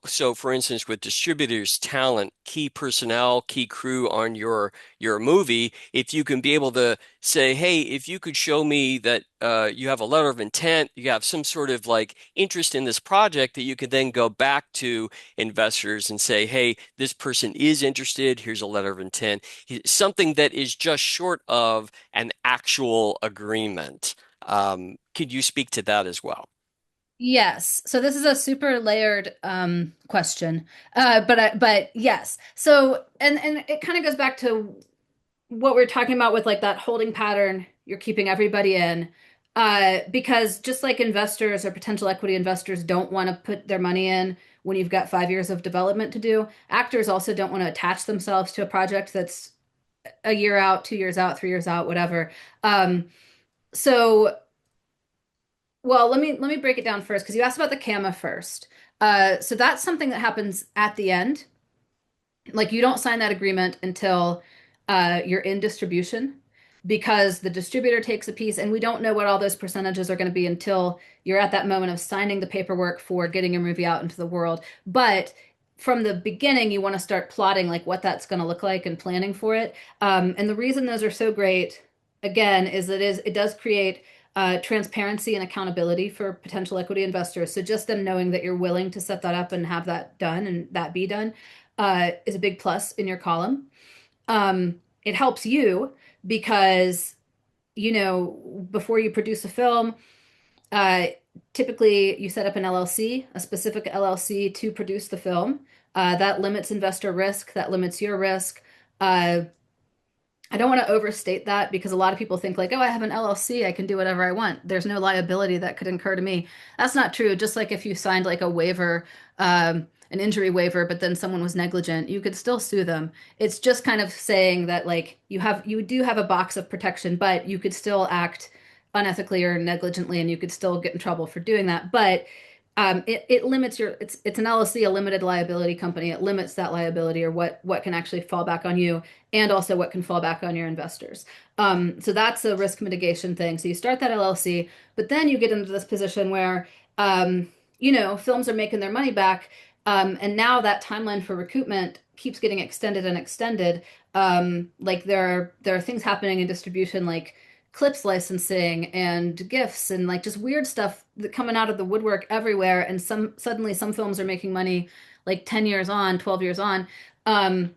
So, for instance, with distributors, talent, key personnel, key crew on your movie, if you can be able to say, "Hey, if you could show me that you have a letter of intent, you have some sort of like interest in this project," that you could then go back to investors and say, hey, this person is interested. Here's a letter of intent. Something that is just short of an actual agreement. Could you speak to that as well? Yes. So this is a super layered question. But yes. So and it kind of goes back to what we're talking about with like that holding pattern, you're keeping everybody in. Because just like investors or potential equity investors don't want to put their money in when you've got 5 years of development to do, actors also don't want to attach themselves to a project that's a year out, 2 years out, 3 years out, whatever. So Well, let me break it down first because you asked about the CAMA first. So that's something that happens at the end. Like you don't sign that agreement until you're in distribution because the distributor takes a piece, and we don't know what all those percentages are going to be until you're at that moment of signing the paperwork for getting your movie out into the world. But from the beginning, you want to start plotting like what that's going to look like and planning for it. And the reason those are so great, again, is it does create transparency and accountability for potential equity investors. So just them knowing that you're willing to set that up and have that done and that be done is a big plus in your column. It helps you because, before you produce a film, uh, typically you set up an LLC, a specific LLC to produce the film. That limits investor risk, that limits your risk. Uh, I don't want to overstate that because a lot of people think like, oh, I have an LLC, I can do whatever I want. There's no liability that could incur to me. That's not true. Just like if you signed like a waiver, an injury waiver, but then someone was negligent, you could still sue them. It's just kind of saying that like you do have a box of protection, but you could still act unethically or negligently, and you could still get in trouble for doing that. But it limits it's an LLC, a limited liability company. It limits that liability or what can actually fall back on you, and also what can fall back on your investors. So that's a risk mitigation thing. So you start that LLC, but then you get into this position where films are making their money back, and now that timeline for recoupment keeps getting extended and extended. Like there are things happening in distribution, like clips licensing and gifts and like just weird stuff that coming out of the woodwork everywhere. And suddenly some films are making money like 10 years on, 12 years on. Um,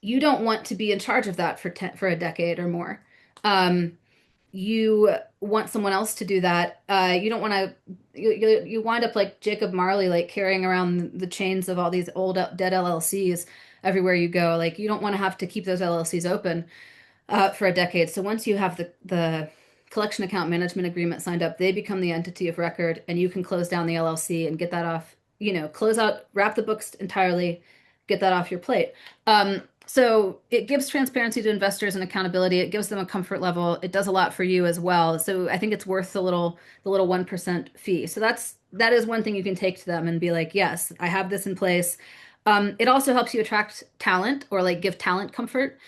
you don't want to be in charge of that for a decade or more. Um, you want someone else to do that. You don't want to, you wind up like Jacob Marley, like carrying around the chains of all these old dead LLCs everywhere you go. Like you don't want to have to keep those LLCs open for a decade. So once you have the collection account management agreement signed up, they become the entity of record, and you can close down the LLC and get that off, close out, wrap the books entirely, get that off your plate. So it gives transparency to investors and accountability. It gives them a comfort level. It does a lot for you as well. So I think it's worth the little 1% fee. So that is one thing you can take to them and be like, yes, I have this in place. It also helps you attract talent or like give talent comfort.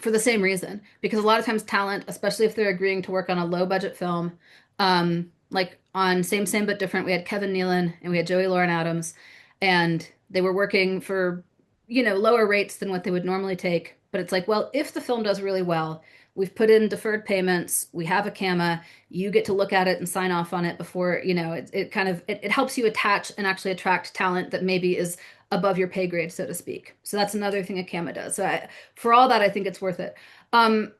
For the same reason, because a lot of times talent, especially if they're agreeing to work on a low budget film, like on Same But Different, we had Kevin Nealon and we had Joey Lauren Adams, and they were working for, lower rates than what they would normally take. But it's like, well, if the film does really well, we've put in deferred payments, we have a CAMA, you get to look at it and sign off on it before, it kind of it helps you attach and actually attract talent that maybe is above your pay grade, so to speak. So that's another thing a CAMA does. For all that, I think it's worth it. Um,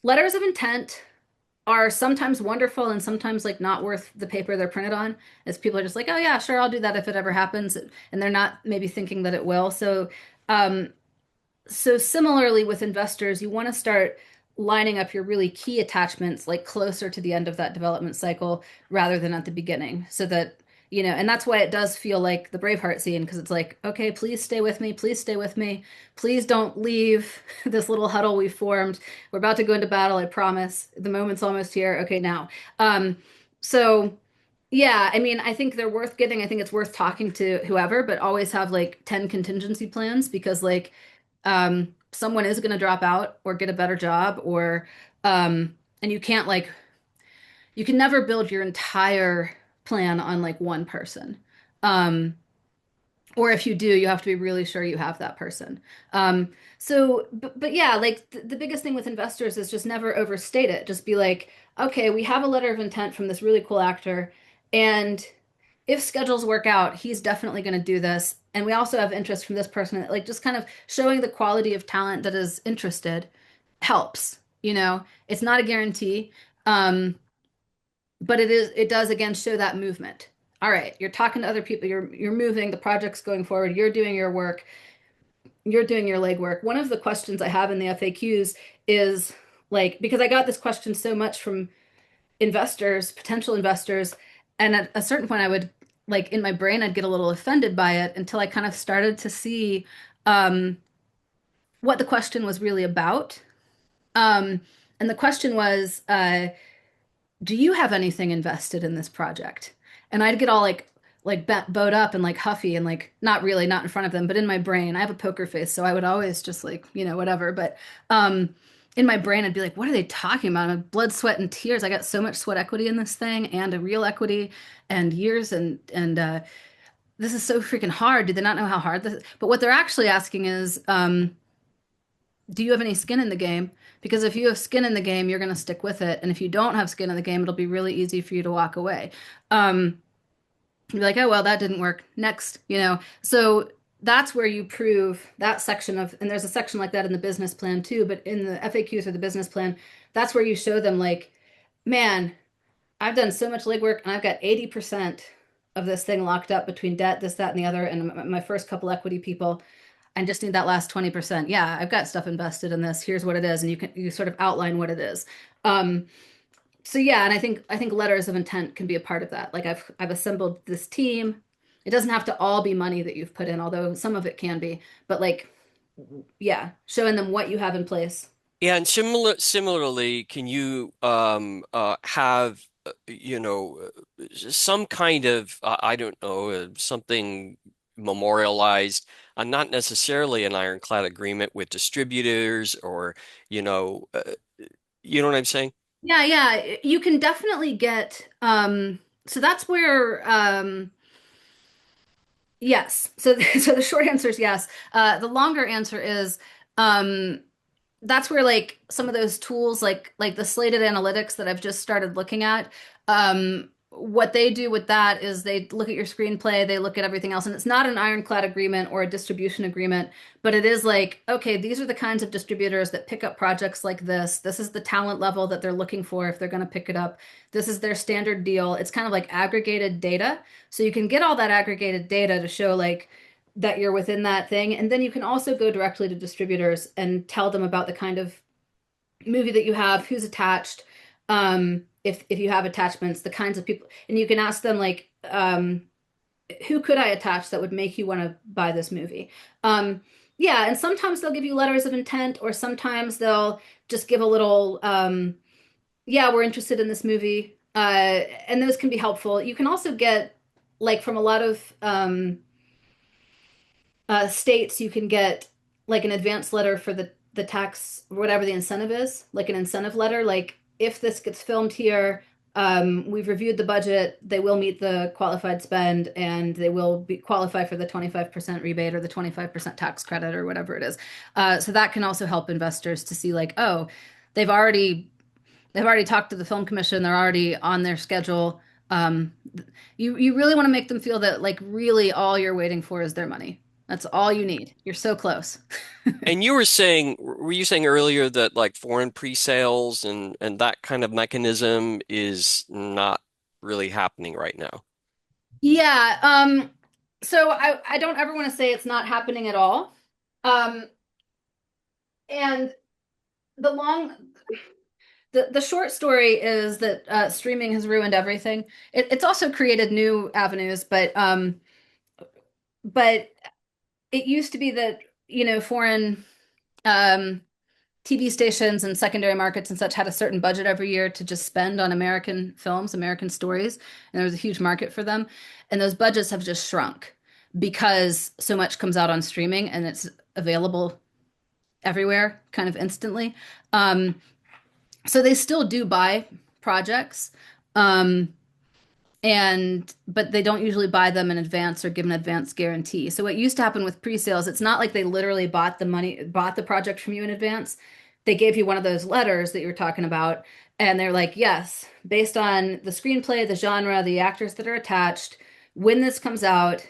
Letters of intent are sometimes wonderful and sometimes like not worth the paper they're printed on, as people are just like, oh yeah, sure, I'll do that if it ever happens, and they're not maybe thinking that it will. Um, so similarly with investors, you want to start lining up your really key attachments like closer to the end of that development cycle rather than at the beginning, so that and that's why it does feel like the Braveheart scene, because it's like, okay, please stay with me, please stay with me, please don't leave this little huddle we formed. We're about to go into battle, I promise. The moment's almost here. Okay, now. So yeah, I mean, I think they're worth getting. I think it's worth talking to whoever, but always have like 10 contingency plans, because like someone is going to drop out or get a better job, or and you can never build your entire plan on like one person. Um, or if you do, you have to be really sure you have that person. But yeah, like the biggest thing with investors is just never overstate it. Just be like, okay, we have a letter of intent from this really cool actor, and if schedules work out, he's definitely going to do this. And we also have interest from this person. Like just kind of showing the quality of talent that is interested helps. It's not a guarantee. But it does again show that movement. All right, you're talking to other people, you're moving, the project's going forward, you're doing your work, you're doing your legwork. One of the questions I have in the FAQs is like, because I got this question so much from investors, potential investors, and at a certain point I would like in my brain I'd get a little offended by it until I kind of started to see um, what the question was really about. And the question was, do you have anything invested in this project? And I'd get all like bowed up and like huffy and like not really not in front of them, but in my brain, I have a poker face, so I would always just like, whatever. But in my brain, I'd be like, what are they talking about? I'm blood, sweat, and tears. I got so much sweat equity in this thing and a real equity and years and this is so freaking hard. Do they not know how hard this is? But what they're actually asking is, do you have any skin in the game? Because if you have skin in the game, you're going to stick with it. And if you don't have skin in the game, it'll be really easy for you to walk away. You'd be like, oh, well, that didn't work. Next. So that's where you prove that section of, and there's a section like that in the business plan too, but in the FAQs or the business plan, that's where you show them like, man, I've done so much legwork and I've got 80% of this thing locked up between debt, this, that, and the other, and my first couple equity people. I just need that last 20%. Yeah, I've got stuff invested in this. Here's what it is. And you sort of outline what it is. So yeah, and I think letters of intent can be a part of that. Like I've assembled this team. It doesn't have to all be money that you've put in, although some of it can be. But like, yeah, showing them what you have in place. Yeah, and similarly, can you have some kind of I don't know something memorialized, not necessarily an ironclad agreement with distributors or you know uh, you know what I'm saying? Yeah, yeah, you can definitely get so that's where yes. So so the short answer is yes. The longer answer is um that's where like some of those tools like the slated analytics that I've just started looking at, what they do with that is they look at your screenplay, they look at everything else, and it's not an ironclad agreement or a distribution agreement, but it is like, okay, these are the kinds of distributors that pick up projects like this. This is the talent level that they're looking for if they're going to pick it up. This is their standard deal. It's kind of like aggregated data. So you can get all that aggregated data to show like that you're within that thing. And then you can also go directly to distributors and tell them about the kind of movie that you have, who's attached, if you have attachments, the kinds of people, and you can ask them like, who could I attach that would make you want to buy this movie? Yeah, and sometimes they'll give you letters of intent, or sometimes they'll just give a little, yeah, we're interested in this movie. And those can be helpful. You can also get like from a lot of states, you can get like an advance letter for the tax, whatever the incentive is, like an incentive letter. Like if this gets filmed here, we've reviewed the budget. They will meet the qualified spend, and they will be qualify for the 25% rebate or the 25% tax credit or whatever it is. So that can also help investors to see like, oh, they've already they've already talked to the film commission. They're already on their schedule. Um, you really want to make them feel that like really all you're waiting for is their money. That's all you need. You're so close. And were you saying earlier that like foreign pre-sales and that kind of mechanism is not really happening right now? Yeah. So I don't ever want to say it's not happening at all. Um, and the long the short story is that streaming has ruined everything. It's also created new avenues, but it used to be that foreign um, TV stations and secondary markets and such had a certain budget every year to just spend on American films, American stories, and there was a huge market for them. And those budgets have just shrunk because so much comes out on streaming and it's available everywhere kind of instantly. So they still do buy projects. Um, but they don't usually buy them in advance or give an advance guarantee. So what used to happen with pre-sales, it's not like they literally bought the project from you in advance. They gave you one of those letters that you were talking about, and they're like, yes, based on the screenplay, the genre, the actors that are attached, when this comes out,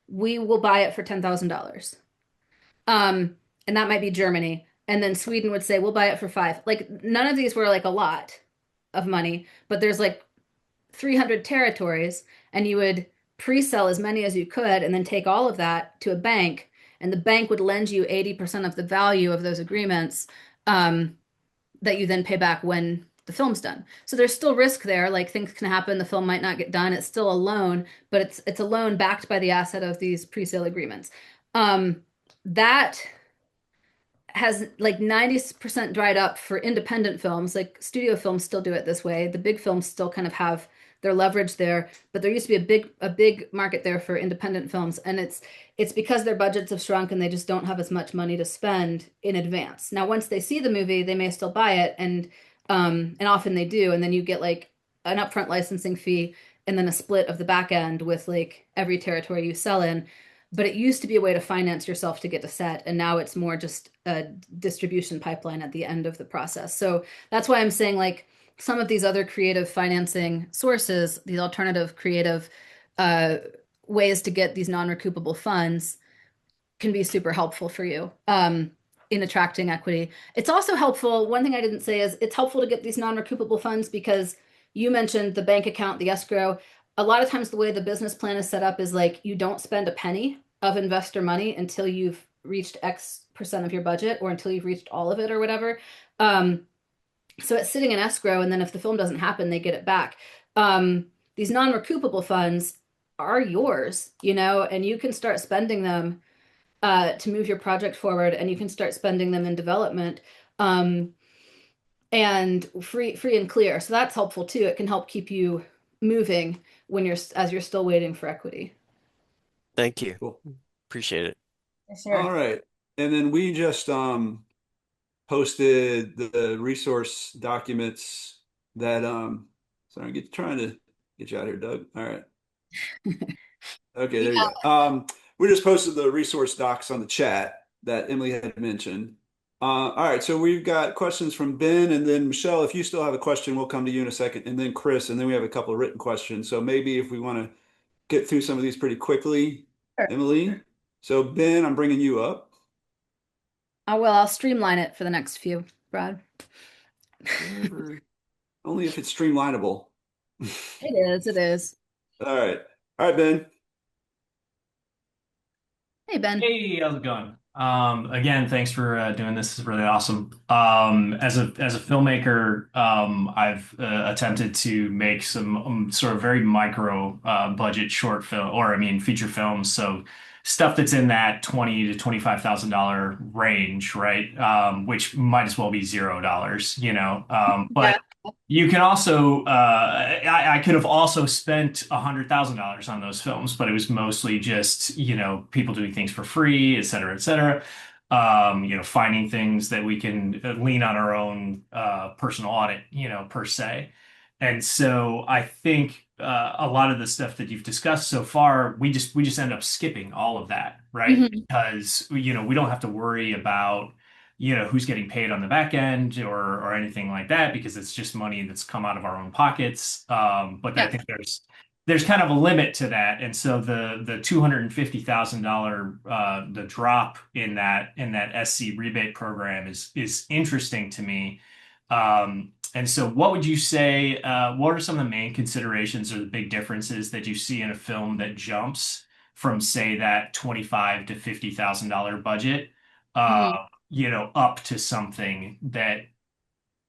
we will buy it for $10,000. And that might be Germany. And then Sweden would say, we'll buy it for five. Like none of these were like a lot of money, but there's like 300 territories, and you would pre-sell as many as you could and then take all of that to a bank, and the bank would lend you 80% of the value of those agreements, that you then pay back when the film's done. So there's still risk there, like things can happen, the film might not get done. It's still a loan, but it's a loan backed by the asset of these pre-sale agreements. That has like 90% dried up for independent films. Like studio films still do it this way. The big films still kind of have their leverage there, but there used to be a big market there for independent films, and it's because their budgets have shrunk and they just don't have as much money to spend in advance. Now, once they see the movie, they may still buy it, and often they do, and then you get like an upfront licensing fee and then a split of the back end with like every territory you sell in. But it used to be a way to finance yourself to get to set, and now it's more just a distribution pipeline at the end of the process. So that's why I'm saying like some of these other creative financing sources, these alternative creative uh, ways to get these non-recoupable funds can be super helpful for you in attracting equity. It's also helpful. One thing I didn't say is it's helpful to get these non-recoupable funds because you mentioned the bank account, the escrow. A lot of times, the way the business plan is set up is like you don't spend a penny of investor money until you've reached X% of your budget or until you've reached all of it or whatever. Um, so it's sitting in escrow, and then if the film doesn't happen, they get it back. These non-recoupable funds are yours, and you can start spending them to move your project forward, and you can start spending them in development, and free and clear. So that's helpful too. It can help keep you moving as you're still waiting for equity. Thank you. Cool. Appreciate it. Sure. All right. And then we just posted the resource documents that sorry, trying to get you out here, Doug. All right. Okay, there you go. We just posted the resource docs on the chat that Emily had mentioned. All right, so we've got questions from Ben, and then Michelle, if you still have a question, we'll come to you in a second, and then Chris, and then we have a couple of written questions. So maybe if we want to get through some of these pretty quickly, Sure. Emily. So Ben, I'm bringing you up. I'll streamline it for the next few, Brad. Only if it's streamlinable. It is. All right. All right, Ben. Hey, Ben. Hey, how's it going? Again, thanks for doing this. This is really awesome. As a filmmaker, I've attempted to make some sort of very micro budget short film, or I mean feature films. So stuff that's in that $20,000 to $25,000 range, right? Which might as well be $0, But you can also, I could have also spent $100,000 on those films, but it was mostly just, people doing things for free, et cetera, et cetera. Finding things that we can lean on our own personal audit, per se. And so I think a lot of the stuff that you've discussed so far, we just end up skipping all of that, right? Mhm. Because, we don't have to worry about who's getting paid on the back end or anything like that because it's just money that's come out of our own pockets. But I Yeah. think there's kind of a limit to that, and so the $250,000 the drop in that SC rebate program is interesting to me. And so, what would you say? What are some of the main considerations or the big differences that you see in a film that jumps from, say, that $25,000 to $50,000 budget? Mhm. Up to something that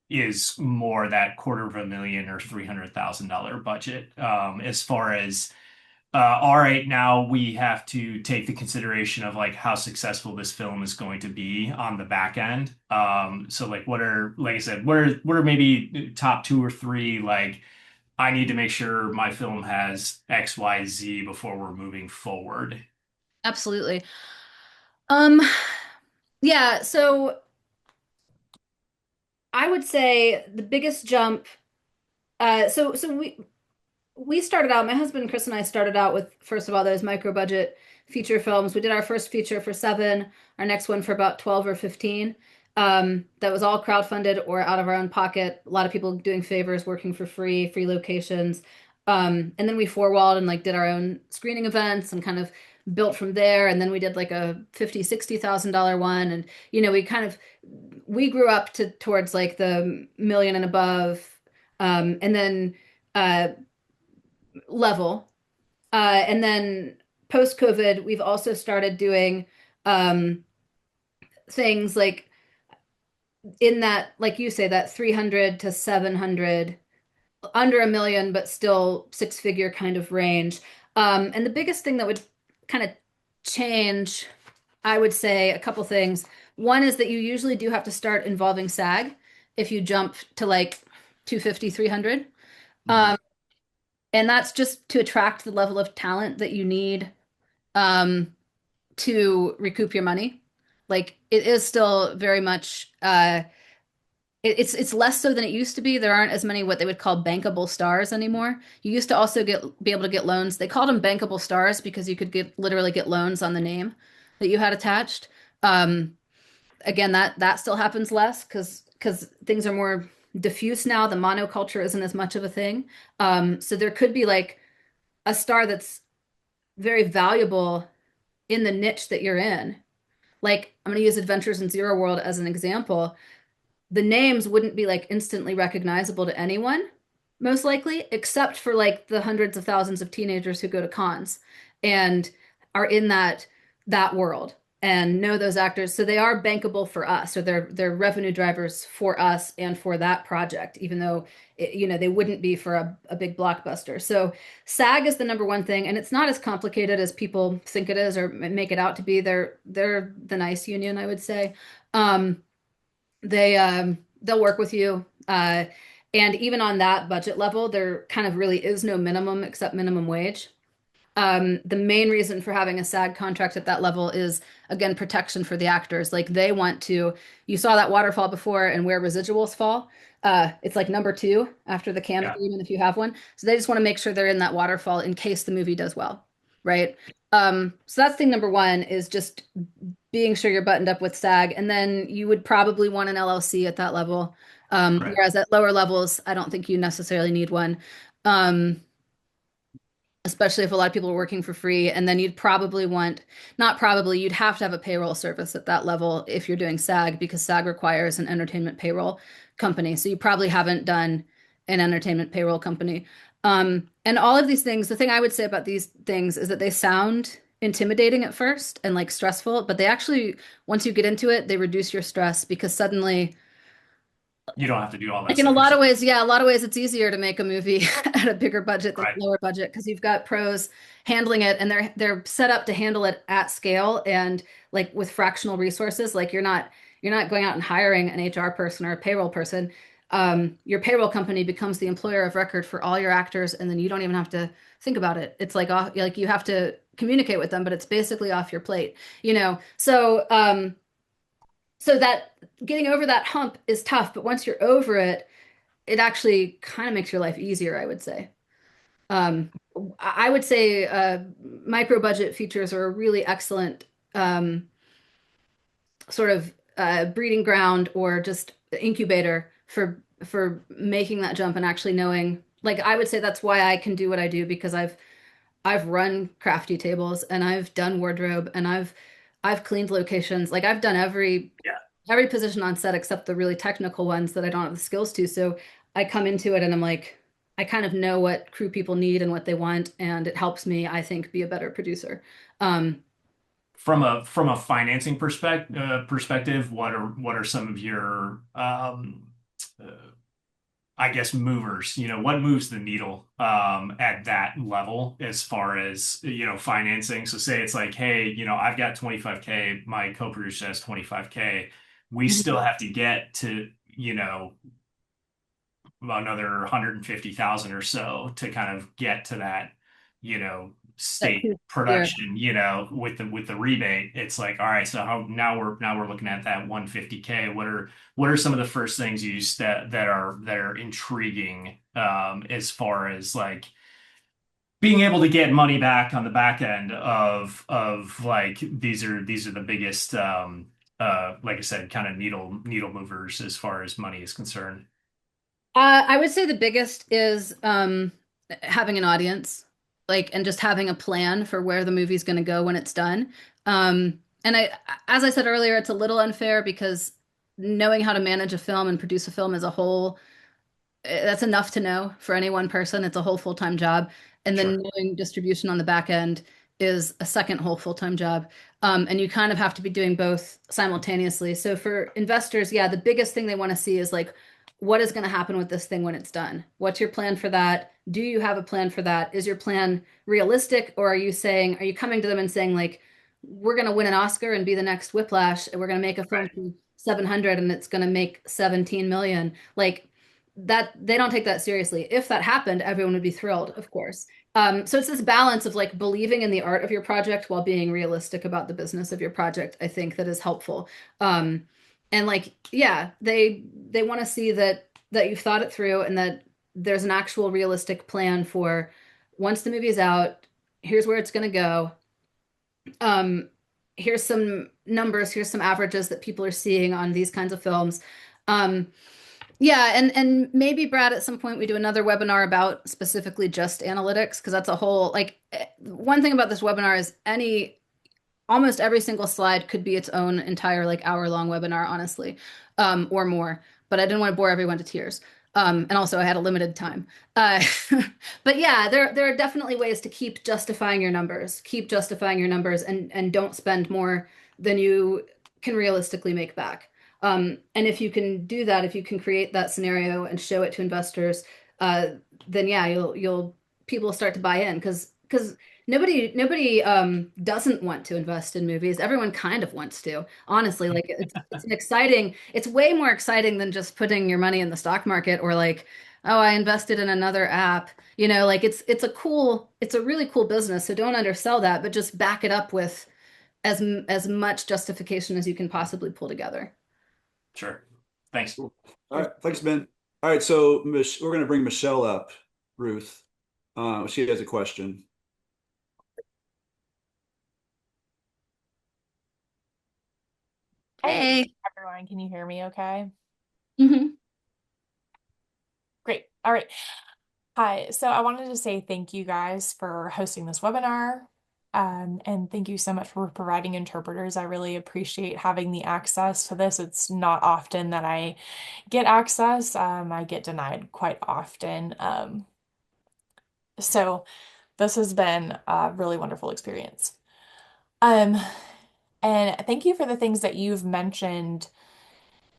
is more that $250,000 or $300,000 budget. As far as, all right, now we have to take the consideration of like how successful this film is going to be on the back end. So like like I said, what are maybe top two or three, like I need to make sure my film has X, Y, Z before we're moving forward. Absolutely. Um, yeah, so I would say the biggest jump, so we started out, my husband Chris and I started out with, first of all, those micro budget feature films. We did our first feature for 7, our next one for about 12 or 15. That was all crowdfunded or out of our own pocket. A lot of people doing favors, working for free locations. And then we four-walled and like did our own screening events and kind of built from there. And then we did like a $50,000, $60,000 one. And we grew up towards like the million and above. And then uh level. And then post COVID, we've also started doing um, things like in that, like you say, that 300 to 700, under a million, but still six-figure kind of range. And the biggest thing that would kind of change, I would say a couple things. One is that you usually do have to start involving SAG if you jump to like 250, 300. Mhm. And that's just to attract the level of talent that you need um, to recoup your money. Like it is still very much it's less so than it used to be. There aren't as many what they would call bankable stars anymore. You used to also be able to get loans. They called them bankable stars because you could literally get loans on the name that you had attached. Um, Again, that still happens less because things are more diffuse now. The monoculture isn't as much of a thing. So there could be like a star that's very valuable in the niche that you're in. Like I'm going to use Adventures in Zero World as an example. The names wouldn't be like instantly recognizable to anyone, most likely, except for like the hundreds of thousands of teenagers who go to cons and are in that world and know those actors. So they are bankable for us, or they're revenue drivers for us and for that project, even though they wouldn't be for a big blockbuster. So SAG is the number one thing, and it's not as complicated as people think it is or make it out to be. They're the nice union, I would say. Um, they'll work with you. And even on that budget level, there kind of really is no minimum except minimum wage. The main reason for having a SAG contract at that level is, again, protection for the actors. Like they want to, you saw that waterfall before and where residuals fall. It's like number two after the can Yeah. agreement if you have one. So they just want to make sure they're in that waterfall in case the movie does well, right? So that's thing number one is just being sure you're buttoned up with SAG. And then you would probably want an LLC at that level. Right. Whereas at lower levels, I don't think you necessarily need one. Um, Especially if a lot of people are working for free. And then you'd probably want, not probably, you'd have to have a payroll service at that level if you're doing SAG because SAG requires an entertainment payroll company. So you probably haven't done an entertainment payroll company. And all of these things, the thing I would say about these things is that they sound intimidating at first and like stressful, but they actually, once you get into it, they reduce your stress because suddenly You don't have to do all that like in a stuff lot of yourself. ways, yeah, a lot of ways it's easier to make a movie at a bigger budget than Right. a lower budget because you've got pros handling it and they're set up to handle it at scale and like with fractional resources. Like you're not going out and hiring an HR person or a payroll person. Your payroll company becomes the employer of record for all your actors, and then you don't even have to think about it. It's like you have to communicate with them, but it's basically off your plate, you know. So that getting over that hump is tough, but once you're over it, it actually kind of makes your life easier, I would say. Um, I would say micro budget features are a really excellent um, sort of breeding ground or just incubator for making that jump and actually knowing. Like I would say that's why I can do what I do because I've run crafty tables and I've done wardrobe and I've cleaned locations. Like I've done Yeah. every position on set except the really technical ones that I don't have the skills to. So I come into it and I'm like, I kind of know what crew people need and what they want, and it helps me, I think, be a better producer. Um, From a financing perspective, what are some of your uh, I guess movers, what moves the needle at that level as far as, financing. So say it's like, hey, I've got 25K, my co-producer has 25K. We still have to get to, another 150,000 or so to kind of get to that, that state too, yeah. production, with the rebate. It's like, all right, so now we're looking at that 150K. What are some of the first things you use that are intriguing as far as like being able to get money back on the back end of like these are the biggest like I said, kind of needle movers as far as money is concerned. I would say the biggest is having an audience, like, and just having a plan for where the movie's going to go when it's done. And as I said earlier, it's a little unfair because knowing how to manage a film and produce a film as a whole, that's enough to know for any one person. It's a whole full-time job. And then Sure. knowing distribution on the back end is a second whole full-time job. And you kind of have to be doing both simultaneously. So for investors, yeah, the biggest thing they want to see is like, what is going to happen with this thing when it's done? What's your plan for that? Do you have a plan for that? Is your plan realistic? Or are you coming to them and saying like, we're going to win an Oscar and be the next Whiplash, and we're going to make a film for 700 and it's going to make 17 million. Like that, they don't take that seriously. If that happened, everyone would be thrilled, of course. So it's this balance of like believing in the art of your project while being realistic about the business of your project, I think that is helpful. And like, yeah, they want to see that you've thought it through and that there's an actual realistic plan for once the movie is out, here's where it's going to go. Um, Here's some numbers, here's some averages that people are seeing on these kinds of films. Um, yeah, and maybe Brad, at some point we do another webinar about specifically just analytics, because that's a whole like one thing about this webinar is almost every single slide could be its own entire like hour-long webinar, honestly, or more. But I didn't want to bore everyone to tears. And also I had a limited time. Uh, but yeah, there are definitely ways to keep justifying your numbers, and don't spend more than you can realistically make back. And if you can do that, if you can create that scenario and show it to investors, uh, then yeah, you'll people will start to buy in because nobody doesn't want to invest in movies. Everyone kind of wants to, honestly. Like it's way more exciting than just putting your money in the stock market or like, oh, I invested in another app. Like it's a really cool business. So don't undersell that, but just back it up with as much justification as you can possibly pull together. Sure. Thanks. Cool. All right, thanks, Ben. All right, so we're going to bring Michelle up, Ruth. She has a question. Hey. Hey, everyone, can you hear me okay? Mhm. Great. All right. Hi. So I wanted to say thank you guys for hosting this webinar. And thank you so much for providing interpreters. I really appreciate having the access to this. It's not often that I get access. I get denied quite often. So this has been a really wonderful experience. Um, and thank you for the things that you've mentioned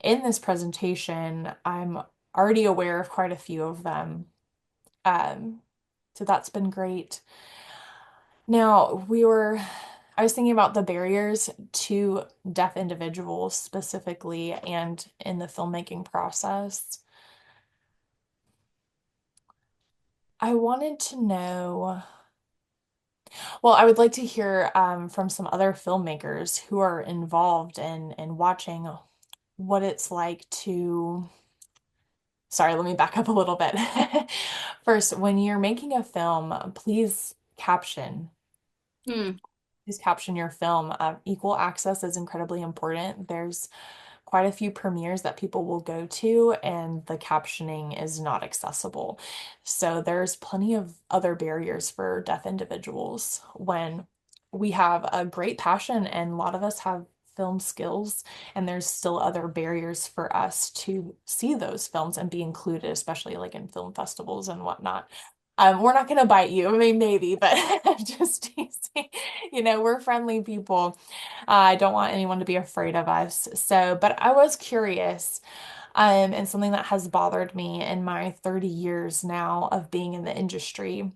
in this presentation. I'm already aware of quite a few of them. Um, so that's been great. Now, I was thinking about the barriers to deaf individuals specifically and in the filmmaking process. I wanted to know, well, I would like to hear from some other filmmakers who are involved in watching what it's like to sorry, let me back up a little bit. First, when you're making a film, please caption. Hmm. Please caption your film. Equal access is incredibly important. There's quite a few premieres that people will go to, and the captioning is not accessible. So there's plenty of other barriers for deaf individuals when we have a great passion, and a lot of us have film skills, and there's still other barriers for us to see those films and be included, especially like in film festivals and whatnot. We're not going to bite you. I mean, maybe, but just teasing. We're friendly people. I don't want anyone to be afraid of us. So, but I was curious, and something that has bothered me in my 30 years now of being in the industry.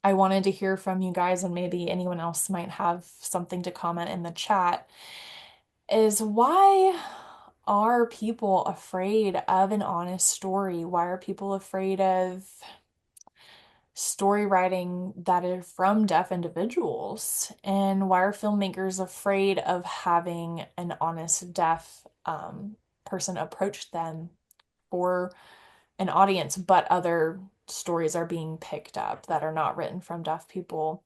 I wanted to hear from you guys, and maybe anyone else might have something to comment in the chat, is why are people afraid of an honest story? Why are people afraid of story writing that is from deaf individuals? And why are filmmakers afraid of having an honest deaf person approach them for an audience, but other stories are being picked up that are not written from deaf people?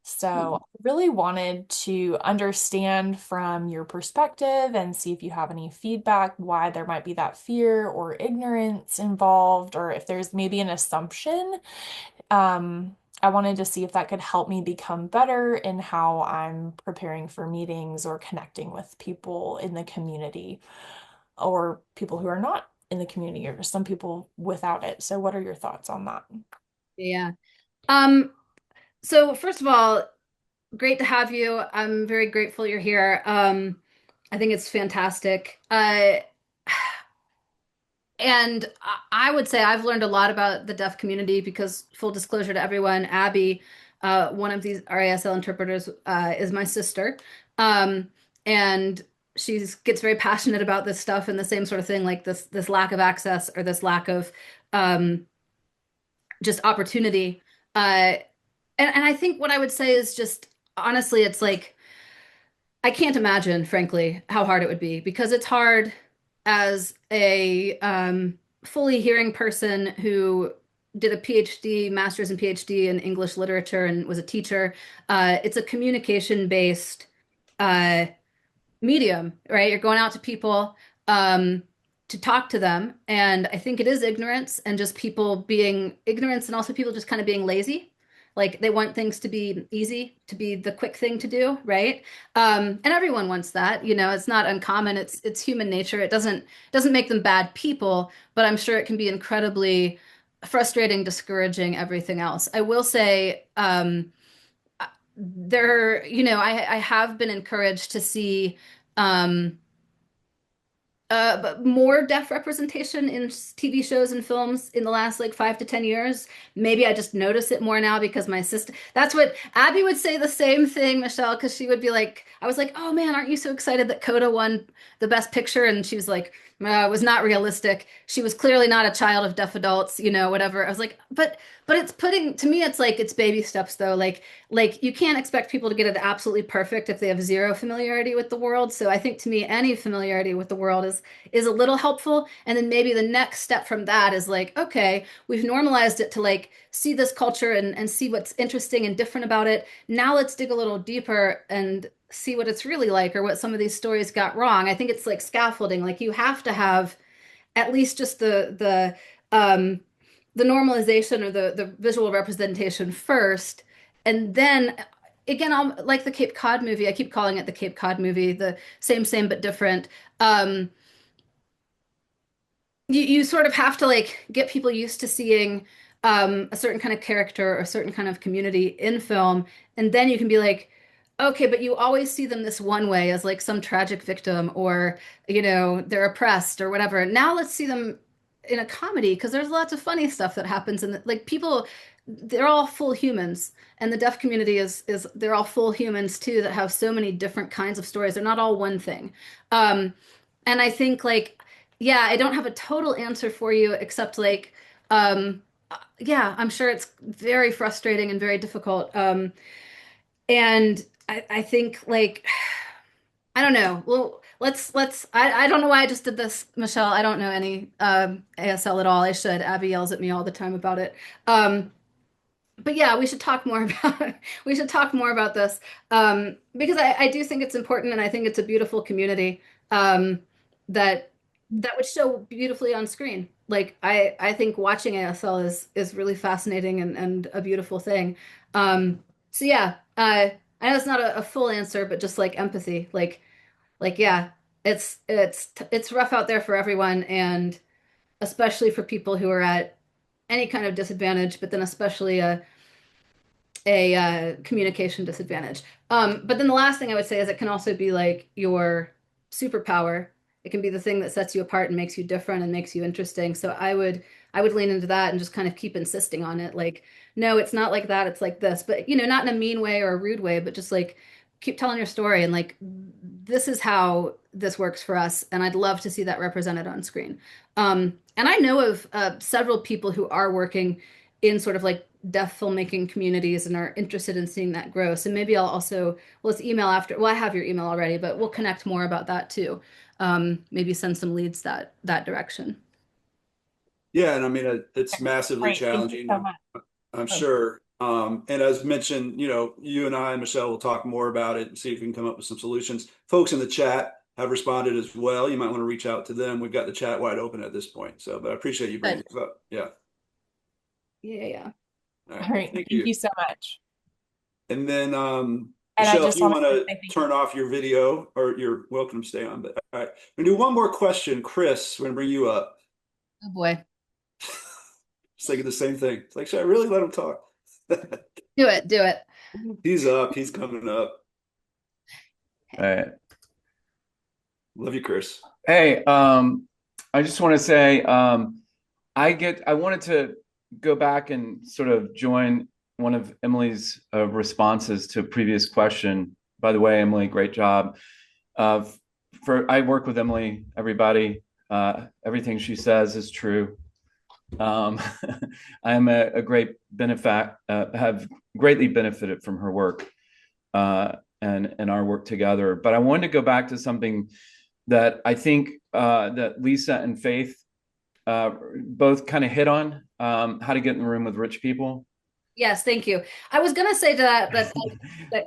So I really wanted to understand from your perspective and see if you have any feedback why there might be that fear or ignorance involved, or if there's maybe an assumption. I wanted to see if that could help me become better in how I'm preparing for meetings or connecting with people in the community or people who are not in the community or some people without it. So what are your thoughts on that? Yeah. Um, so first of all, great to have you. I'm very grateful you're here. I think it's fantastic. And I would say I've learned a lot about the deaf community because, full disclosure to everyone, Abby One of these RASL interpreters is my sister. And she gets very passionate about this stuff and the same sort of thing, like this lack of access or this lack of um, just opportunity. And I think what I would say is just honestly, it's like I can't imagine, frankly, how hard it would be because it's hard as a fully hearing person who did a PhD, master's and PhD in English literature and was a teacher. It's a communication based uh, medium, right? You're going out to people um, to talk to them. And I think it is ignorance and just people being ignorance and also people just kind of being lazy. Like they want things to be easy, to be the quick thing to do, right? And everyone wants that, you know, it's not uncommon. It's human nature. It doesn't make them bad people, but I'm sure it can be incredibly frustrating, discouraging, everything else. I will say, there, you know, I have been encouraged to see um, but more deaf representation in TV shows and films in the last like 5 to 10 years. Maybe I just notice it more now because my sister, that's what Abby would say the same thing, Michelle, because she would be like, I was like, oh man, aren't you so excited that Coda won the best picture? And she was like, it was not realistic. She was clearly not a child of deaf adults, you know, whatever. I was like, but it's putting to me, it's like it's baby steps though. Like you can't expect people to get it absolutely perfect if they have zero familiarity with the world. So I think to me, any familiarity with the world is a little helpful. And then maybe the next step from that is like, okay, we've normalized it to like see this culture and see what's interesting and different about it. Now let's dig a little deeper and see what it's really like or what some of these stories got wrong. I think it's like scaffolding. Like you have to have at least just the normalization or the visual representation first, and then again, I'll, like the Cape Cod movie. I keep calling it the Cape Cod movie, the same but different. You sort of have to like get people used to seeing a certain kind of character or a certain kind of community in film, and then you can be like, okay, but you always see them this one way as like some tragic victim or you know they're oppressed or whatever. Now let's see them in a comedy because there's lots of funny stuff that happens and like people they're all full humans and the deaf community is they're all full humans too that have so many different kinds of stories. They're not all one thing. Um, and I think like, yeah, I don't have a total answer for you except like, um, yeah, I'm sure it's very frustrating and very difficult. And I think like, I don't know. Well, I don't know why I just did this, Michelle. I don't know any ASL at all. I should. Abby yells at me all the time about it. Um, but yeah, we should talk more about we should talk more about this because I do think it's important and I think it's a beautiful community that that would show beautifully on screen. Like I think watching ASL is really fascinating and a beautiful thing. So yeah, I know it's not a full answer, but just like empathy, like yeah, it's rough out there for everyone and especially for people who are at any kind of disadvantage, but then especially a communication disadvantage. But then the last thing I would say is it can also be like your superpower. It can be the thing that sets you apart and makes you different and makes you interesting. So I would lean into that and just kind of keep insisting on it. Like, no, it's not like that. It's like this, but you know, not in a mean way or a rude way, but just like keep telling your story and like this is how this works for us. And I'd love to see that represented on screen. And I know of several people who are working in sort of like deaf filmmaking communities and are interested in seeing that grow. So maybe I'll also, well, let's email after, well, I have your email already, but we'll connect more about that too. Maybe send some leads that direction. Yeah, and I mean it's massively Great. Thank you challenging. so much. I'm sure. And as mentioned, you know, you and I, Michelle, will talk more about it and see if we can come up with some solutions. Folks in the chat have responded as well. You might want to reach out to them. We've got the chat wide open at this point. So, but I appreciate you bringing this up. Yeah. Yeah. All All right. Thank Thank you so much. And then, And I Michelle, if just you want want to to say thank turn off your video, or you're welcome to stay on. But all right, we're gonna do one more question. Chris, we're gonna bring you up. Oh boy. Just thinking the same thing. It's like, should I really let him talk? Do it. He's up. He's coming up. All right. Love you, Chris. Hey, I just want to say, I wanted to go back and sort of join one of Emily's responses to a previous question. By the way, Emily, great job. I work with Emily, everybody. Everything she says is true. I am a great have greatly benefited from her work and our work together. But I wanted to go back to something that I think that Lisa and Faith both kind of hit on, how to get in the room with rich people. Yes, thank you. I was going to say to that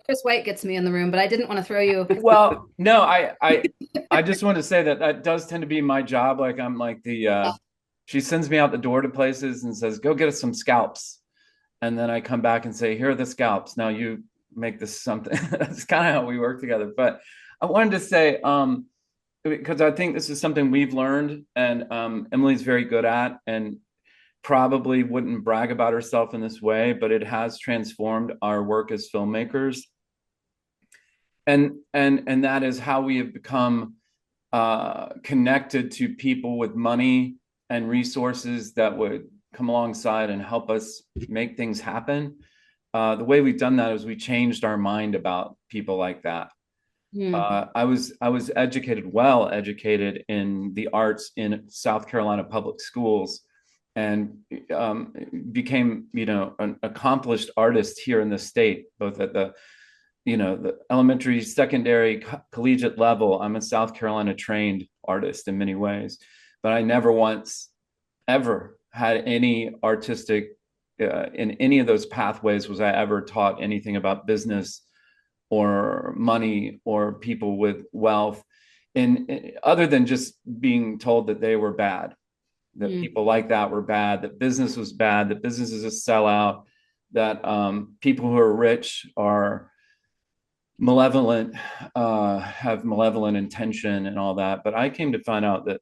Chris White gets me in the room, but I didn't want to throw you. Well, no, I just want to say that does tend to be my job. Like I'm like she sends me out the door to places and says, "Go get us some scalps," and then I come back and say, "Here are the scalps. Now you make this something." That's kind of how we work together. But I wanted to say, because I think this is something we've learned, and Emily's very good at, and probably wouldn't brag about herself in this way, but it has transformed our work as filmmakers. And that is how we have become connected to people with money and resources that would come alongside and help us make things happen. The way we've done that is we changed our mind about people like that. I was well educated in the arts in South Carolina public schools, and became, an accomplished artist here in the state, both at the elementary, secondary, collegiate level. I'm a South Carolina trained artist in many ways, but I never once ever had any artistic in any of those pathways was I ever taught anything about business or money or people with wealth, other than just being told that they were bad, that people like that were bad, that business was bad, that business is a sellout, that people who are rich are malevolent, have malevolent intention and all that. But I came to find out that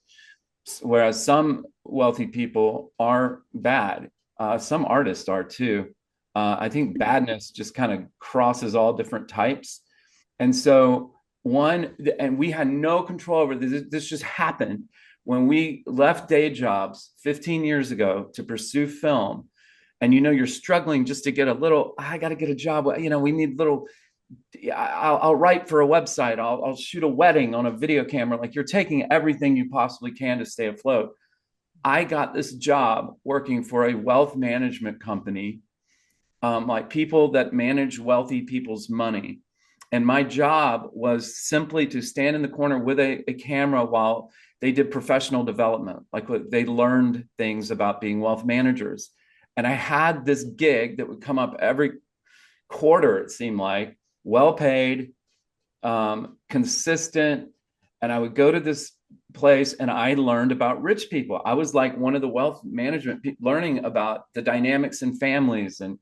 whereas some wealthy people are bad, some artists are too. I think badness just kind of crosses all different types. And so and we had no control over this. This just happened when we left day jobs 15 years ago to pursue film. And, you're struggling just to get I got to get a job. We need I'll write for a website. I'll shoot a wedding on a video camera. Like, you're taking everything you possibly can to stay afloat. I got this job working for a wealth management company, like people that manage wealthy people's money. And my job was simply to stand in the corner with a camera while they did professional development. Like, they learned things about being wealth managers. And I had this gig that would come up every quarter, it seemed like, well paid, consistent. And I would go to this place and I learned about rich people. I was like one of the wealth management people, learning about the dynamics in families and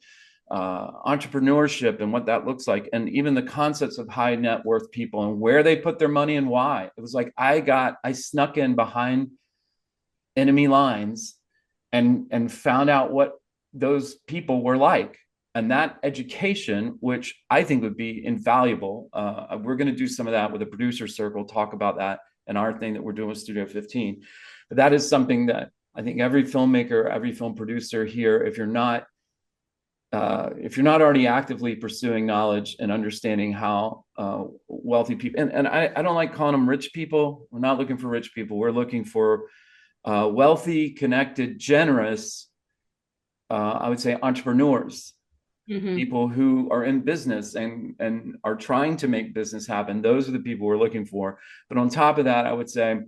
entrepreneurship and what that looks like, and even the concepts of high net worth people and where they put their money and why. It was like I snuck in behind enemy lines and found out what those people were like. And that education, which I think would be invaluable, we're going to do some of that with a producer circle, talk about that and our thing that we're doing with Studio 15. But that is something that I think every filmmaker, every film producer here, if you're not already actively pursuing knowledge and understanding how wealthy people, and I don't like calling them rich people. We're not looking for rich people. We're looking for wealthy, connected, generous, I would say entrepreneurs, people who are in business and are trying to make business happen. Those are the people we're looking for. But on top of that, I would say,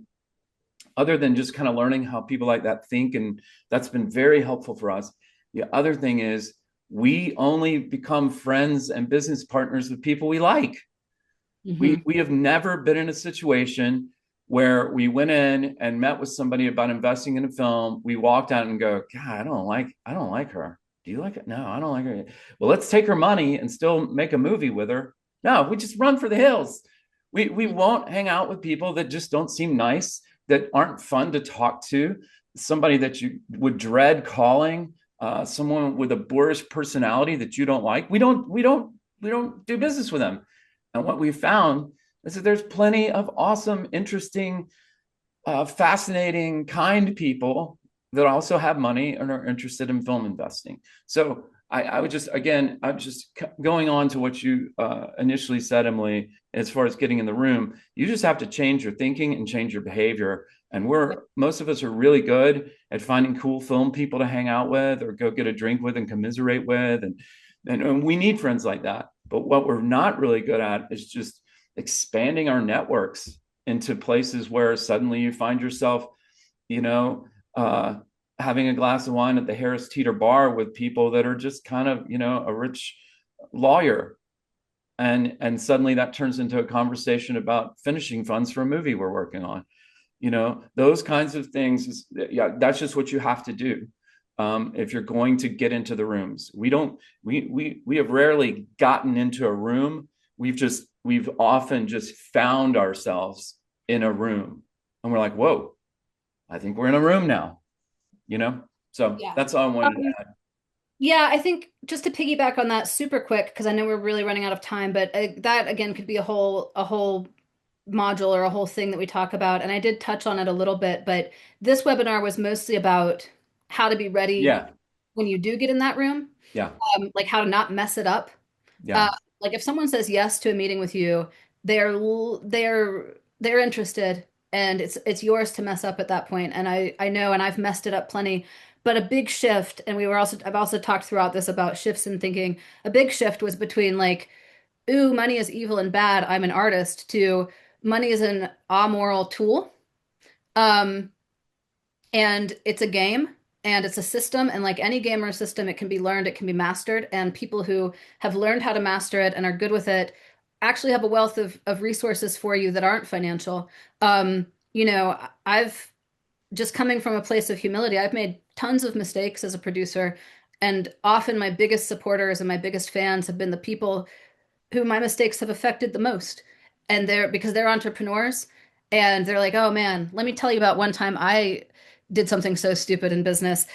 other than just kind of learning how people like that think, and that's been very helpful for us, the other thing is, we only become friends and business partners with people we like. We have never been in a situation where we went in and met with somebody about investing in a film. We walked out and go, God, I don't like her. Do you like it? No, I don't like her. Well, let's take her money and still make a movie with her. No, we just run for the hills. We won't hang out with people that just don't seem nice, that aren't fun to talk to, somebody that you would dread calling, someone with a boorish personality that you don't like. We don't do business with them. And what we found is that there's plenty of awesome, interesting, fascinating, kind people that also have money and are interested in film investing. So I would just, again, I'm just going on to what you initially said, Emily, as far as getting in the room. You just have to change your thinking and change your behavior. And most of us are really good at finding cool film people to hang out with or go get a drink with and commiserate with. And we need friends like that. But what we're not really good at is just expanding our networks into places where suddenly you find yourself, you know, having a glass of wine at the Harris Teeter bar with people that are just kind of, a rich lawyer. And suddenly that turns into a conversation about finishing funds for a movie we're working on. Those kinds of things, that's just what you have to do. If you're going to get into the rooms. We have rarely gotten into a room. We've often just found ourselves in a room and we're like, whoa, I think we're in a room now, So Yeah. that's all I wanted to add. Yeah, I think just to piggyback on that super quick, because I know we're really running out of time, but that again could be a whole module or a whole thing that we talk about. And I did touch on it a little bit, but this webinar was mostly about how to be ready Yeah. when you do get in that room. Yeah. Like how to not mess it up. Yeah. Like if someone says yes to a meeting with you, they're interested and it's yours to mess up at that point. And I know, and I've messed it up plenty. But a big shift, and I've also talked throughout this about shifts in thinking. A big shift was between like, ooh, money is evil and bad, I'm an artist, to money is an amoral tool. Um, and it's a game and it's a system. And like any game or system, it can be learned, it can be mastered. And people who have learned how to master it and are good with it actually have a wealth of resources for you that aren't financial. I've just coming from a place of humility, I've made tons of mistakes as a producer. And often my biggest supporters and my biggest fans have been the people who my mistakes have affected the most. And because they're entrepreneurs and they're like, oh man, let me tell you about one time I did something so stupid in business.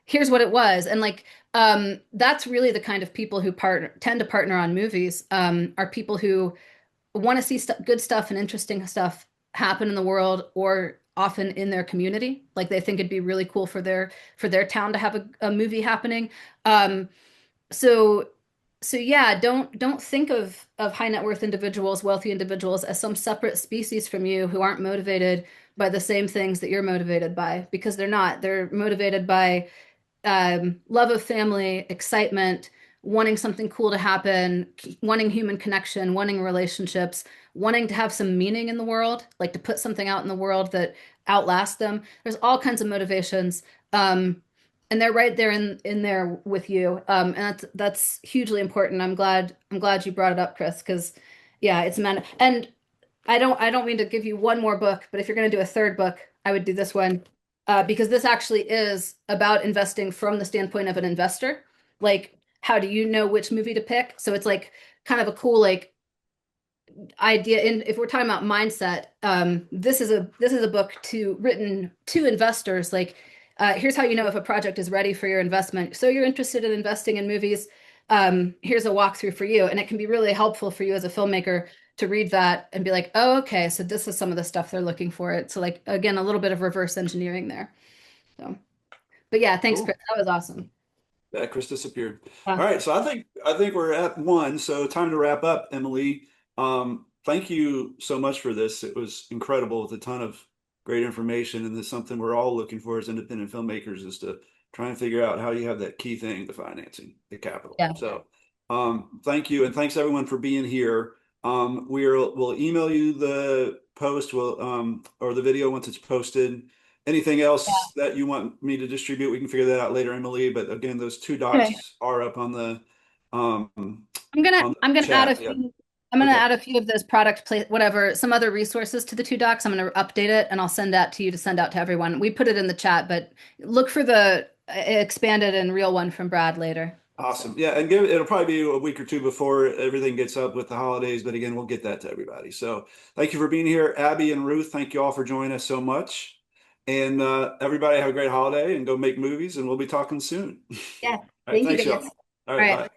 Here's what it was. And like, that's really the kind of people who tend to partner on movies, are people who want to see good stuff and interesting stuff happen in the world or often in their community. Like they think it'd be really cool for their town to have a movie happening. Um, so so yeah, don't think of high net worth individuals, wealthy individuals as some separate species from you who aren't motivated by the same things that you're motivated by, because they're not. They're motivated by love of family, excitement, wanting something cool to happen, wanting human connection, wanting relationships, wanting to have some meaning in the world, like to put something out in the world that outlasts them. There's all kinds of motivations. And they're right there in there with you. And that's hugely important. I'm glad you brought it up, Chris, because yeah, it's meant. And I don't mean to give you one more book, but if you're going to do a third book, I would do this one, because this actually is about investing from the standpoint of an investor. Like, how do you know which movie to pick? So it's like kind of a cool like idea. And if we're talking about mindset, this is a book written to investors. Like, here's how you know if a project is ready for your investment. So you're interested in investing in movies. Here's a walkthrough for you, and it can be really helpful for you as a filmmaker to read that and be like, oh, okay, so this is some of the stuff they're looking for. It. So like again, a little bit of reverse engineering there. So, but yeah, thanks, Cool. Chris. That was awesome. Yeah, Chris disappeared. Yeah. All right, so I think we're at one. So time to wrap up, Emily. Thank you so much for this. It was incredible with a ton of great information, and this is something we're all looking for as independent filmmakers, is to try and figure out how you have that key thing, the financing, the capital. Yeah. So thank you, and thanks everyone for being here. We'll email you the post, or the video once it's posted. Anything else that you want me to distribute, we can figure that out later, Emily. But again, those two docs Okay. are up on the on I'm gonna the add a chat. Yeah. few. I'm gonna Okay. add a few of those whatever, some other resources to the two docs. I'm gonna update it and I'll send that to you to send out to everyone. We put it in the chat, but look for the expanded and real one from Brad later. Awesome. So, Yeah, and it'll probably be a week or two before everything gets up with the holidays, but again, we'll get that to everybody. So thank you for being here, Abby and Ruth. Thank you all for joining us so much. And everybody have a great holiday and go make movies, and we'll be talking soon. yeah, All right, thank you thanks, y'all. guys. All All right, right. bye.